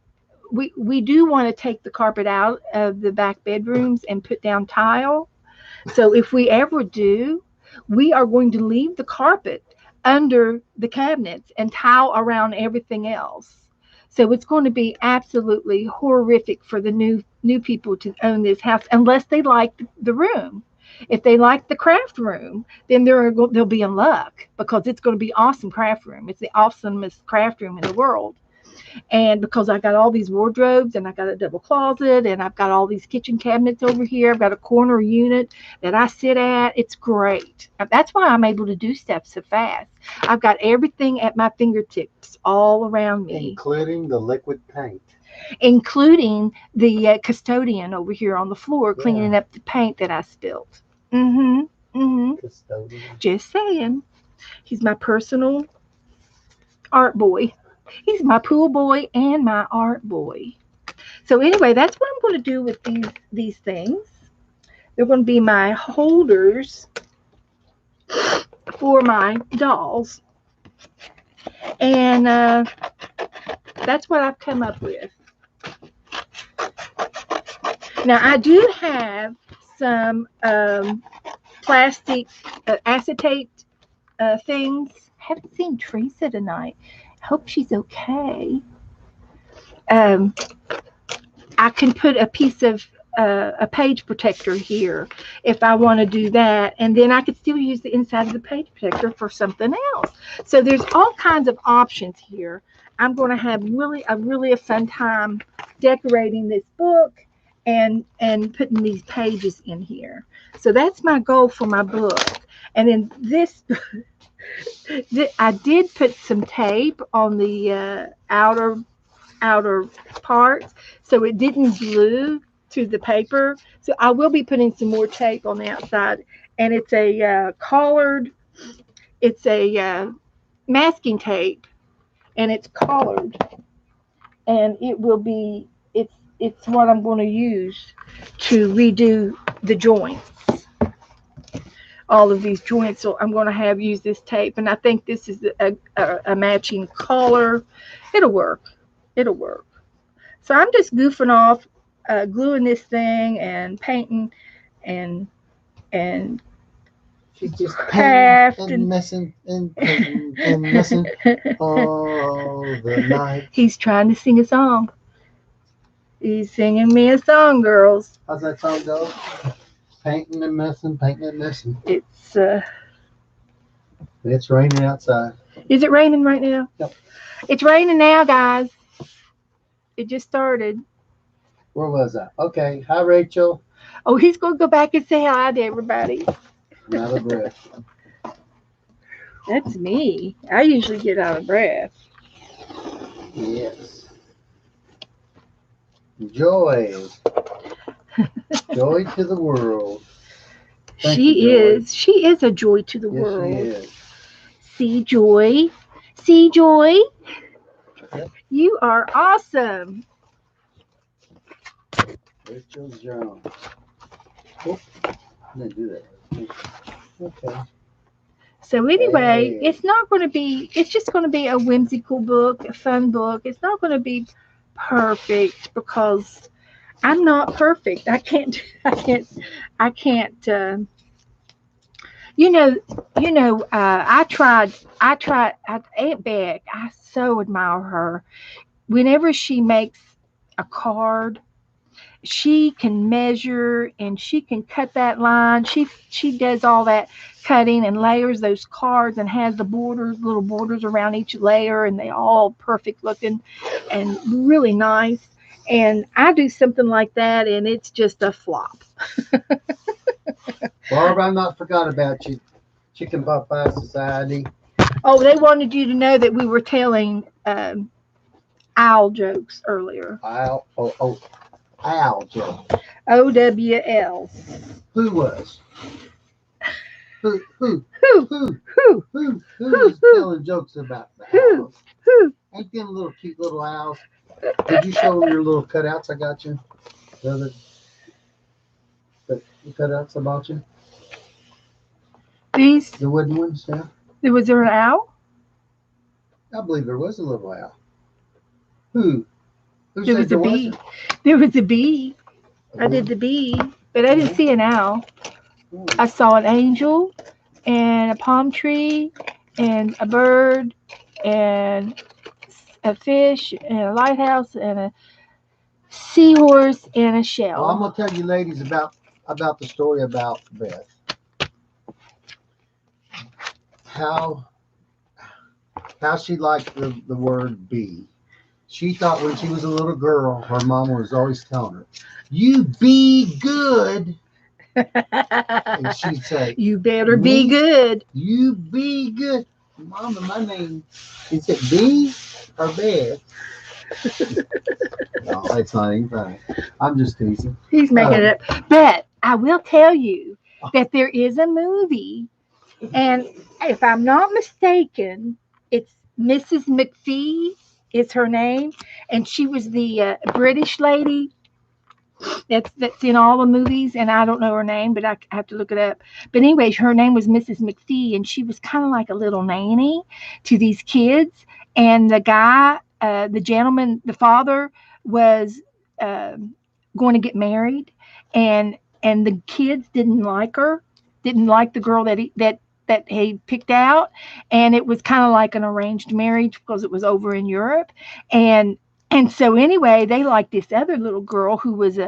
we do want to take the carpet out of the back bedrooms and put down tile. So if we ever do, we are going to leave the carpet under the cabinets and tile around everything else. So it's going to be absolutely horrific for the new people to own this house unless they like the room. If they like the craft room, then they'll be in luck because it's going to be awesome craft room. It's the awesomest craft room in the world. And because I got all these wardrobes and I got a double closet and I've got all these kitchen cabinets over here, I've got a corner unit that I sit at. It's great. That's why I'm able to do stuff so fast. I've got everything at my fingertips all around me, including the liquid paint, including the custodian over here on the floor cleaning up the paint that I spilled. Custodian. Just saying. He's my personal art boy. He's my pool boy and my art boy. So anyway, that's what I'm going to do with these things. They're going to be my holders for my dolls. And that's what I've come up with. Now, I do have some plastic acetate things. I haven't seen Teresa tonight. Hope she's okay. I can put a piece of a page protector here if I want to do that, and then I could still use the inside of the page protector for something else. So there's all kinds of options here. I'm going to have really a fun time decorating this book and putting these pages in here. So that's my goal for my book. And then this I did put some tape on the outer parts so it didn't glue to the paper. So I will be putting some more tape on the outside, and it's a collared. It's a masking tape, and it's collared, and it will be. It's what I'm going to use to redo the joints. All of these joints, so I'm going to have use this tape, and I think this is a matching collar. It'll work. It'll work. So I'm just goofing off, gluing this thing and painting and she's just craft and messing and painting and messing all the night. He's trying to sing a song. He's singing me a song, girls. How's that song go? Painting and messing, painting and messing. It's raining outside. Is it raining right now? Yep. It's raining now, guys. It just started. Where was I? Okay. Hi, Rachel. Oh, he's going to go back and say hi to everybody. I'm out of breath. That's me. I usually get out of breath. Yes. Joy. Joy to the world. She is a joy to the world. She is. See, Joy. See, Joy. Yep. You are awesome. Rachel Jones. Oh, I didn't do that. Okay. So anyway, it's just going to be a whimsical book, a fun book. It's not going to be perfect because I'm not perfect. I can't. I tried. Aunt Beck. I so admire her. Whenever she makes a card, she can measure and she can cut that line. She does all that cutting and layers those cards and has the borders, little borders around each layer, and they all perfect looking and really nice. And I do something like that, and it's just a flop. Barb, I'm not forgot about you. Chicken Pot Pie Society. Oh, they wanted you to know that we were telling owl jokes earlier. Owl Joe. OWL. Who was? Who? Who? Who? Who? Who? Who Who? was Who? telling jokes about the Who? owls? Who? Ain't them little cute little owls? Did you show them your little cutouts I got you? The other the cutouts I bought you? These? The wooden ones, yeah. Was there an owl? I believe there was a little owl. Who? Who There said was a there bee. wasn't? There was a bee. A I did bee? the bee, but I didn't Yeah. see an owl. I saw an angel and a palm tree and a bird and a fish and a lighthouse and a seahorse and a Well, I'm shell. gonna tell you, ladies, about the story about Beth. How she liked the word be. She thought when she was a little girl, her mama was always telling her, "You be good," and she'd say, You better be "Me, good. you be good." Mama, my name is it B or Beth? No, it's not even funny. I'm just teasing. He's making Um, it up. But I will tell you that there is a movie, and if I'm not mistaken, it's Mrs. McPhee is her name, and she was the British lady that's in all the movies, and I don't know her name, but I have to look it up. But anyways, her name was Mrs. McPhee, and she was kind of like a little nanny to these kids. And the guy, the gentleman, the father was uh, going to get married, and the kids didn't like her, didn't like the girl that he picked out, and it was kind of like an arranged marriage because it was over in Europe, and so anyway, they liked this other little girl who was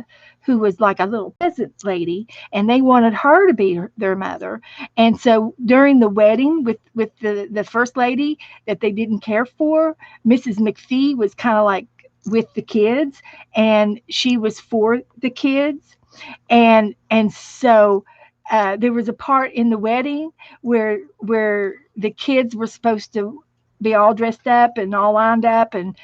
like a little peasant lady, and they wanted her to be their mother. And so during the wedding with the first lady that they didn't care for, Mrs. McPhee was kind of like with the kids, and she was for the kids, and so there was a part in the wedding where the kids were supposed to be all dressed up and all lined up and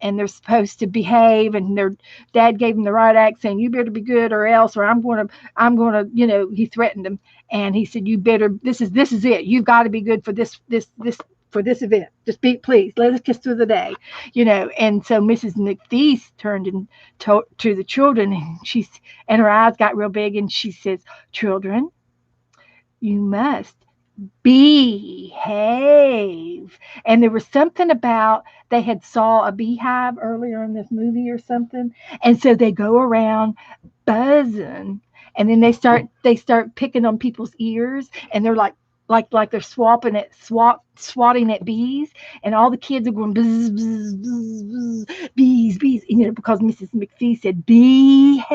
they're supposed to behave, and their dad gave them the right act saying you better be good or else, or I'm going to he threatened them, and he said you better, this is it, you've got to be good for this for this event, just be, please let us get through the day, and so Mrs. McPhee turned and to the children, and her eyes got real big, and she says, children, you must behave. And there was something about they had saw a beehive earlier in this movie or something, and so they go around buzzing, and then they start picking on people's ears, and they're like they're swatting at bees, and all the kids are going buzz, buzz, buzz, buzz, bees, because Mrs. McPhee said behave.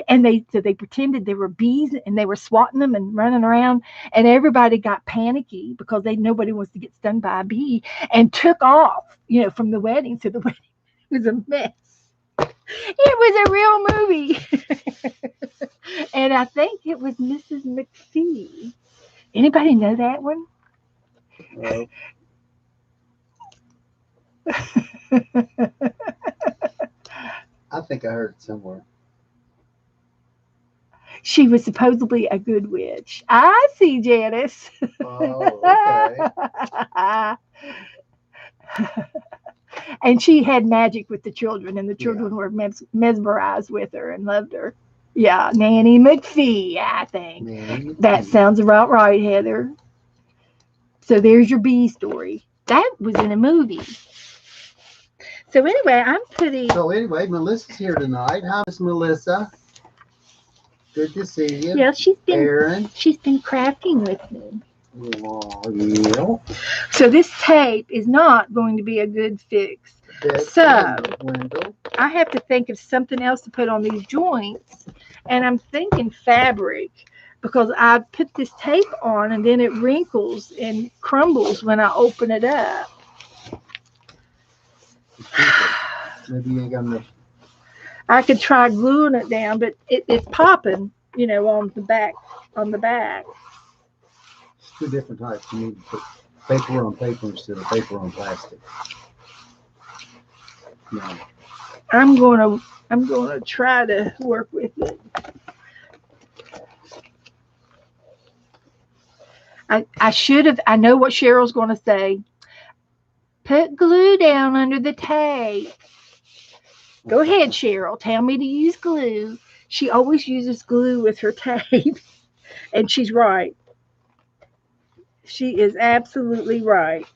And they pretended they were bees, and they were swatting them and running around, and everybody got panicky because nobody wants to get stung by a bee, and took off, from the wedding. So the wedding was a mess. It was a real movie. And I think it was Mrs. McPhee. Anybody know that one? well, I think I heard it somewhere. She was supposedly a good witch. I see, Janice. Oh, okay. And she had magic with the children, and the Yeah. children were mesmerized with her and loved her. Yeah, Nanny McPhee, I think. Nanny That McPhee. sounds about right, Heather. So there's your bee story. That was in a movie. So anyway, I'm pretty. So anyway, Melissa's here tonight. Hi, Miss Melissa. Good to see you. Yeah, she's been Aaron. she's been crafting with me. Yeah. So this tape is not going to be a good fix. So I have to think of something else to put on these joints, and I'm thinking fabric because I put this tape on and then it wrinkles and crumbles when I open it up. Maybe you ain't got enough. I could try gluing it down, but it's popping, on the back. It's two different types. You need to put paper on paper instead of paper on plastic. No. I'm gonna try to work with it. I should have. I know what Cheryl's gonna say. Put glue down under the tape. Go ahead, Cheryl. Tell me to use glue. She always uses glue with her tape, and she's right. She is absolutely right.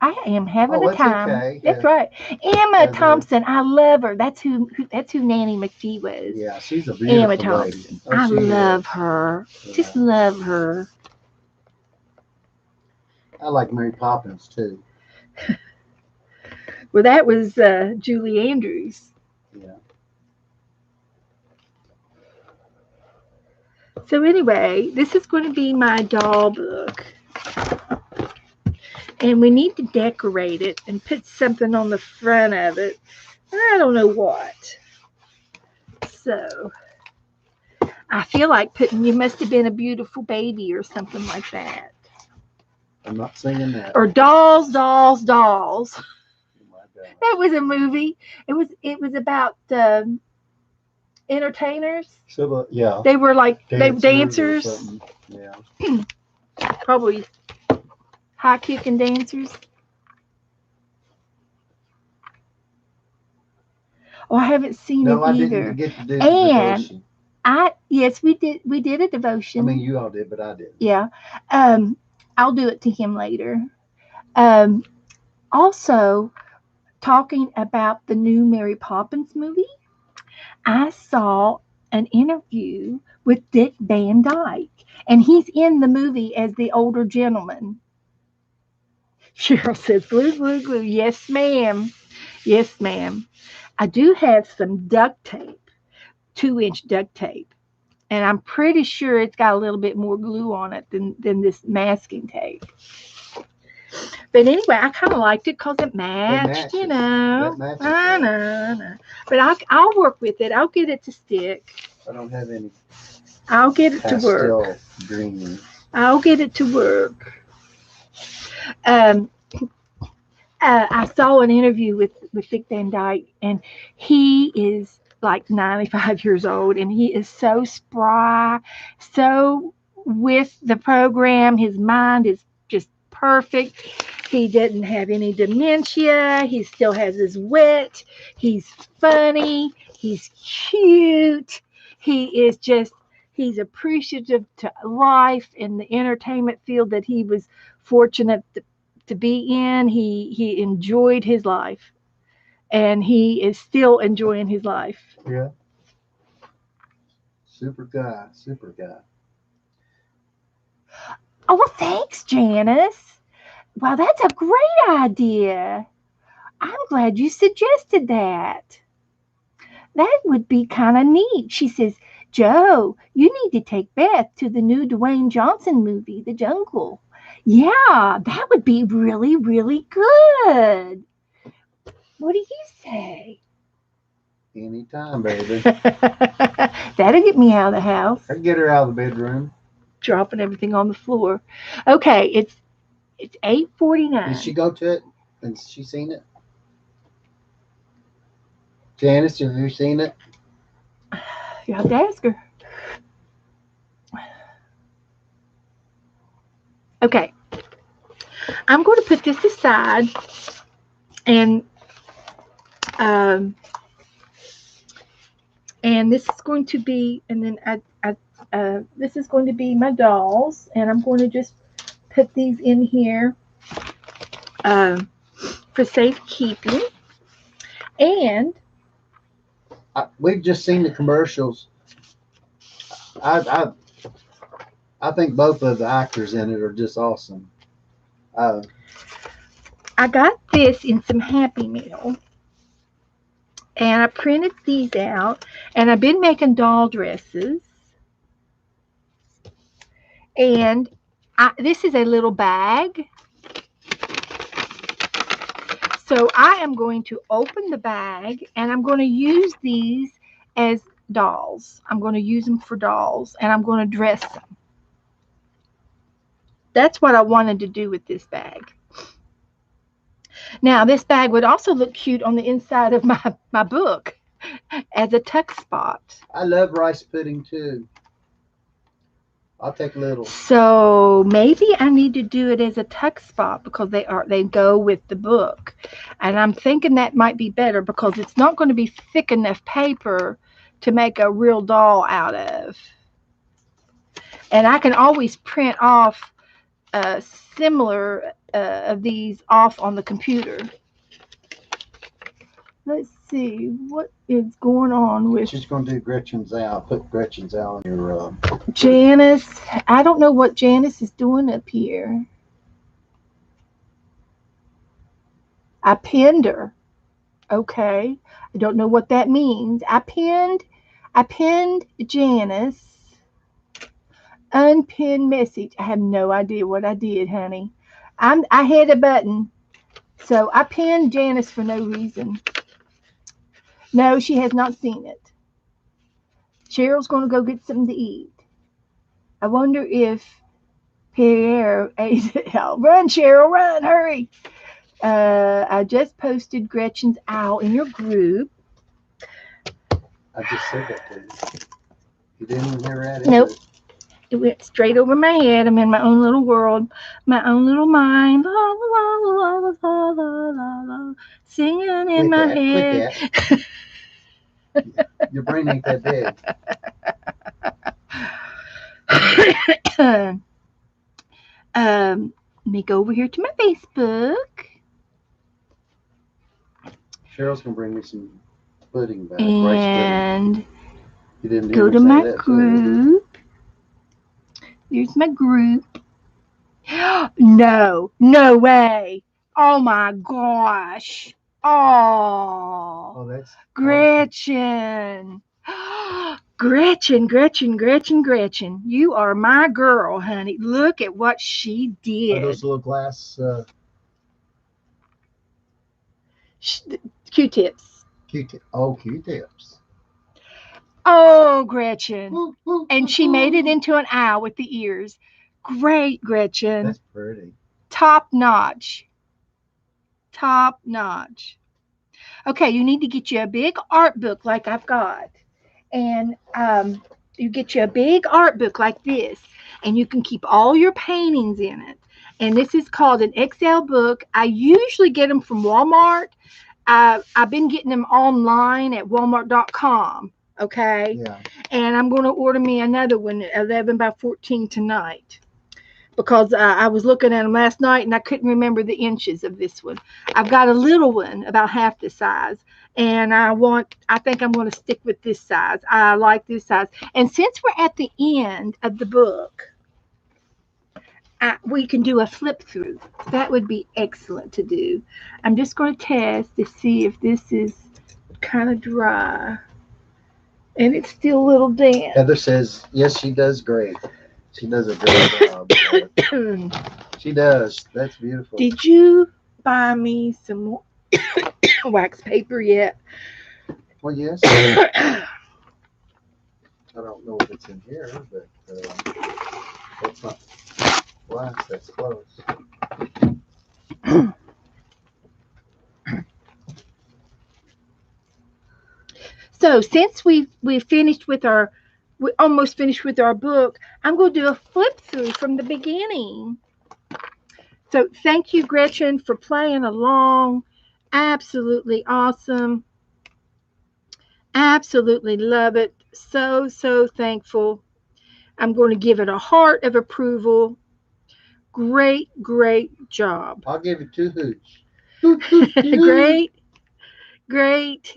I am having a time. Okay. That's right. Emma Thompson. I love her. That's who Nanny McGee was. Yeah, she's a beautiful Emma Thompson. lady. I love her. Yeah. Just love her. I like Mary Poppins too. Well, that was Julie Andrews. Yeah. So anyway, this is going to be my doll book. And we need to decorate it and put something on the front of it. I don't know what. So I feel like putting "You Must Have Been a Beautiful Baby" or something like that. I'm not singing that. Or Dolls, Dolls, Dolls. Oh my God. That was a movie. It was about entertainers. So, yeah. They were like dancers. Yeah. Probably high kicking dancers. Oh, I haven't seen it either. I didn't get to do the devotion. Yes, we did a devotion. I mean, you all did, but I didn't. Yeah. I'll do it to him later. Also, talking about the new Mary Poppins movie, I saw an interview with Dick Van Dyke, and he's in the movie as the older gentleman. Cheryl says, "Glue, glue, glue." Yes, ma'am. Yes, ma'am. I do have some duct tape, 2-inch duct tape, and I'm pretty sure it's got a little bit more glue on it than this masking tape. But anyway, I kind of liked it because it matched, you know. I know. But I'll work with it. I'll get it to stick. I don't have any. I'll get it to work. Green. I'll get it to work. I saw an interview with Dick Van Dyke, and he is like 95 years old, and he is so spry, so with the program. His mind is just perfect. He didn't have any dementia. He still has his wit. He's funny. He's cute. He's appreciative to life in the entertainment field that he was fortunate to be in. He enjoyed his life, and he is still enjoying his life. Yeah. Super guy. Oh, well, thanks, Janice. Wow, that's a great idea. I'm glad you suggested that. That would be kind of neat. She says, "Joe, you need to take Beth to the new Dwayne Johnson movie, The Jungle." Yeah, that would be really, really good. What do you say? Anytime, baby. That'll get me out of the house. I can get her out of the bedroom. Dropping everything on the floor. Okay, it's 8:49. Did she go to it? Has she seen it? Janice, have you seen it? You have to ask her. Okay. I'm going to put this aside, and this is going to be, and then this is going to be my dolls, and I'm going to just put these in here for safekeeping. And we've just seen the commercials. I think both of the actors in it are just awesome. Uh, I got this in some Happy Meal, and I printed these out, and I've been making doll dresses, and this is a little bag. So I am going to open the bag, and I'm going to use these as dolls. I'm going to use them for dolls, and I'm going to dress them. That's what I wanted to do with this bag. Now, this bag would also look cute on the inside of my book as a tuck spot. I love rice pudding too. I'll take a little. So maybe I need to do it as a tuck spot because they go with the book. And I'm thinking that might be better because it's not going to be thick enough paper to make a real doll out of. And I can always print off similar of these off on the computer. Let's see what is going on with She's going to do Gretchen's Owl. Put Gretchen's Owl in your. Janice. I don't know what Janice is doing up here. I pinned her. Okay. I don't know what that means. I pinned Janice. Unpinned message. I have no idea what I did, honey. I hit a button. So I pinned Janice for no reason. No, she has not seen it. Cheryl's going to go get something to eat. I wonder if Pierre ate it. Run, Cheryl, run, hurry. I just posted Gretchen's Owl in your group. I just said that to you. You didn't even hear that? Nope. It went straight over my head. I'm in my own little world, my own little mind. La, la, la, la, la, la, la, la, singing in my head. Your brain ain't that big. Let me go over here to my Facebook. Cheryl's going to bring me some pudding back. And you didn't go to my group. Here's my group. No way. Oh my gosh. Oh, that's Gretchen. Gretchen. You are my girl, honey. Look at what she did. Are those little glass Q-tips. Q-tips. Oh, Gretchen. And she made it into an owl with the ears. Great, Gretchen. That's pretty. Top notch. Okay, you need to get you a big art book like I've got. And you get you a big art book like this. And you can keep all your paintings in it. And this is called an XL book. I usually get them from Walmart. I've been getting them online at walmart.com. Okay? Yeah. And I'm going to order me another one, 11 by 14 tonight. Because I was looking at them last night and I couldn't remember the inches of this one. I've got a little one about half the size, and I think I'm going to stick with this size. I like this size. And since we're at the end of the book, we can do a flip through. That would be excellent to do. I'm just going to test to see if this is kind of dry. And it's still a little damp. Heather says, yes, she does great. She does a great job. She does. That's beautiful. Did you buy me some wax paper yet? Well, yes. I don't know if it's in here, but that's not wax. That's close. So since we almost finished with our book, I'm going to do a flip through from the beginning. So thank you, Gretchen, for playing along. Absolutely awesome. Absolutely love it. So thankful. I'm going to give it a heart of approval. Great job. I'll give it 2 hoots. Great.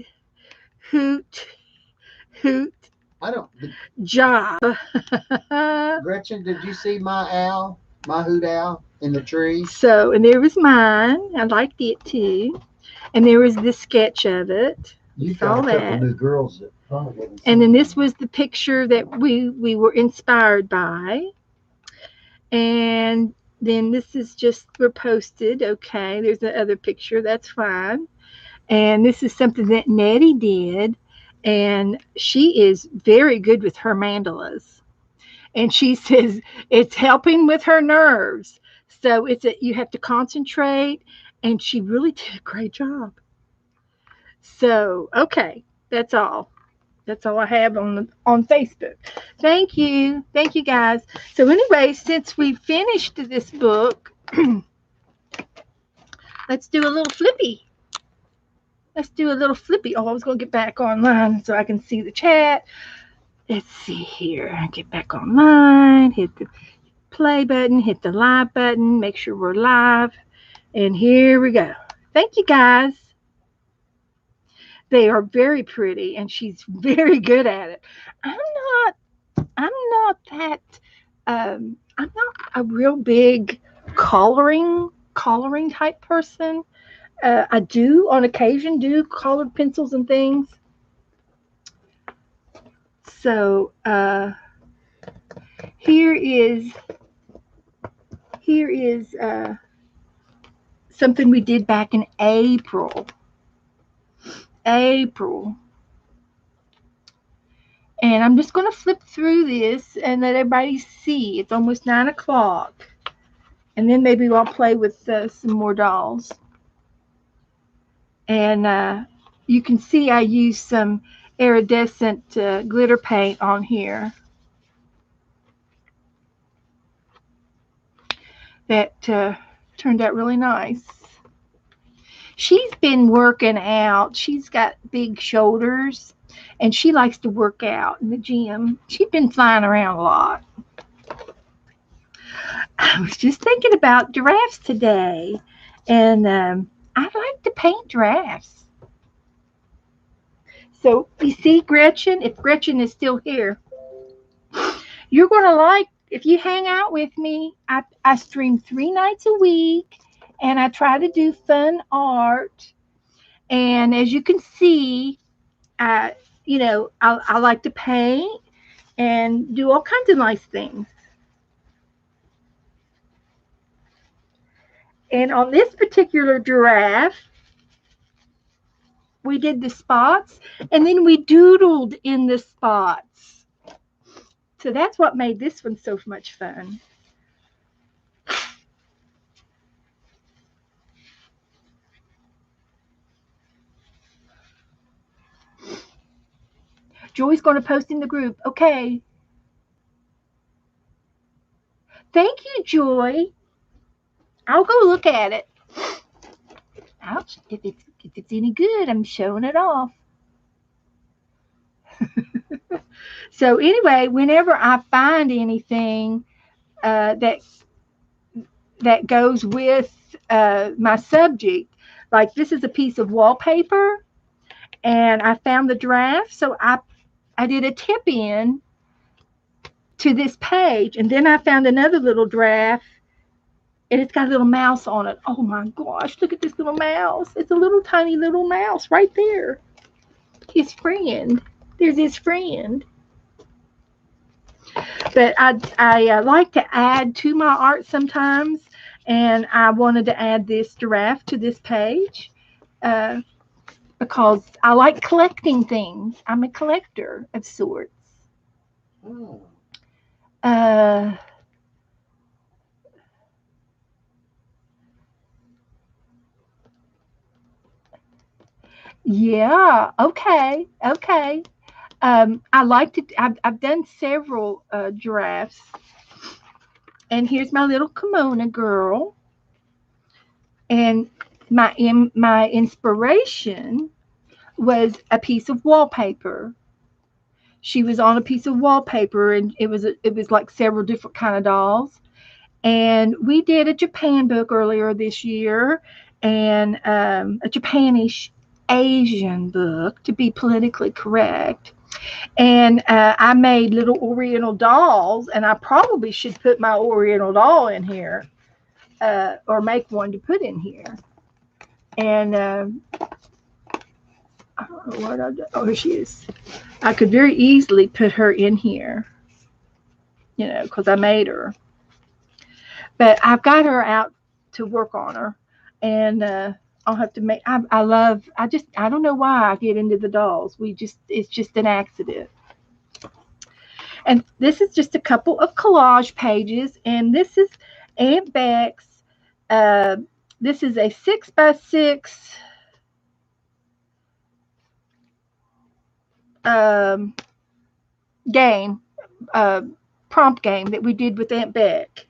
Hoot. I don't. job. Gretchen, did you see my owl, my hoot owl in the tree? So, and there was mine. I liked it too. And there was this sketch of it. We You've got saw a couple that. new girls that probably haven't And seen then that. this was the picture that we were inspired by. And then this is just reposted. Okay, there's the other picture. That's fine. And this is something that Nettie did. And she is very good with her mandalas. And she says it's helping with her nerves. So you have to concentrate. And she really did a great job. So, okay, that's all. That's all I have on Facebook. Thank you guys. So anyway, since we finished this book, let's do a little flippy. Let's do a little flippy. Oh, I was gonna get back online so I can see the chat. Let's see here. Get back online. Hit the play button. Hit the live button. Make sure we're live. And here we go. Thank you guys. They are very pretty, and she's very good at it. I'm not that I'm not a real big coloring type person. I do on occasion do colored pencils and things. So here is here is something we did back in April. April. And I'm just going to flip through this and let everybody see. It's almost 9 o'clock. And then maybe I'll play with some more dolls. And you can see I used some iridescent glitter paint on here that turned out really nice. She's been working out. She's got big shoulders and she likes to work out in the gym. She's been flying around a lot. I was just thinking about giraffes today, and I like to paint giraffes. So you see, Gretchen, if Gretchen is still here, you're going to like, if you hang out with me, I stream 3 nights a week and I try to do fun art. And as you can see, I like to paint and do all kinds of nice things. And on this particular giraffe, we did the spots and then we doodled in the spots. So that's what made this one so much fun. Joy's going to post in the group. Okay. Thank you, Joy. I'll go look at it. Ouch. If it's any good, I'm showing it off. So anyway, whenever I find anything that goes with my subject, like this is a piece of wallpaper, and I found the draft, so I did a tip in to this page, and then I found another little draft, and it's got a little mouse on it. Oh my gosh, look at this little mouse. It's a little tiny little mouse right there. His friend. There's his friend. But I like to add to my art sometimes, and I wanted to add this giraffe to this page because I like collecting things. I'm a collector of sorts. Oh. Uh, yeah. Okay. Okay. I like to. I've done several giraffes, and here's my little kimono girl. And my inspiration was a piece of wallpaper. She was on a piece of wallpaper, and it was like several different kind of dolls. And we did a Japan book earlier this year, and a Japanish Asian book to be politically correct. And I made little Oriental dolls, and I probably should put my Oriental doll in here, or make one to put in here. And I don't know what I do. Oh, here she is. I could very easily put her in here, because I made her. But I've got her out to work on her, and I'll have to make. I love. I don't know why I get into the dolls. It's just an accident. And this is just a couple of collage pages, and this is Aunt Beck's. Uh, this is a 6x6 um, game, uh, prompt game that we did with Aunt Beck.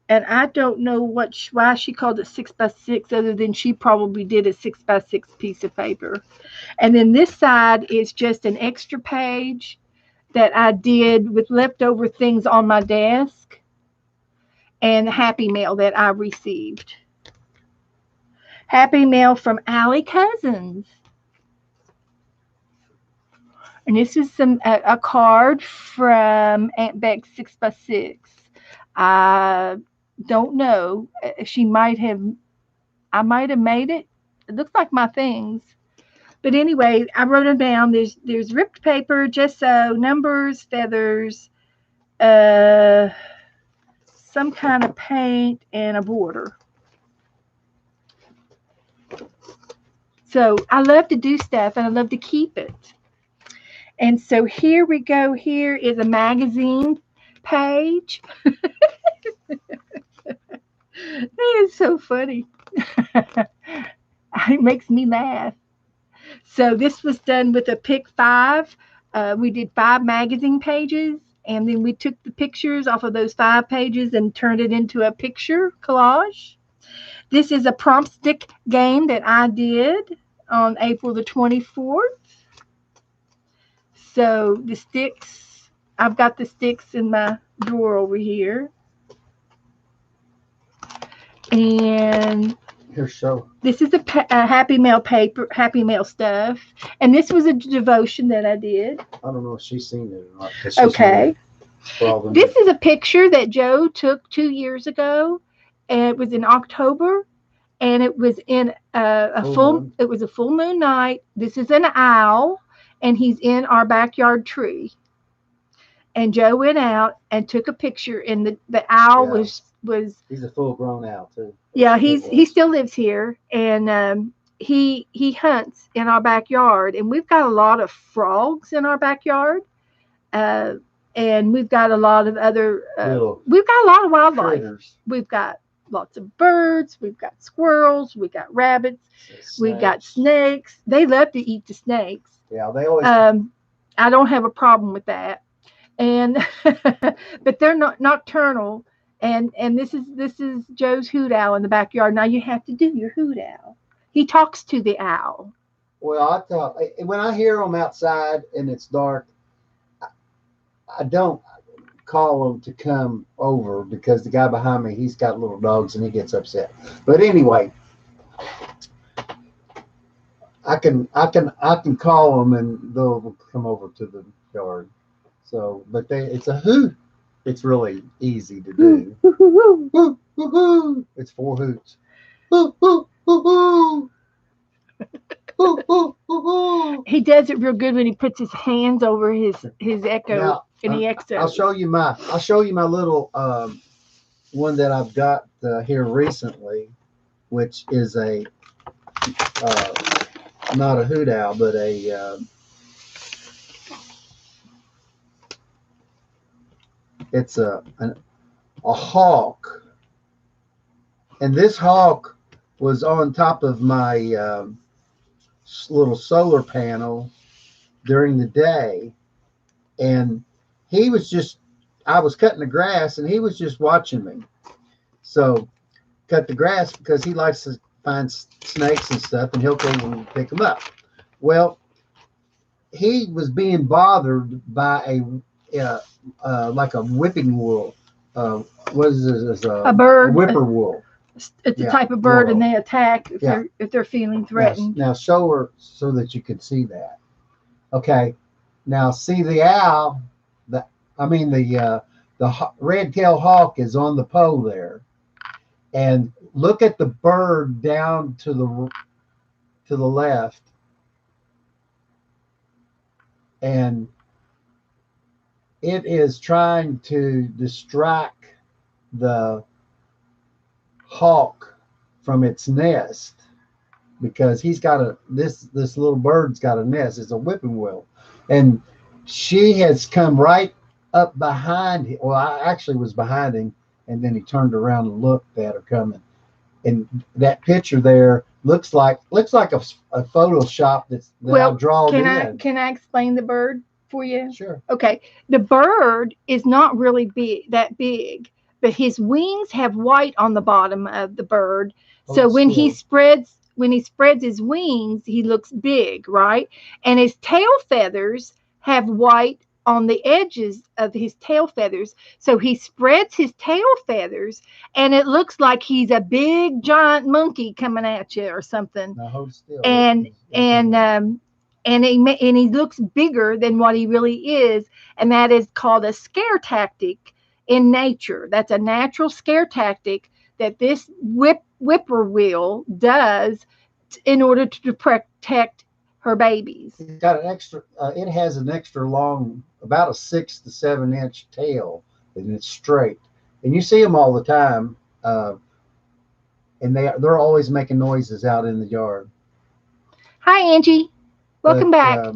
And I don't know why she called it 6x6, other than she probably did a 6x6 piece of paper. And then this side is just an extra page that I did with leftover things on my desk and Happy Mail that I received. Happy Mail from Allie Cousins. And this is a card from Aunt Beck's 6x6. I don't know. I might have made it. It looks like my things. But anyway, I wrote them down. There's ripped paper, gesso, numbers, feathers, uh, some kind of paint, and a border. So I love to do stuff, and I love to keep it. And so here we go. Here is a magazine page. That is so funny. It makes me laugh. So this was done with a pick five. We did 5 magazine pages, and then we took the pictures off of those 5 pages and turned it into a picture collage. This is a prompt stick game that I did on April the 24th. So the sticks, I've got the sticks in my drawer over here. And this is a Happy Mail paper, Happy Mail stuff. And this was a devotion that I did. I don't know if she's seen it or not. Okay. This is a picture that Joe took 2 years ago. And it was in October. And it was in it was a full moon night. This is an owl, and he's in our backyard tree. And Joe went out and took a picture, and the owl was he's a full grown owl too. Yeah, he still lives here, and he hunts in our backyard, and we've got a lot of frogs in our backyard, and we've got a lot of other we've got a lot of wildlife. Critters. We've got lots of birds, we've got squirrels, we've got rabbits, we've got snakes. They love to eat the snakes. Yeah, they always. I don't have a problem with that, and but they're not nocturnal. And this is Joe's hoot owl in the backyard. Now you have to do your hoot owl. He talks to the owl. Well, I thought when I hear them outside and it's dark, I don't call them to come over because the guy behind me, he's got little dogs and he gets upset. But anyway, I can call them and they'll come over to the yard. So, but it's a hoot. It's really easy to do. It's 4 hoots. He does it real good when he puts his hands over his echo, now, and he echoes. I'll show you my little one that I've got here recently, which is a not a hoot owl, but it's a hawk, and this hawk was on top of my little solar panel during the day, and I was cutting the grass, and he was just watching me. So cut the grass because he likes to find snakes and stuff, and he'll go and pick them up. Well, he was being bothered by like a whipping wool. What is this? A bird. A whippoorwill. It's a type of bird, and they attack if they're feeling threatened. Now show her so that you can see that. Okay. Now see the owl, the I mean the red-tailed hawk is on the pole there, and look at the bird down to the left, and it is trying to distract the hawk from its nest because he's got this little bird's got a nest. It's a whipping will, and she has come right up behind him. Well, I actually was behind him, and then he turned around and looked at her coming. And that picture there looks like a Photoshop that I Well, drawed in. can I explain the bird for you? Sure. Okay, the bird is not really that big, but his wings have white on the bottom of the bird. So Hold still. when he spreads his wings, he looks big, right? And his tail feathers have white on the edges of his tail feathers. So he spreads his tail feathers and it looks like he's a big giant monkey coming at you or something. Now hold still. And and and he looks bigger than what he really is, and that is called a scare tactic in nature. That's a natural scare tactic that this whippoorwill does in order to protect her babies. It's got an extra. It has an extra long, about a 6 to 7 inch tail, and it's straight. And you see them all the time, and they're always making noises out in the yard. Hi, Angie. Welcome But back.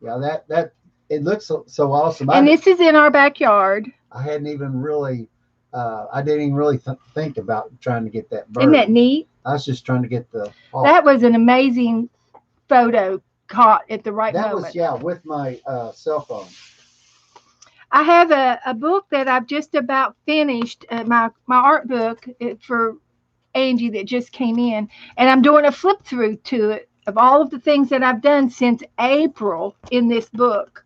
yeah, that it looks so awesome. And this is in our backyard. I hadn't even really, I didn't even really think about trying to get that bird. Isn't that neat? I was just trying to get the hawk. That was an amazing photo caught at the right That moment. was, yeah, with my cell phone. I have a book that I've just about finished, my art book for Angie that just came in, and I'm doing a flip through to it of all of the things that I've done since April in this book.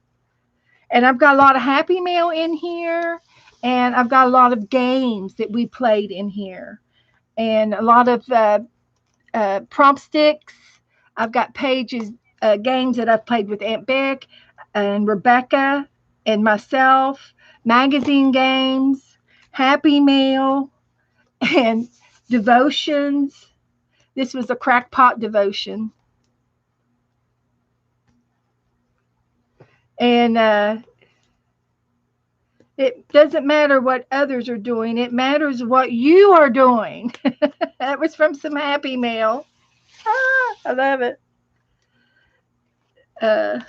And I've got a lot of Happy Mail in here, and I've got a lot of games that we played in here, and a lot of prompt sticks. I've got pages, games that I've played with Aunt Beck and Rebecca and myself, magazine games, Happy Mail, and devotions. This was a crackpot devotion. And it doesn't matter what others are doing, it matters what you are doing. That was from some Happy Mail. I love it. Uh,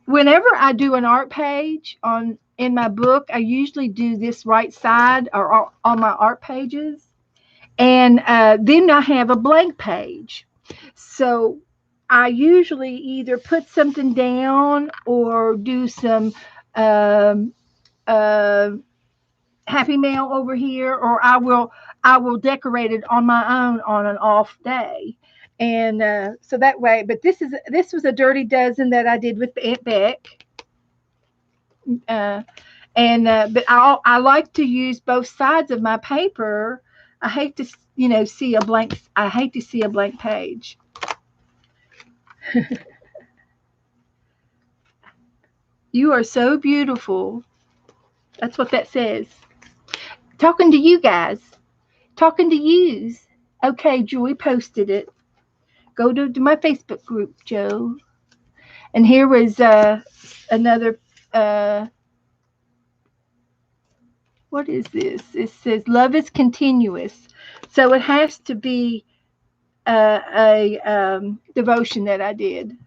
Whenever I do an art page in my book, I usually do this right side or on my art pages, and then I have a blank page. So I usually either put something down or do some um, uh, Happy Mail over here, or I will decorate it on my own on an off day. And so that way, but this was a dirty dozen that I did with Aunt Beck. Uh, and but I like to use both sides of my paper. I hate to see a blank. I hate to see a blank page. You are so beautiful. That's what that says. Talking to you guys. Talking to yous. Okay, Joy posted it. Go to my Facebook group, Joe. And here was another. What is this? It says love is continuous, so it has to be a devotion that I did.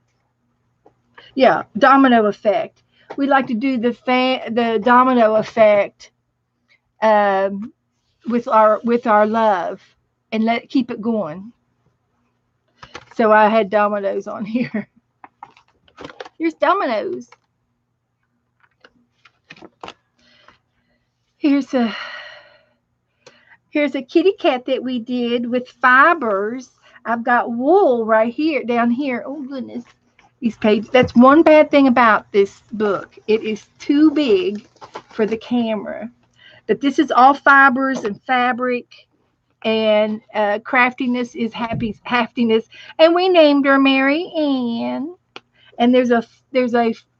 Yeah, domino effect. We like to do the domino effect with our love and keep it going. So I had dominoes on here. Here's dominoes. Here's a kitty cat that we did with fibers. I've got wool right here, down here. Oh goodness, these pages. That's one bad thing about this book. It is too big for the camera. But this is all fibers and fabric, and craftiness is happiness. And we named her Mary Ann. And there's a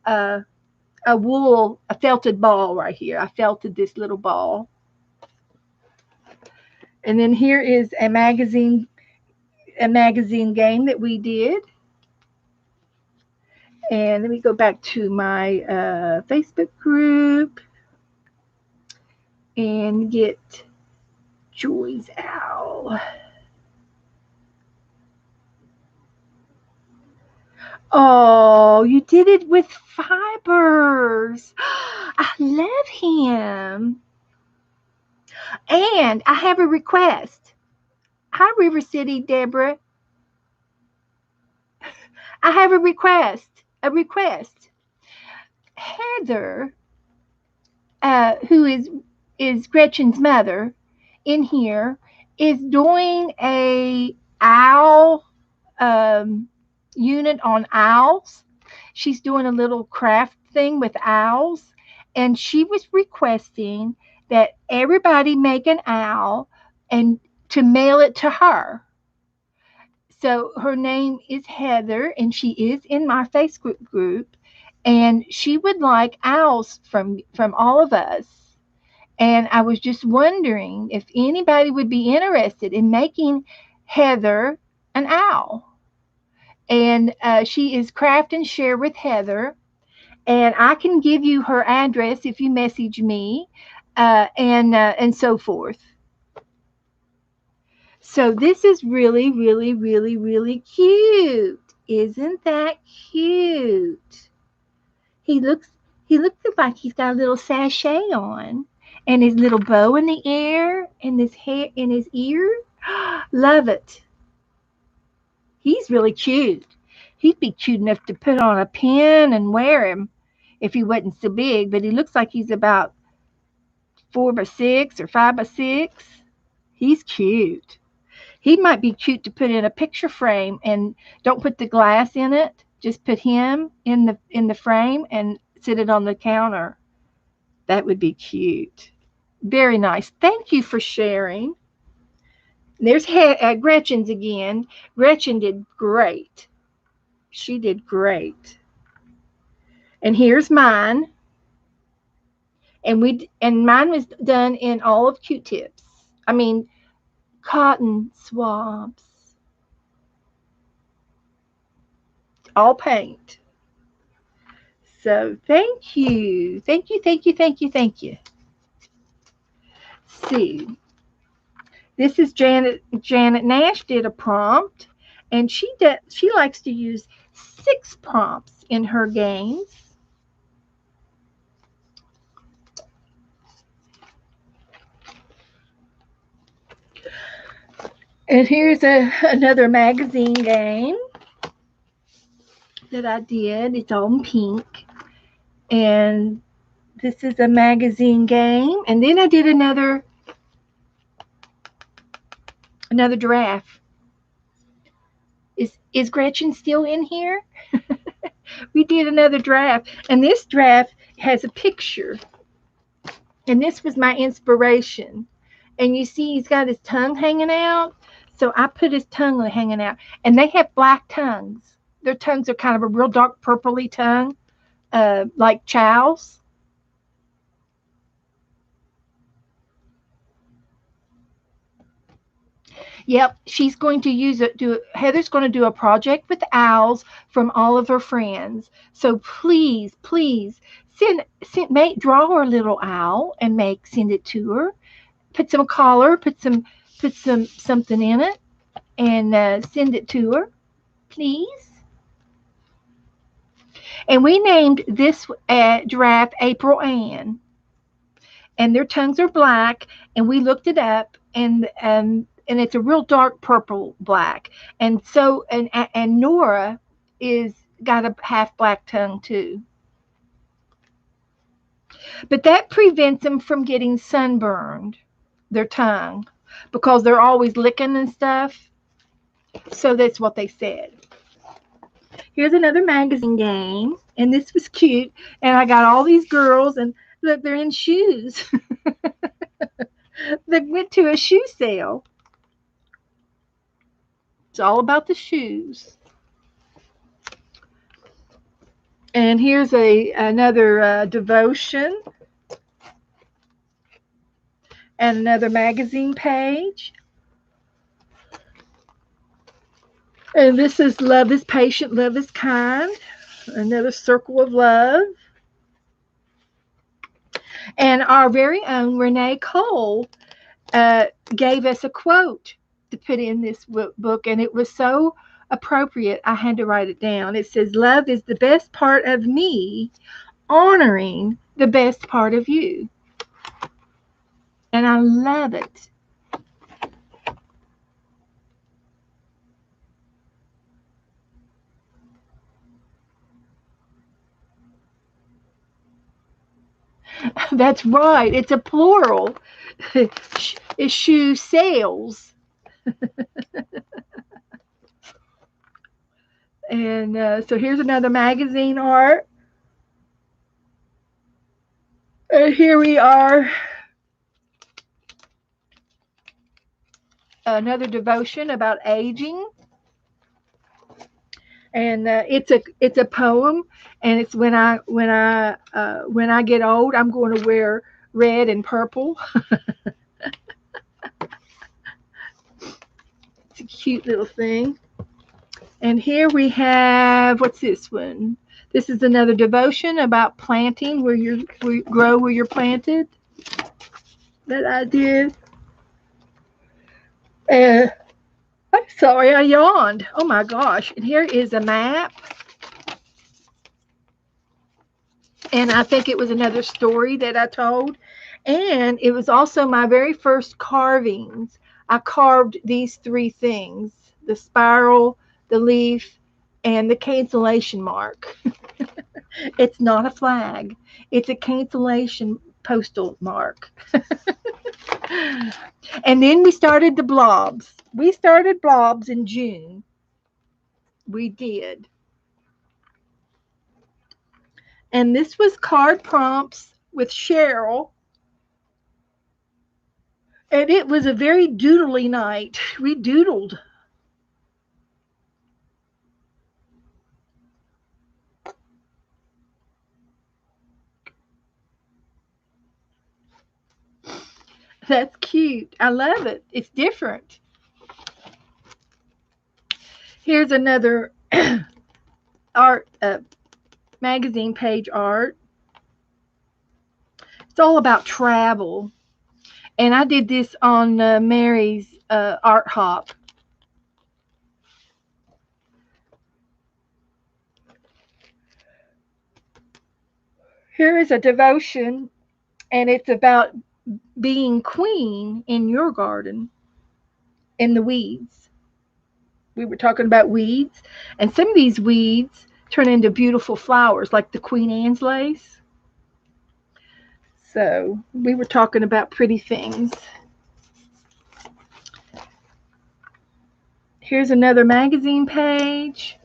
a a felted ball right here. I felted this little ball. And then here is a magazine game that we did. And let me go back to my Facebook group and get Joy's Owl. Oh, you did it with fibers. I love him. And I have a request. Hi, River City, Deborah. I have a request. A request. Heather, who is Gretchen's mother, in here, is doing a owl um, unit on owls. She's doing a little craft thing with owls, and she was requesting that everybody make an owl and to mail it to her. So her name is Heather, and she is in my Facebook group, and she would like owls from all of us. And I was just wondering if anybody would be interested in making Heather an owl. And she is Craft and Share with Heather. And I can give you her address if you message me, and so forth. So this is really, really, really, really cute. Isn't that cute? He looks he looks like he's got a little sachet on and his little bow in the air and his hair in his ear. Love it. He's really cute. He'd be cute enough to put on a pin and wear him if he wasn't so big, but he looks like he's about 4 by 6 or 5 by 6. He's cute. He might be cute to put in a picture frame and don't put the glass in it. Just put him in the frame and sit it on the counter. That would be cute. Very nice. Thank you for sharing. There's Gretchen's again. Gretchen did great. She did great. And here's mine. And mine was done in all of Q-tips. I mean, cotton swabs. All paint. So thank you. Thank you, thank you, thank you, thank you. Let's see. This is Janet Nash did a prompt, and she likes to use 6 prompts in her games. And here's another magazine game that I did. It's all in pink. And this is a magazine game. And then I did another giraffe. Is Gretchen still in here? We did another draft, and this draft has a picture. And this was my inspiration. And you see, he's got his tongue hanging out. So I put his tongue hanging out. And they have black tongues. Their tongues are kind of a real dark purpley tongue, like Chow's. Yep, she's going to use it. Heather's going to do a project with owls from all of her friends. So please, please draw her a little owl and send it to her. Put some color, put something in it, and send it to her, please. And we named this giraffe April Ann, and their tongues are black. And we looked it up, and it's a real dark purple black. And Nora is got a half black tongue too. But that prevents them from getting sunburned, their tongue, because they're always licking and stuff. So that's what they said. Here's another magazine game, and this was cute. And I got all these girls, and look, they're in shoes. They went to a shoe sale. It's all about the shoes. And here's another devotion and another magazine page. And this is Love is Patient, Love is Kind. Another circle of love. And our very own Renee Cole gave us a quote to put in this book, and it was so appropriate I had to write it down. It says, "Love is the best part of me, honoring the best part of you." And I love it. That's right. It's a plural. Shoe sales. And so here's another magazine art. And here we are, another devotion about aging. And it's a poem, and it's when I get old, I'm going to wear red and purple. It's a cute little thing. And here we have, what's this one? This is another devotion about planting, where you grow where you're planted, that I did. Uh, I'm sorry, I yawned. Oh my gosh. And here is a map. And I think it was another story that I told. And it was also my very first carvings. I carved these three things: the spiral, the leaf, and the cancellation mark. It's not a flag, it's a cancellation postal mark. And then we started the blobs. We started blobs in June. We did. And this was card prompts with Cheryl. And it was a very doodly night. We doodled. That's cute. I love it. It's different. Here's another art magazine page art. It's all about travel. And I did this on Mary's art hop. Here is a devotion, and it's about being queen in your garden, in the weeds. We were talking about weeds, and some of these weeds turn into beautiful flowers, like the Queen Anne's lace. So we were talking about pretty things. Here's another magazine page.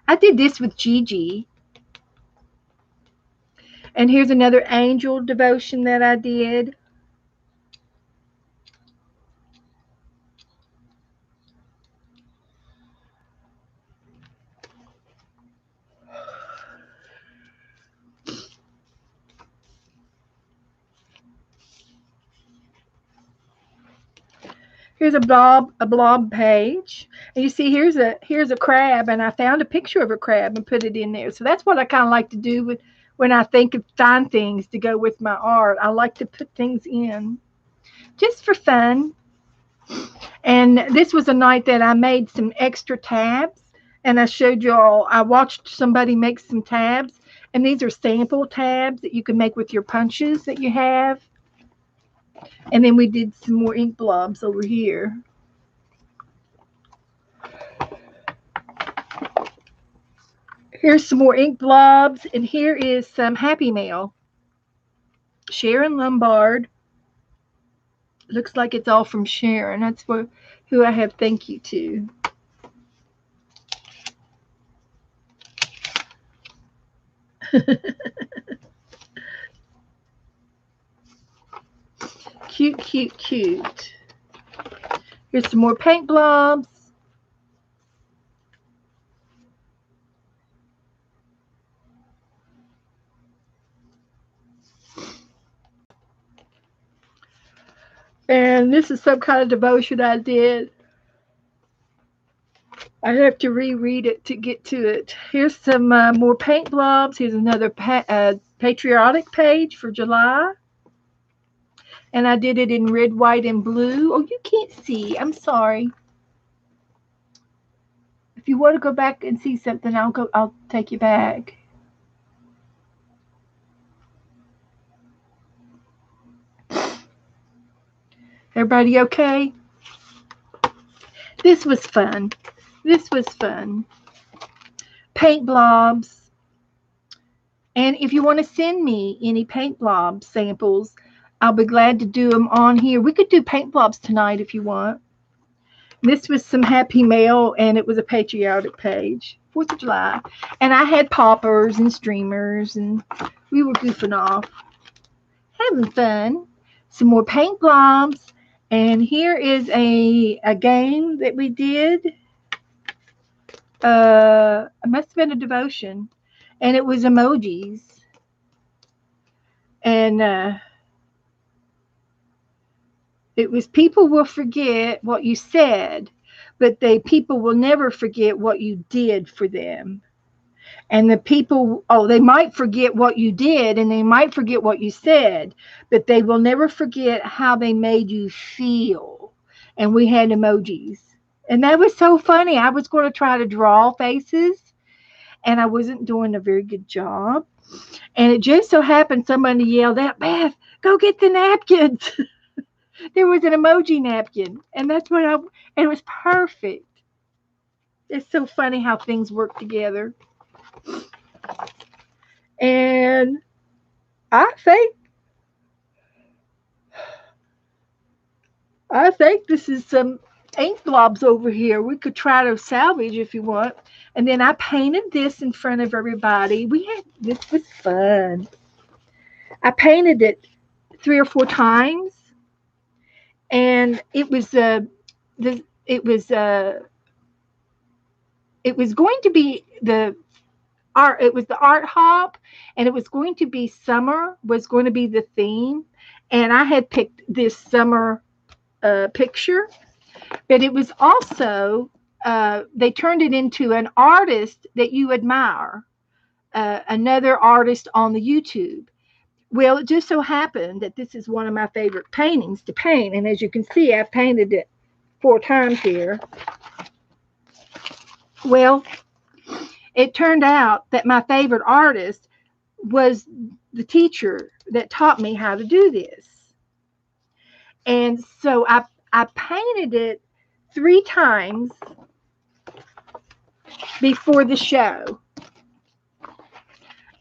I did this with Gigi. And here's another angel devotion that I did. Here's a blob page. And you see here's a crab, and I found a picture of a crab and put it in there. So that's what I kind of like to do with when I think of find things to go with my art. I like to put things in just for fun. And this was a night that I made some extra tabs, and I showed y'all. I watched somebody make some tabs, and these are sample tabs that you can make with your punches that you have. And then we did some more ink blobs over here. Here's some more ink blobs, and here is some Happy Mail. Sharon Lombard. Looks like it's all from Sharon. That's who I have thank you to. Cute, cute, cute. Here's some more paint blobs. And this is some kind of devotion I did. I have to reread it to get to it. Here's some more paint blobs. Here's another patriotic page for July. And I did it in red, white, and blue. Oh, you can't see. I'm sorry. If you want to go back and see something, I'll go. I'll take you back. Everybody okay? This was fun. This was fun. Paint blobs. And if you want to send me any paint blob samples, I'll be glad to do them on here. We could do paint blobs tonight if you want. This was some happy mail, and it was a patriotic page. 4th of July. And I had poppers and streamers, and we were goofing off, having fun. Some more paint blobs. And here is a game that we did. It must have been a devotion. And it was emojis. And it was people will forget what you said, but people will never forget what you did for them. And the people, oh, they might forget what you did and they might forget what you said, but they will never forget how they made you feel. And we had emojis. And that was so funny. I was going to try to draw faces and I wasn't doing a very good job. And it just so happened somebody yelled out, Beth, go get the napkins. There was an emoji napkin. And and it was perfect. It's so funny how things work together. And I think I think this is some ink blobs over here. We could try to salvage if you want. And then I painted this in front of everybody. This was fun. I painted it 3 or 4 times, and the it was going to be the art. It was the art hop, and it was going to be summer was going to be the theme, and I had picked this summer picture, but it was also they turned it into an artist that you admire, another artist on the YouTube. Well, it just so happened that this is one of my favorite paintings to paint, and as you can see, I've painted it 4 times here. Well, it turned out that my favorite artist was the teacher that taught me how to do this. And so I painted it 3 times before the show.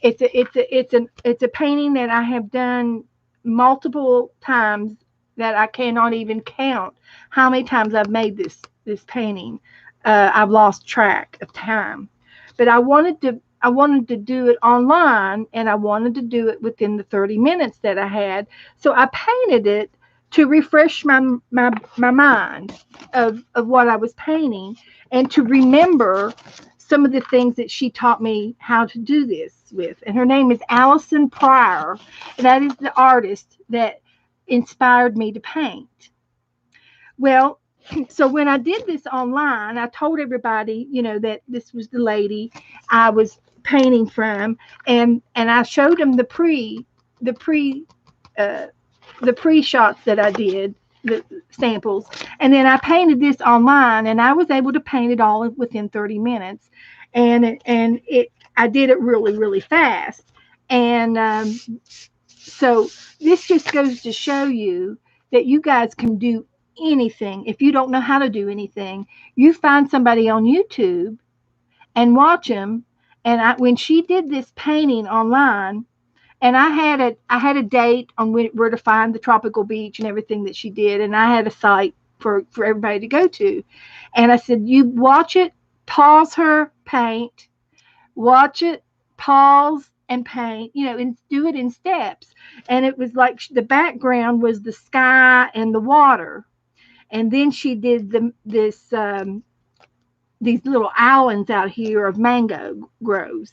It's a painting that I have done multiple times that I cannot even count how many times I've made this painting. I've lost track of time, but I wanted to do it online, and I wanted to do it within the 30 minutes that I had. So I painted it to refresh my mind of what I was painting, and to remember some of the things that she taught me how to do this with. And her name is Allison Pryor. And that is the artist that inspired me to paint. Well, so when I did this online, I told everybody, that this was the lady I was painting from, and I showed them the pre uh, the pre shots that I did, the samples, and then I painted this online, and I was able to paint it all within 30 minutes, and it I did it really really fast, and so this just goes to show you that you guys can do anything. If you don't know how to do anything, you find somebody on YouTube and watch them. And when she did this painting online, and I had a date on where to find the tropical beach and everything that she did, and I had a site for everybody to go to, and I said, you watch it, pause her, paint, watch it, pause and paint, and do it in steps. And it was like the background was the sky and the water, and then she did these little islands out here of mango groves,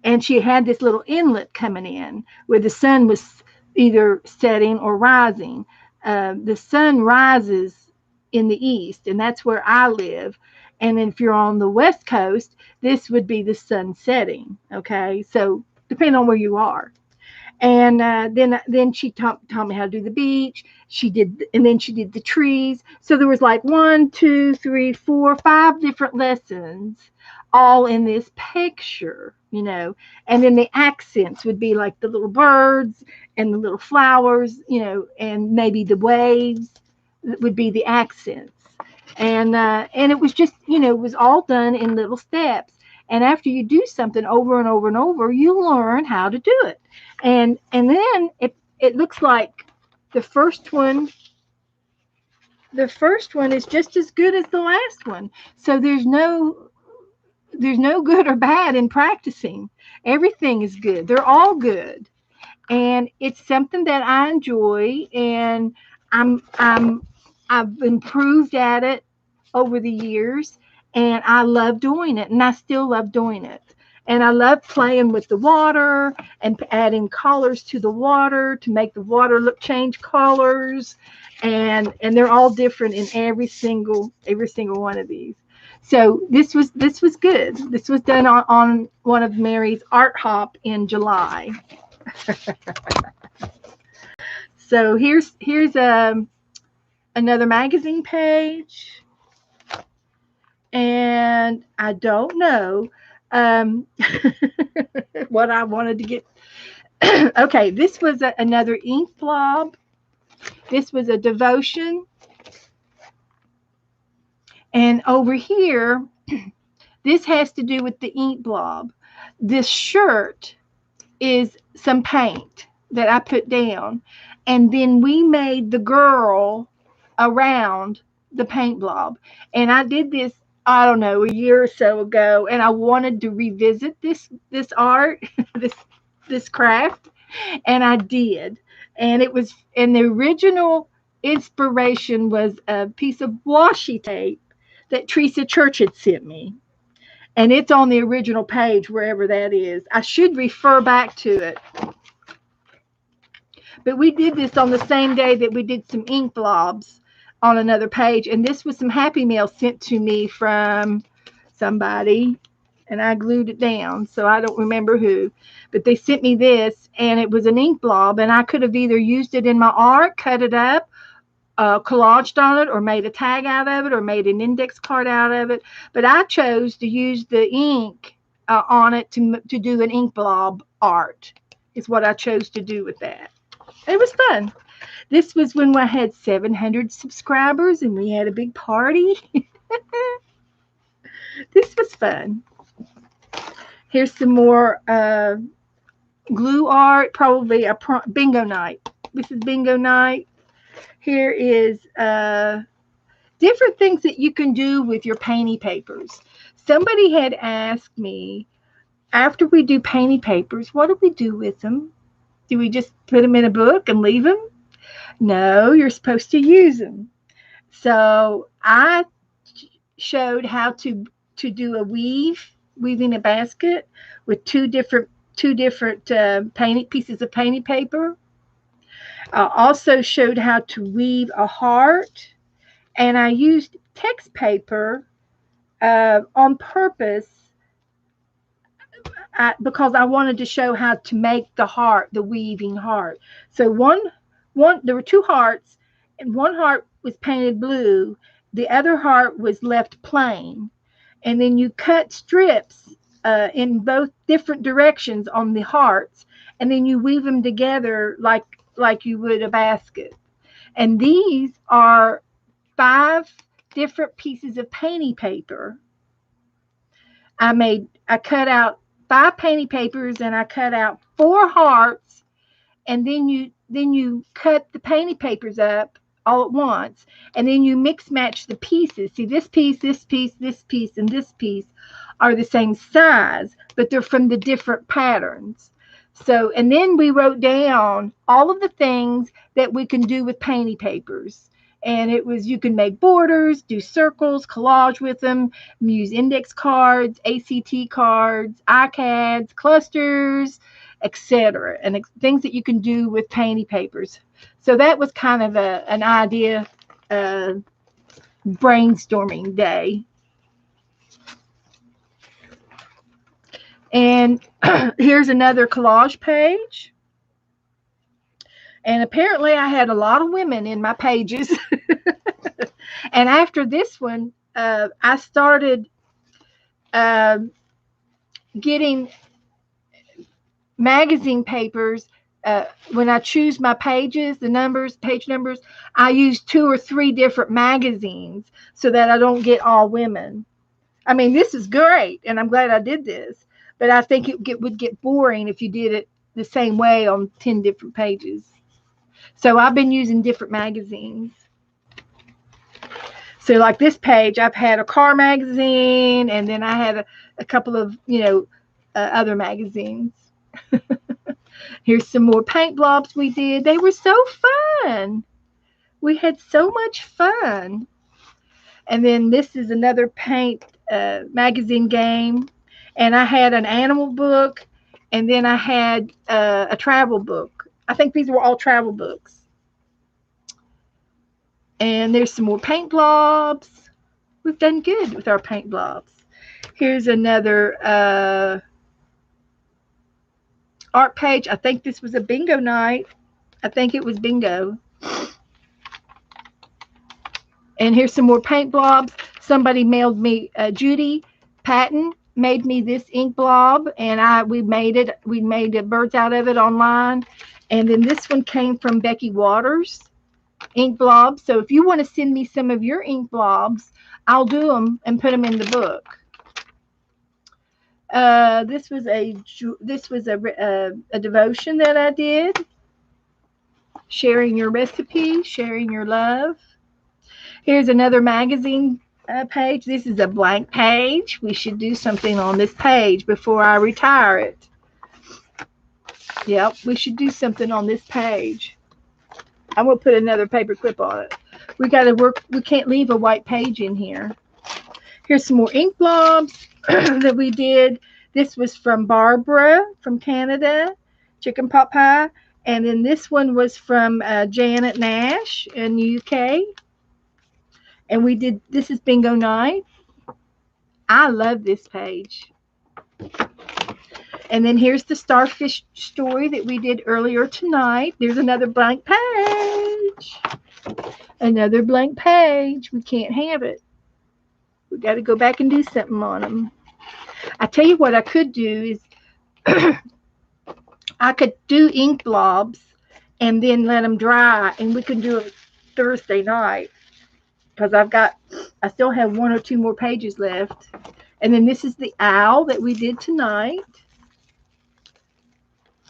and she had this little inlet coming in where the sun was either setting or rising. the sun rises in the east, and that's where I live. And if you're on the west coast, this would be the sun setting. Okay, so depending on where you are. And then she taught me how to do the beach. She did, and then she did the trees. So there was like one, two, three, four, five different lessons, all in this picture, you know. And then the accents would be like the little birds and the little flowers, you know, and maybe the waves would be the accents. And it was just, you know, it was all done in little steps. And after you do something over and over and over, you learn how to do it. And then it looks like the first one the first one is just as good as the last one. So there's no good or bad in practicing. Everything is good. They're all good. And it's something that I enjoy, and I'm I've improved at it over the years, and I love doing it, and I still love doing it. And I love playing with the water and adding colors to the water to make the water look change colors, and they're all different in every single one of these. So this was good. This was done on one of Mary's art hop in July. So here's another magazine page, and I don't know um, what I wanted to get. Okay, this was another ink blob. This was a devotion, and over here, this has to do with the ink blob. This shirt is some paint that I put down, and then we made the girl around the paint blob. And I did this, I don't know, a year or so ago, and I wanted to revisit this art, this this craft, and I did. And the original inspiration was a piece of washi tape that Teresa Church had sent me, and it's on the original page wherever that is. I should refer back to it. But we did this on the same day that we did some ink blobs on another page, and this was some Happy Mail sent to me from somebody, and I glued it down, so I don't remember who. But they sent me this, and it was an ink blob, and I could have either used it in my art, cut it up, collaged on it, or made a tag out of it, or made an index card out of it. But I chose to use the ink on it to do an ink blob art. Is what I chose to do with that. It was fun. This was when I had 700 subscribers and we had a big party. This was fun. Here's some more glue art, probably a bingo night. This is bingo night. Here is different things that you can do with your painty papers. Somebody had asked me, after we do painty papers, what do we do with them? Do we just put them in a book and leave them? No, you're supposed to use them. So I showed how to do a weaving a basket with two different painting pieces of painting paper. I also showed how to weave a heart, and I used text paper on purpose because I wanted to show how to make the heart, the weaving heart. So one there were two hearts, and one heart was painted blue, the other heart was left plain, and then you cut strips in both different directions on the hearts, and then you weave them together like you would a basket. And these are five different pieces of painting paper. I cut out five painting papers, and I cut out four hearts, and then you cut the painting papers up all at once, and then you mix match the pieces. See, this piece, this piece, this piece, and this piece are the same size, but they're from the different patterns. So, and then we wrote down all of the things that we can do with painting papers. And it was, you can make borders, do circles, collage with them, use index cards, ACT cards, iCads, clusters, etc. And things that you can do with painting papers. So that was kind of an idea uh, brainstorming day. And here's another collage page. And apparently, I had a lot of women in my pages. And after this one, I started uh, getting magazine papers. When I choose my pages, the numbers, page numbers, I use 2 or 3 different magazines so that I don't get all women. I mean, this is great, and I'm glad I did this. But I think would get boring if you did it the same way on 10 different pages. So I've been using different magazines. So like this page, I've had a car magazine, and then I had a couple of other magazines. Here's some more paint blobs we did. They were so fun. We had so much fun. And then this is another paint magazine game. And I had an animal book, and then I had a travel book. I think these were all travel books. And there's some more paint blobs. We've done good with our paint blobs. Here's another art page. I think this was a bingo night. I think it was bingo. And here's some more paint blobs. Somebody mailed me, Judy Patton made me this ink blob, and we made it. We made birds out of it online. And then this one came from Becky Waters ink blobs. So if you want to send me some of your ink blobs, I'll do them and put them in the book. This was a devotion that I did, sharing your recipe, sharing your love. Here's another magazine page. This is a blank page. We should do something on this page before I retire it. Yep, we should do something on this page. I'm going to put another paper clip on it. We got to work. We can't leave a white page in here. Here's some more ink blobs that we did. This was from Barbara from Canada, chicken pot pie. And then this one was from Janet Nash in the UK. And we did, this is bingo night. I love this page. And then here's the starfish story that we did earlier tonight. There's another blank page. Another blank page. We can't have it. We got to go back and do something on them. I tell you what I could do is I could do ink blobs and then let them dry, and we can do it Thursday night because I still have 1 or 2 more pages left. And then this is the owl that we did tonight.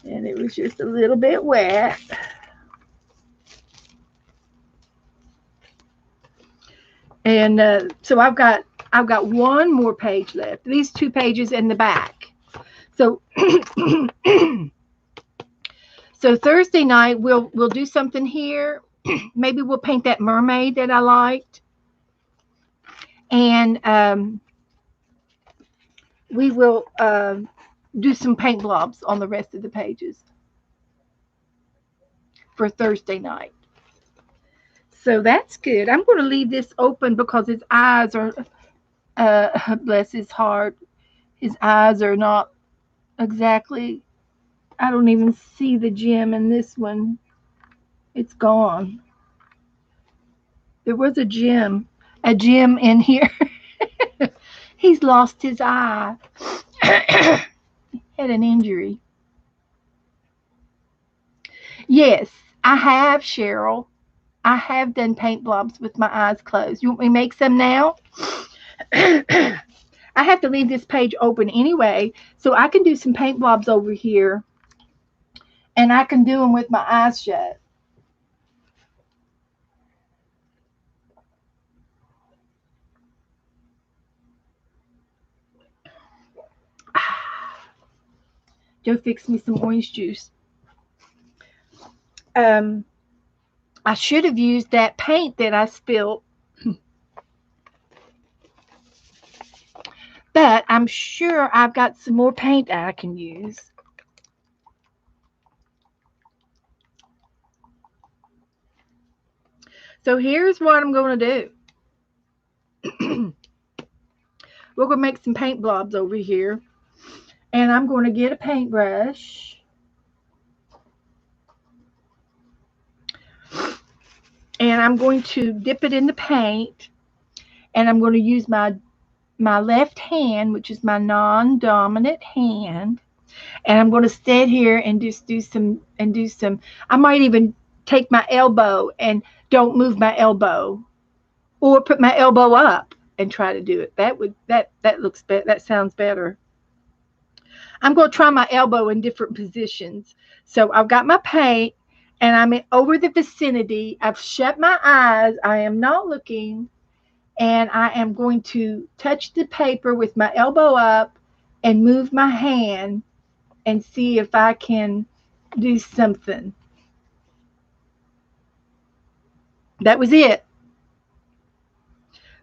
And it was just a little bit wet. And so I've got 1 more page left. These 2 pages in the back. So so Thursday night we'll do something here. Maybe we'll paint that mermaid that I liked. And we will do some paint blobs on the rest of the pages for Thursday night. So that's good. I'm going to leave this open because his eyes are, bless his heart, his eyes are not exactly, I don't even see the gem in this one. It's gone. There was a gem in here. He's lost his eye. Had an injury. Yes, I have, Cheryl. I have done paint blobs with my eyes closed. You want me to make some now? I have to leave this page open anyway, so I can do some paint blobs over here, and I can do them with my eyes shut. Joe fixed me some orange juice. I should have used that paint that I spilled, but I'm sure I've got some more paint I can use. So here's what I'm going to do. We're going to make some paint blobs over here. And I'm going to get a paintbrush. And I'm going to dip it in the paint. And I'm going to use my left hand, which is my non-dominant hand, and I'm going to stand here and just do some. I might even take my elbow and don't move my elbow, or put my elbow up and try to do it. That looks better. That sounds better. I'm going to try my elbow in different positions. So I've got my paint, and I'm over the vicinity. I've shut my eyes. I am not looking, and I am going to touch the paper with my elbow up and move my hand and see if I can do something. That was it.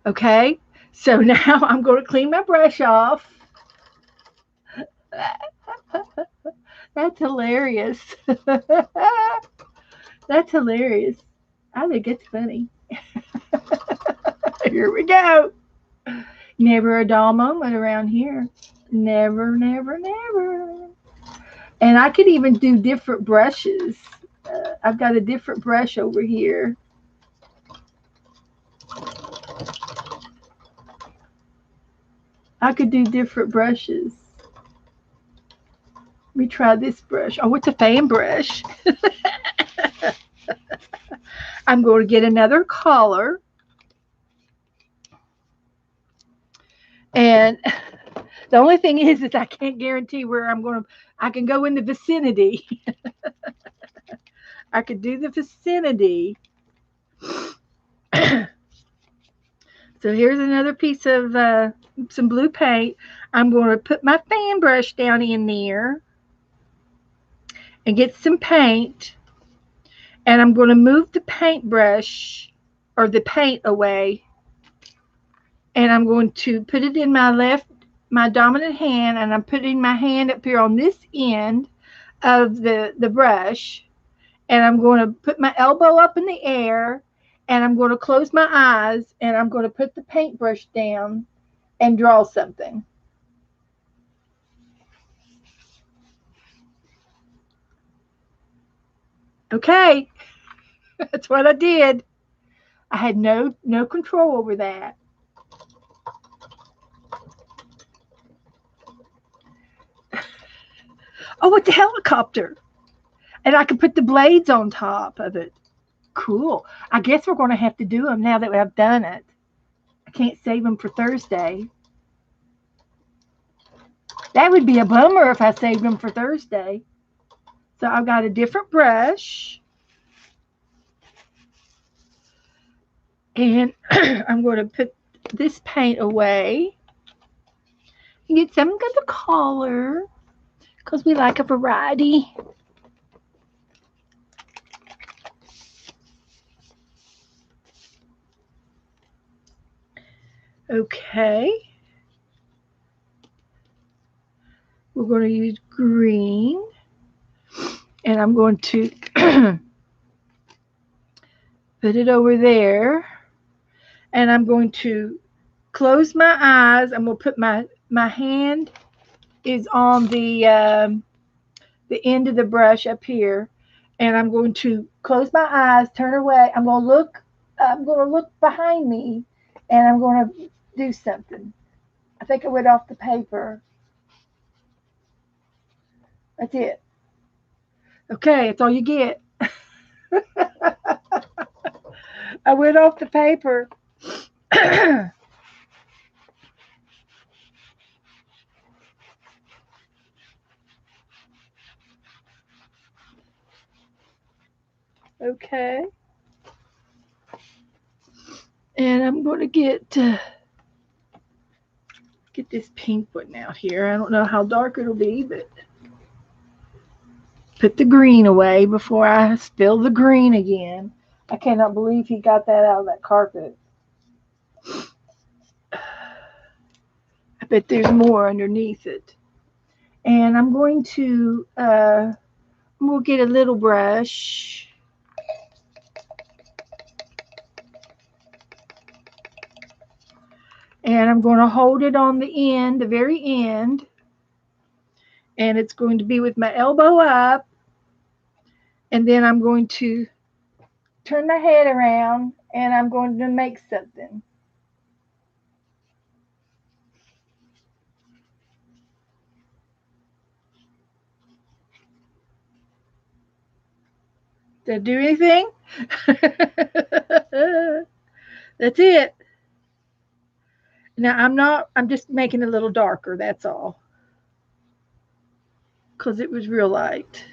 Okay. So now I'm going to clean my brush off. That's hilarious. That's hilarious. I think it's funny. Here we go. Never a dull moment around here. Never, never, never. And I could even do different brushes. I've got a different brush over here. I could do different brushes. Let me try this brush. Oh, it's a fan brush. I'm going to get another color. And the only thing is I can't guarantee where I'm going to. I can go in the vicinity. I could do the vicinity. So here's another piece of some blue paint. I'm going to put my fan brush down in there and get some paint. And I'm going to move the paintbrush or the paint away. And I'm going to put it in my dominant hand. And I'm putting my hand up here on this end of the brush. And I'm going to put my elbow up in the air. And I'm going to close my eyes. And I'm going to put the paintbrush down and draw something. Okay, that's what I did. I had no control over that. Oh, it's a helicopter. And I can put the blades on top of it. Cool. I guess we're going to have to do them now that I've done it. I can't save them for Thursday. That would be a bummer if I saved them for Thursday. So I've got a different brush. And I'm going to put this paint away and get some of the color because we like a variety. Okay. We're going to use green. And I'm going to put it over there. And I'm going to close my eyes. I'm going to put my hand is on the end of the brush up here. And I'm going to close my eyes, turn away. I'm going to look behind me, and I'm going to do something. I think I went off the paper. That's it. Okay, that's all you get. I went off the paper. Okay. And I'm going to get this pink one out here. I don't know how dark it'll be, but put the green away before I spill the green again. I cannot believe he got that out of that carpet. I bet there's more underneath it. And I'm going to we'll get a little brush. And I'm going to hold it on the end, the very end. And it's going to be with my elbow up. And then I'm going to turn my head around and I'm going to make something. Did I do anything? That's it. Now I'm just making it a little darker, that's all. Because it was real light.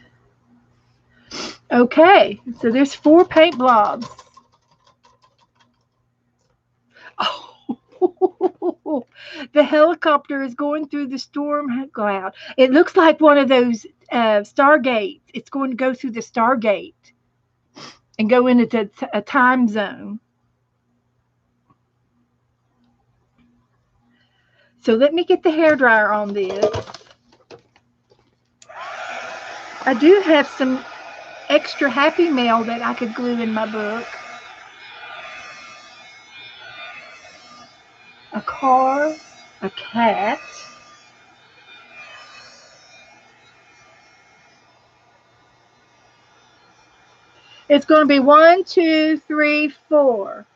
Okay, so there's 4 paint blobs. Oh, the helicopter is going through the storm cloud. It looks like one of those stargates. It's going to go through the stargate and go into a time zone. So let me get the hair dryer on this. I do have some extra happy mail that I could glue in my book. A car, a cat. It's going to be 1, 2, 3, 4.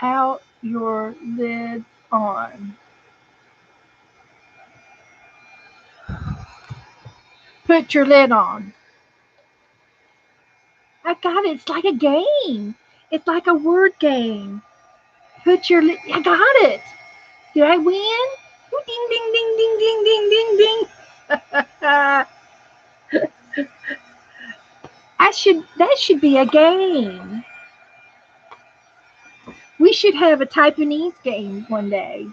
Out your lids on. Put your lid on. I got it. It's like a game. It's like a word game. Put your lid. I got it. Did I win? Ooh, ding, ding, ding, ding, ding, ding, ding, ding. That should be a game. We should have a Taiwanese game one day.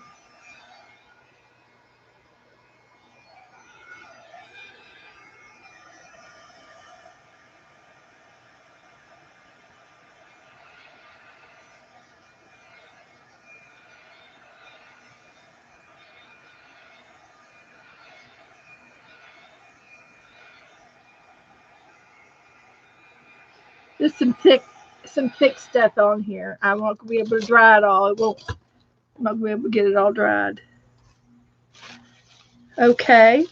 There's some thick stuff on here. I won't be able to dry it all. I'm not gonna be able to get it all dried. Okay.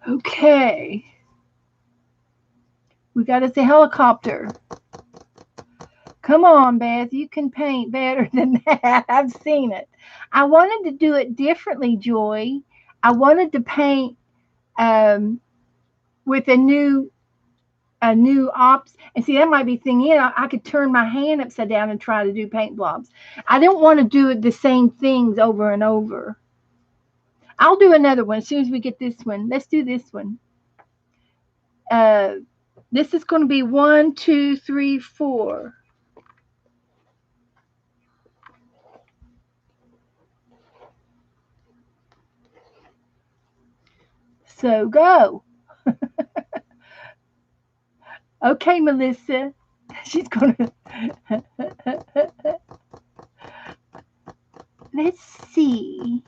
Okay. We got us a helicopter. Come on, Beth. You can paint better than that. I've seen it. I wanted to do it differently, Joy. I wanted to paint with a new ops. And see, that might be thing in. I could turn my hand upside down and try to do paint blobs. I don't want to do the same things over and over. I'll do another one as soon as we get this one. Let's do this one. Uh, this is going to be 1, 2, 3, 4. So go. Okay, Melissa. She's going to. Let's see.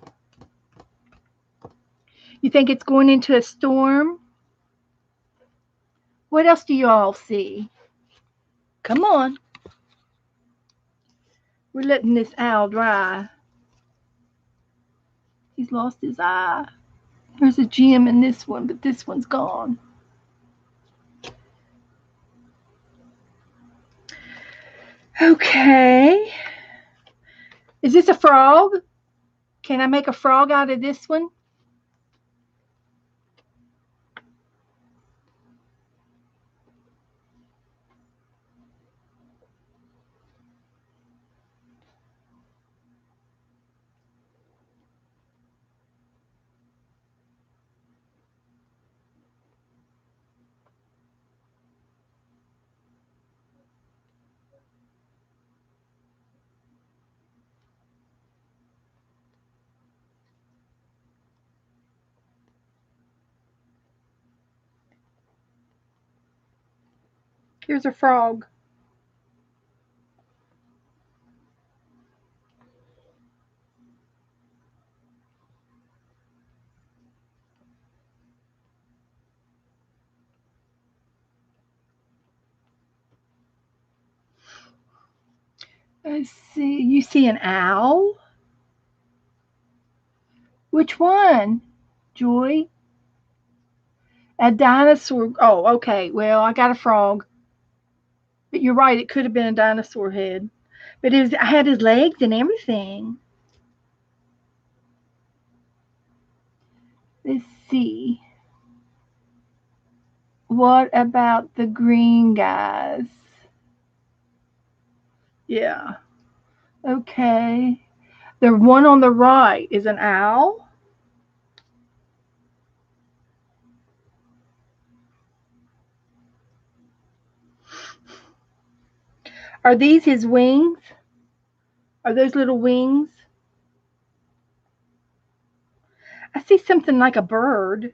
You think it's going into a storm? What else do you all see? Come on. We're letting this owl dry. He's lost his eye. There's a gem in this one, but this one's gone. Okay. Is this a frog? Can I make a frog out of this one? Here's a frog. Let's see. You see an owl? Which one? Joy? A dinosaur. Oh, okay. Well, I got a frog. But you're right. It could have been a dinosaur head. But I had his legs and everything. Let's see. What about the green guys? Yeah. Okay. The one on the right is an owl. Are these his wings? Are those little wings? I see something like a bird.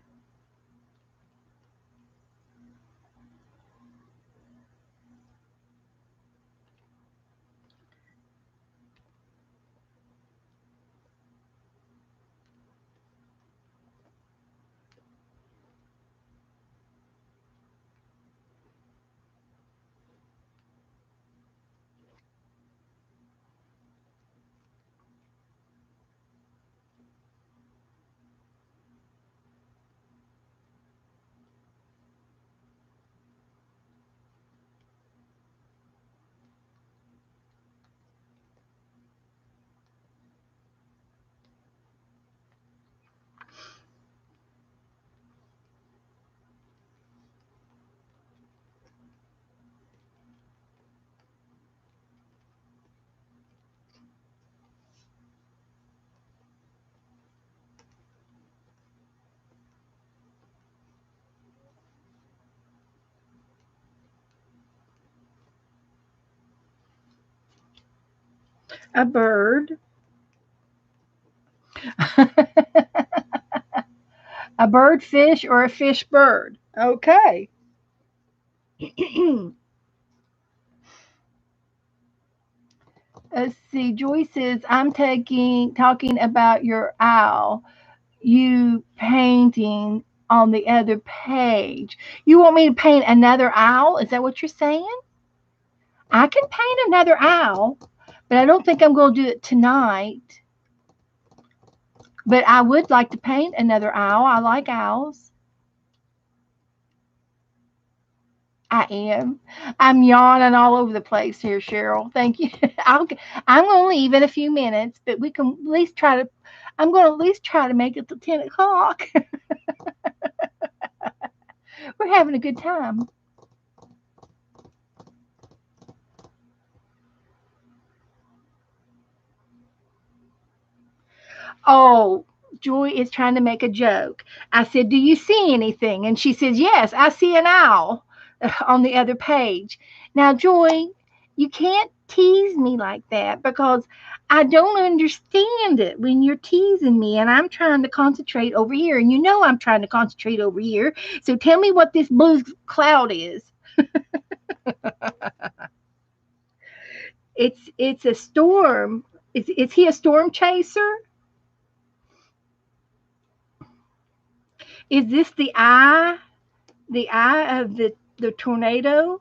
A bird. A bird fish or a fish bird. Okay. Let's see. Joy says, I'm talking about your owl. You painting on the other page. You want me to paint another owl? Is that what you're saying? I can paint another owl, but I don't think I'm going to do it tonight. But I would like to paint another owl. I like owls. I am. I'm yawning all over the place here, Cheryl. Thank you. I'm going to leave in a few minutes, but we can at least try to. I'm going to at least try to make it to 10 o'clock. We're having a good time. Oh, Joy is trying to make a joke. I said, do you see anything? And she says, yes, I see an owl on the other page. Now, Joy, you can't tease me like that because I don't understand it when you're teasing me and I'm trying to concentrate over here. And you know I'm trying to concentrate over here. So tell me what this blue cloud is. It's a storm. Is he a storm chaser? Is this the eye of the The tornado.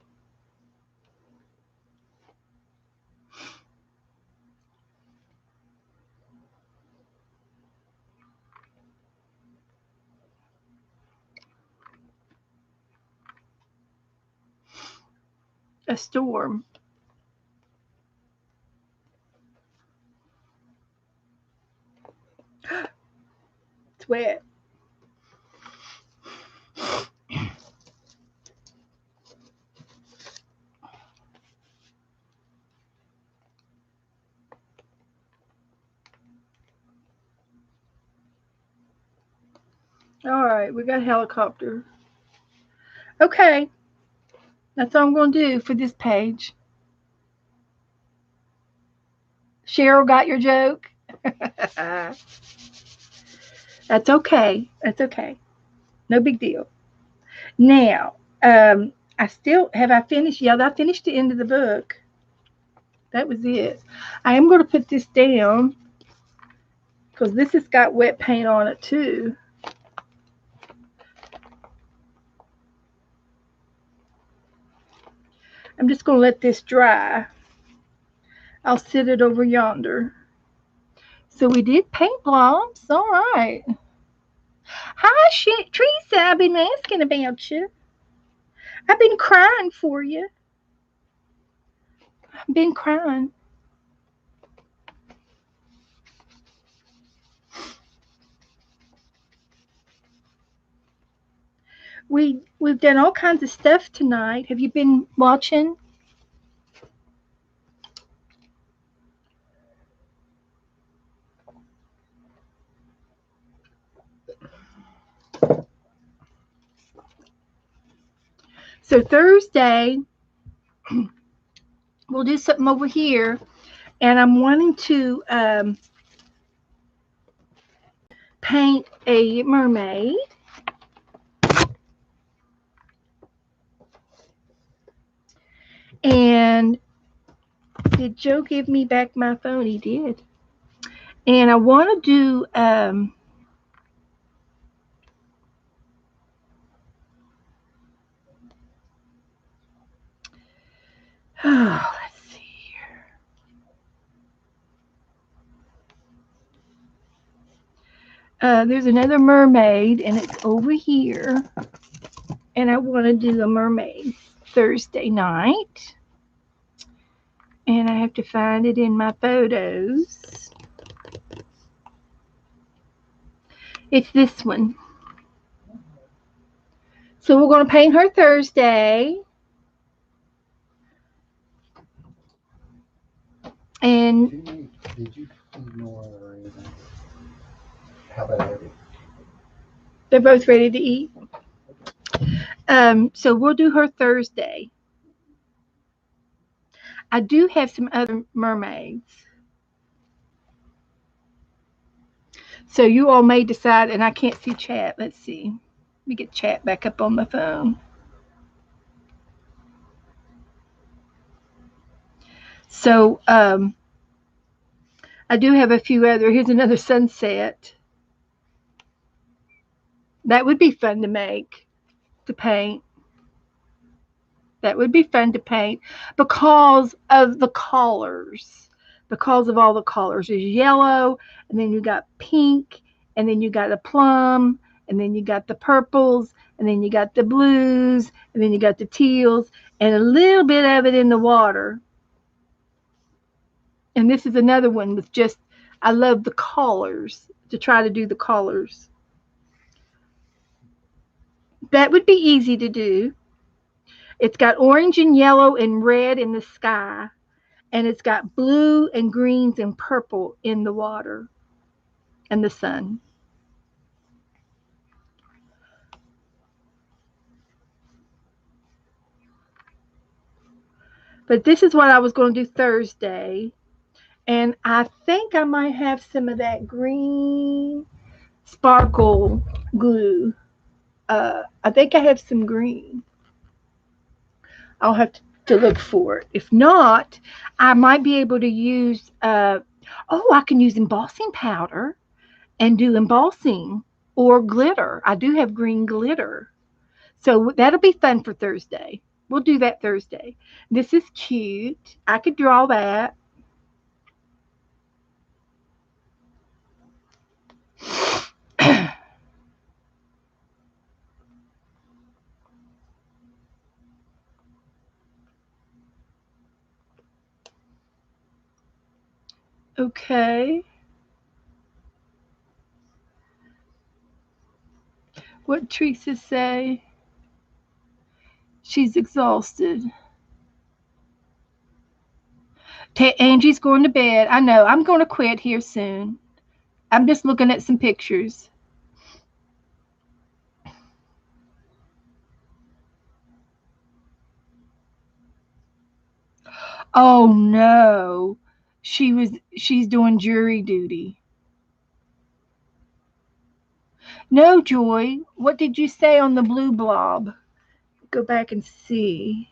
A storm. It's wet. All right, we got a helicopter. Okay, that's all I'm going to do for this page. Cheryl got your joke? That's okay. That's okay. No big deal. Now, I still have I finished? Yeah, I finished the end of the book. That was it. I am going to put this down because this has got wet paint on it too. I'm just going to let this dry. I'll sit it over yonder. So we did paint blobs. All right. Hi, Teresa. I've been asking about you. I've been crying for you. I've been crying. We've done all kinds of stuff tonight. Have you been watching? So Thursday we'll do something over here, and I'm wanting to paint a mermaid. And did Joe give me back my phone? He did. And I want to do oh, let's see. There's another mermaid, and it's over here. And I want to do a mermaid Thursday night. And I have to find it in my photos. It's this one. So we're going to paint her Thursday. And did you ignore or anything? How about everything? They're both ready to eat. So we'll do her Thursday. I do have some other mermaids. So you all may decide, and I can't see chat. Let's see. Let me get chat back up on my phone. So I do have a few other. Here's another sunset. That would be fun to make, to paint. That would be fun to paint because of the colors. Because of all the colors. There's yellow, and then you got pink, and then you got a plum, and then you got the purples, and then you got the blues, and then you got the teals, and a little bit of it in the water. And this is another one with just, I love the colors, to try to do the colors. That would be easy to do. It's got orange and yellow and red in the sky, and it's got blue and greens and purple in the water and the sun. But this is what I was going to do Thursday. And I think I might have some of that green sparkle glue. I think I have some green. I'll have to look for it. If not, I might be able to use, I can use embossing powder and do embossing or glitter. I do have green glitter. So that'll be fun for Thursday. We'll do that Thursday. This is cute. I could draw that. Okay. What Teresa say? She's exhausted. Angie's going to bed. I know. I'm going to quit here soon. I'm just looking at some pictures. Oh no. She's doing jury duty. No, Joy. What did you say on the blue blob? Go back and see.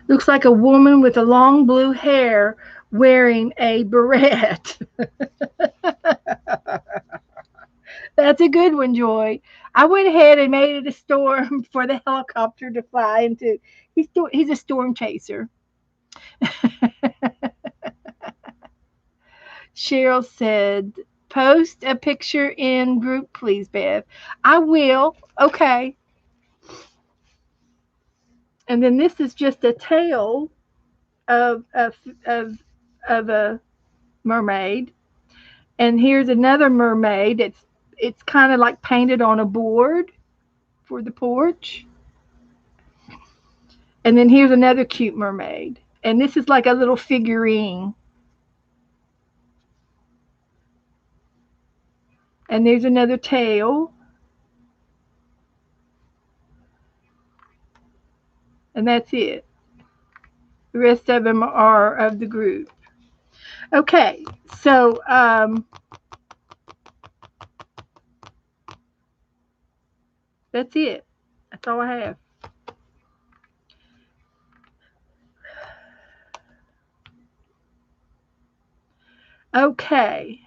Looks like a woman with a long blue hair wearing a beret. That's a good one, Joy. I went ahead and made it a storm for the helicopter to fly into. He's a storm chaser. Cheryl said, "Post a picture in group, please, Bev." I will. Okay. And then this is just a tail of of of a mermaid. And here's another mermaid. It's kind of like painted on a board for the porch. And then here's another cute mermaid. And this is like a little figurine. And there's another tail. And that's it. The rest of them are of the group. Okay, so that's it. That's all I have. Okay.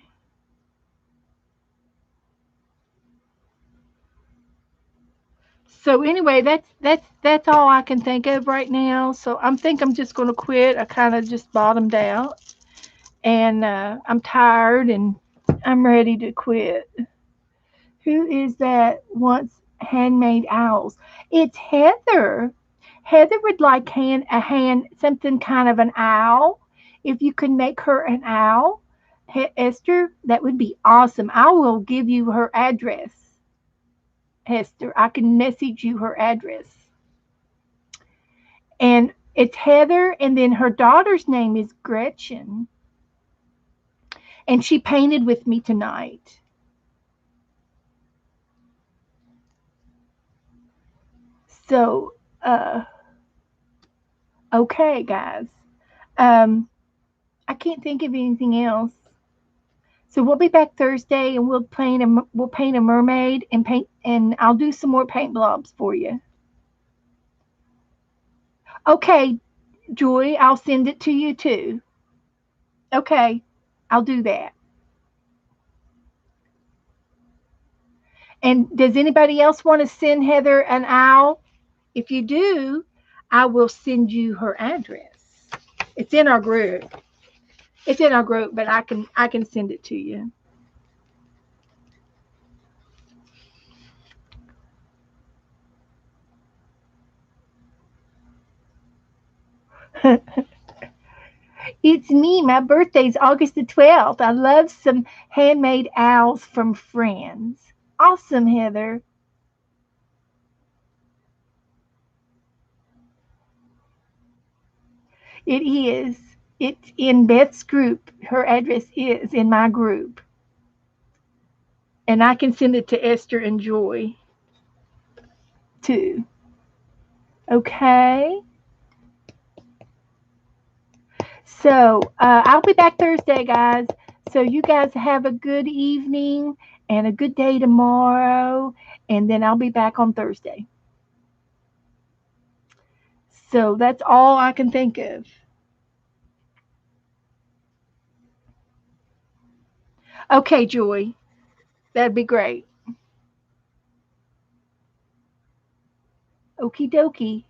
So anyway, that's all I can think of right now. So I'm just going to quit. I kind of just bottomed out, and I'm tired and I'm ready to quit. Who is that wants handmade owls? It's Heather. Heather would like something kind of an owl. If you could make her an owl, Esther, that would be awesome. I will give you her address, Esther. I can message you her address. And it's Heather, and then her daughter's name is Gretchen, and she painted with me tonight. So, okay, guys. Um, I can't think of anything else. So we'll be back Thursday, and we'll paint a mermaid and I'll do some more paint blobs for you. Okay, Joy, I'll send it to you too. Okay, I'll do that. And does anybody else want to send Heather an owl? If you do, I will send you her address. It's in our group. It's in our group, but I can send it to you. It's me. My birthday's August the 12th. I love some handmade owls from friends. Awesome, Heather. It is. It's in Beth's group. Her address is in my group. And I can send it to Esther and Joy too. Okay. So I'll be back Thursday, guys. So you guys have a good evening and a good day tomorrow. And then I'll be back on Thursday. So that's all I can think of. Okay, Joy. That'd be great. Okie dokie.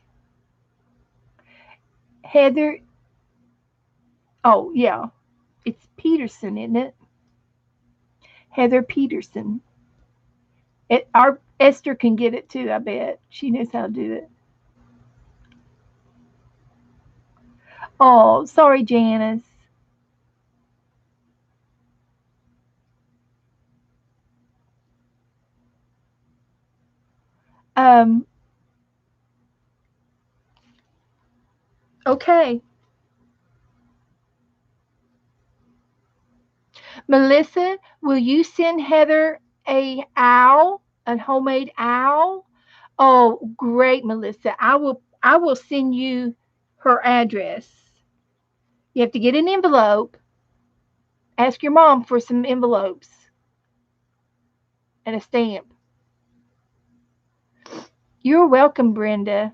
Heather. Oh, yeah. It's Peterson, isn't it? Heather Peterson. Our Esther can get it too, I bet. She knows how to do it. Oh, sorry, Janice. Um, okay. Melissa, will you send Heather a homemade owl? Oh, great, Melissa. I will send you her address. You have to get an envelope. Ask your mom for some envelopes and a stamp. You're welcome, Brenda.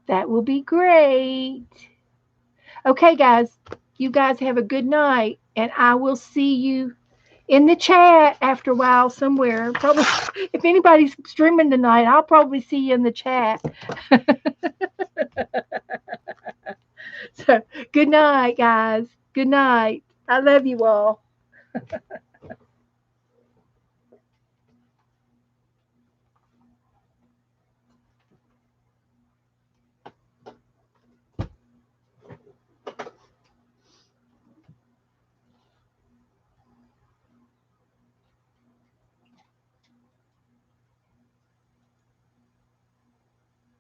That will be great. Okay, guys. You guys have a good night, and I will see you in the chat after a while somewhere. Probably, if anybody's streaming tonight, I'll probably see you in the chat. So, good night, guys. Good night. I love you all.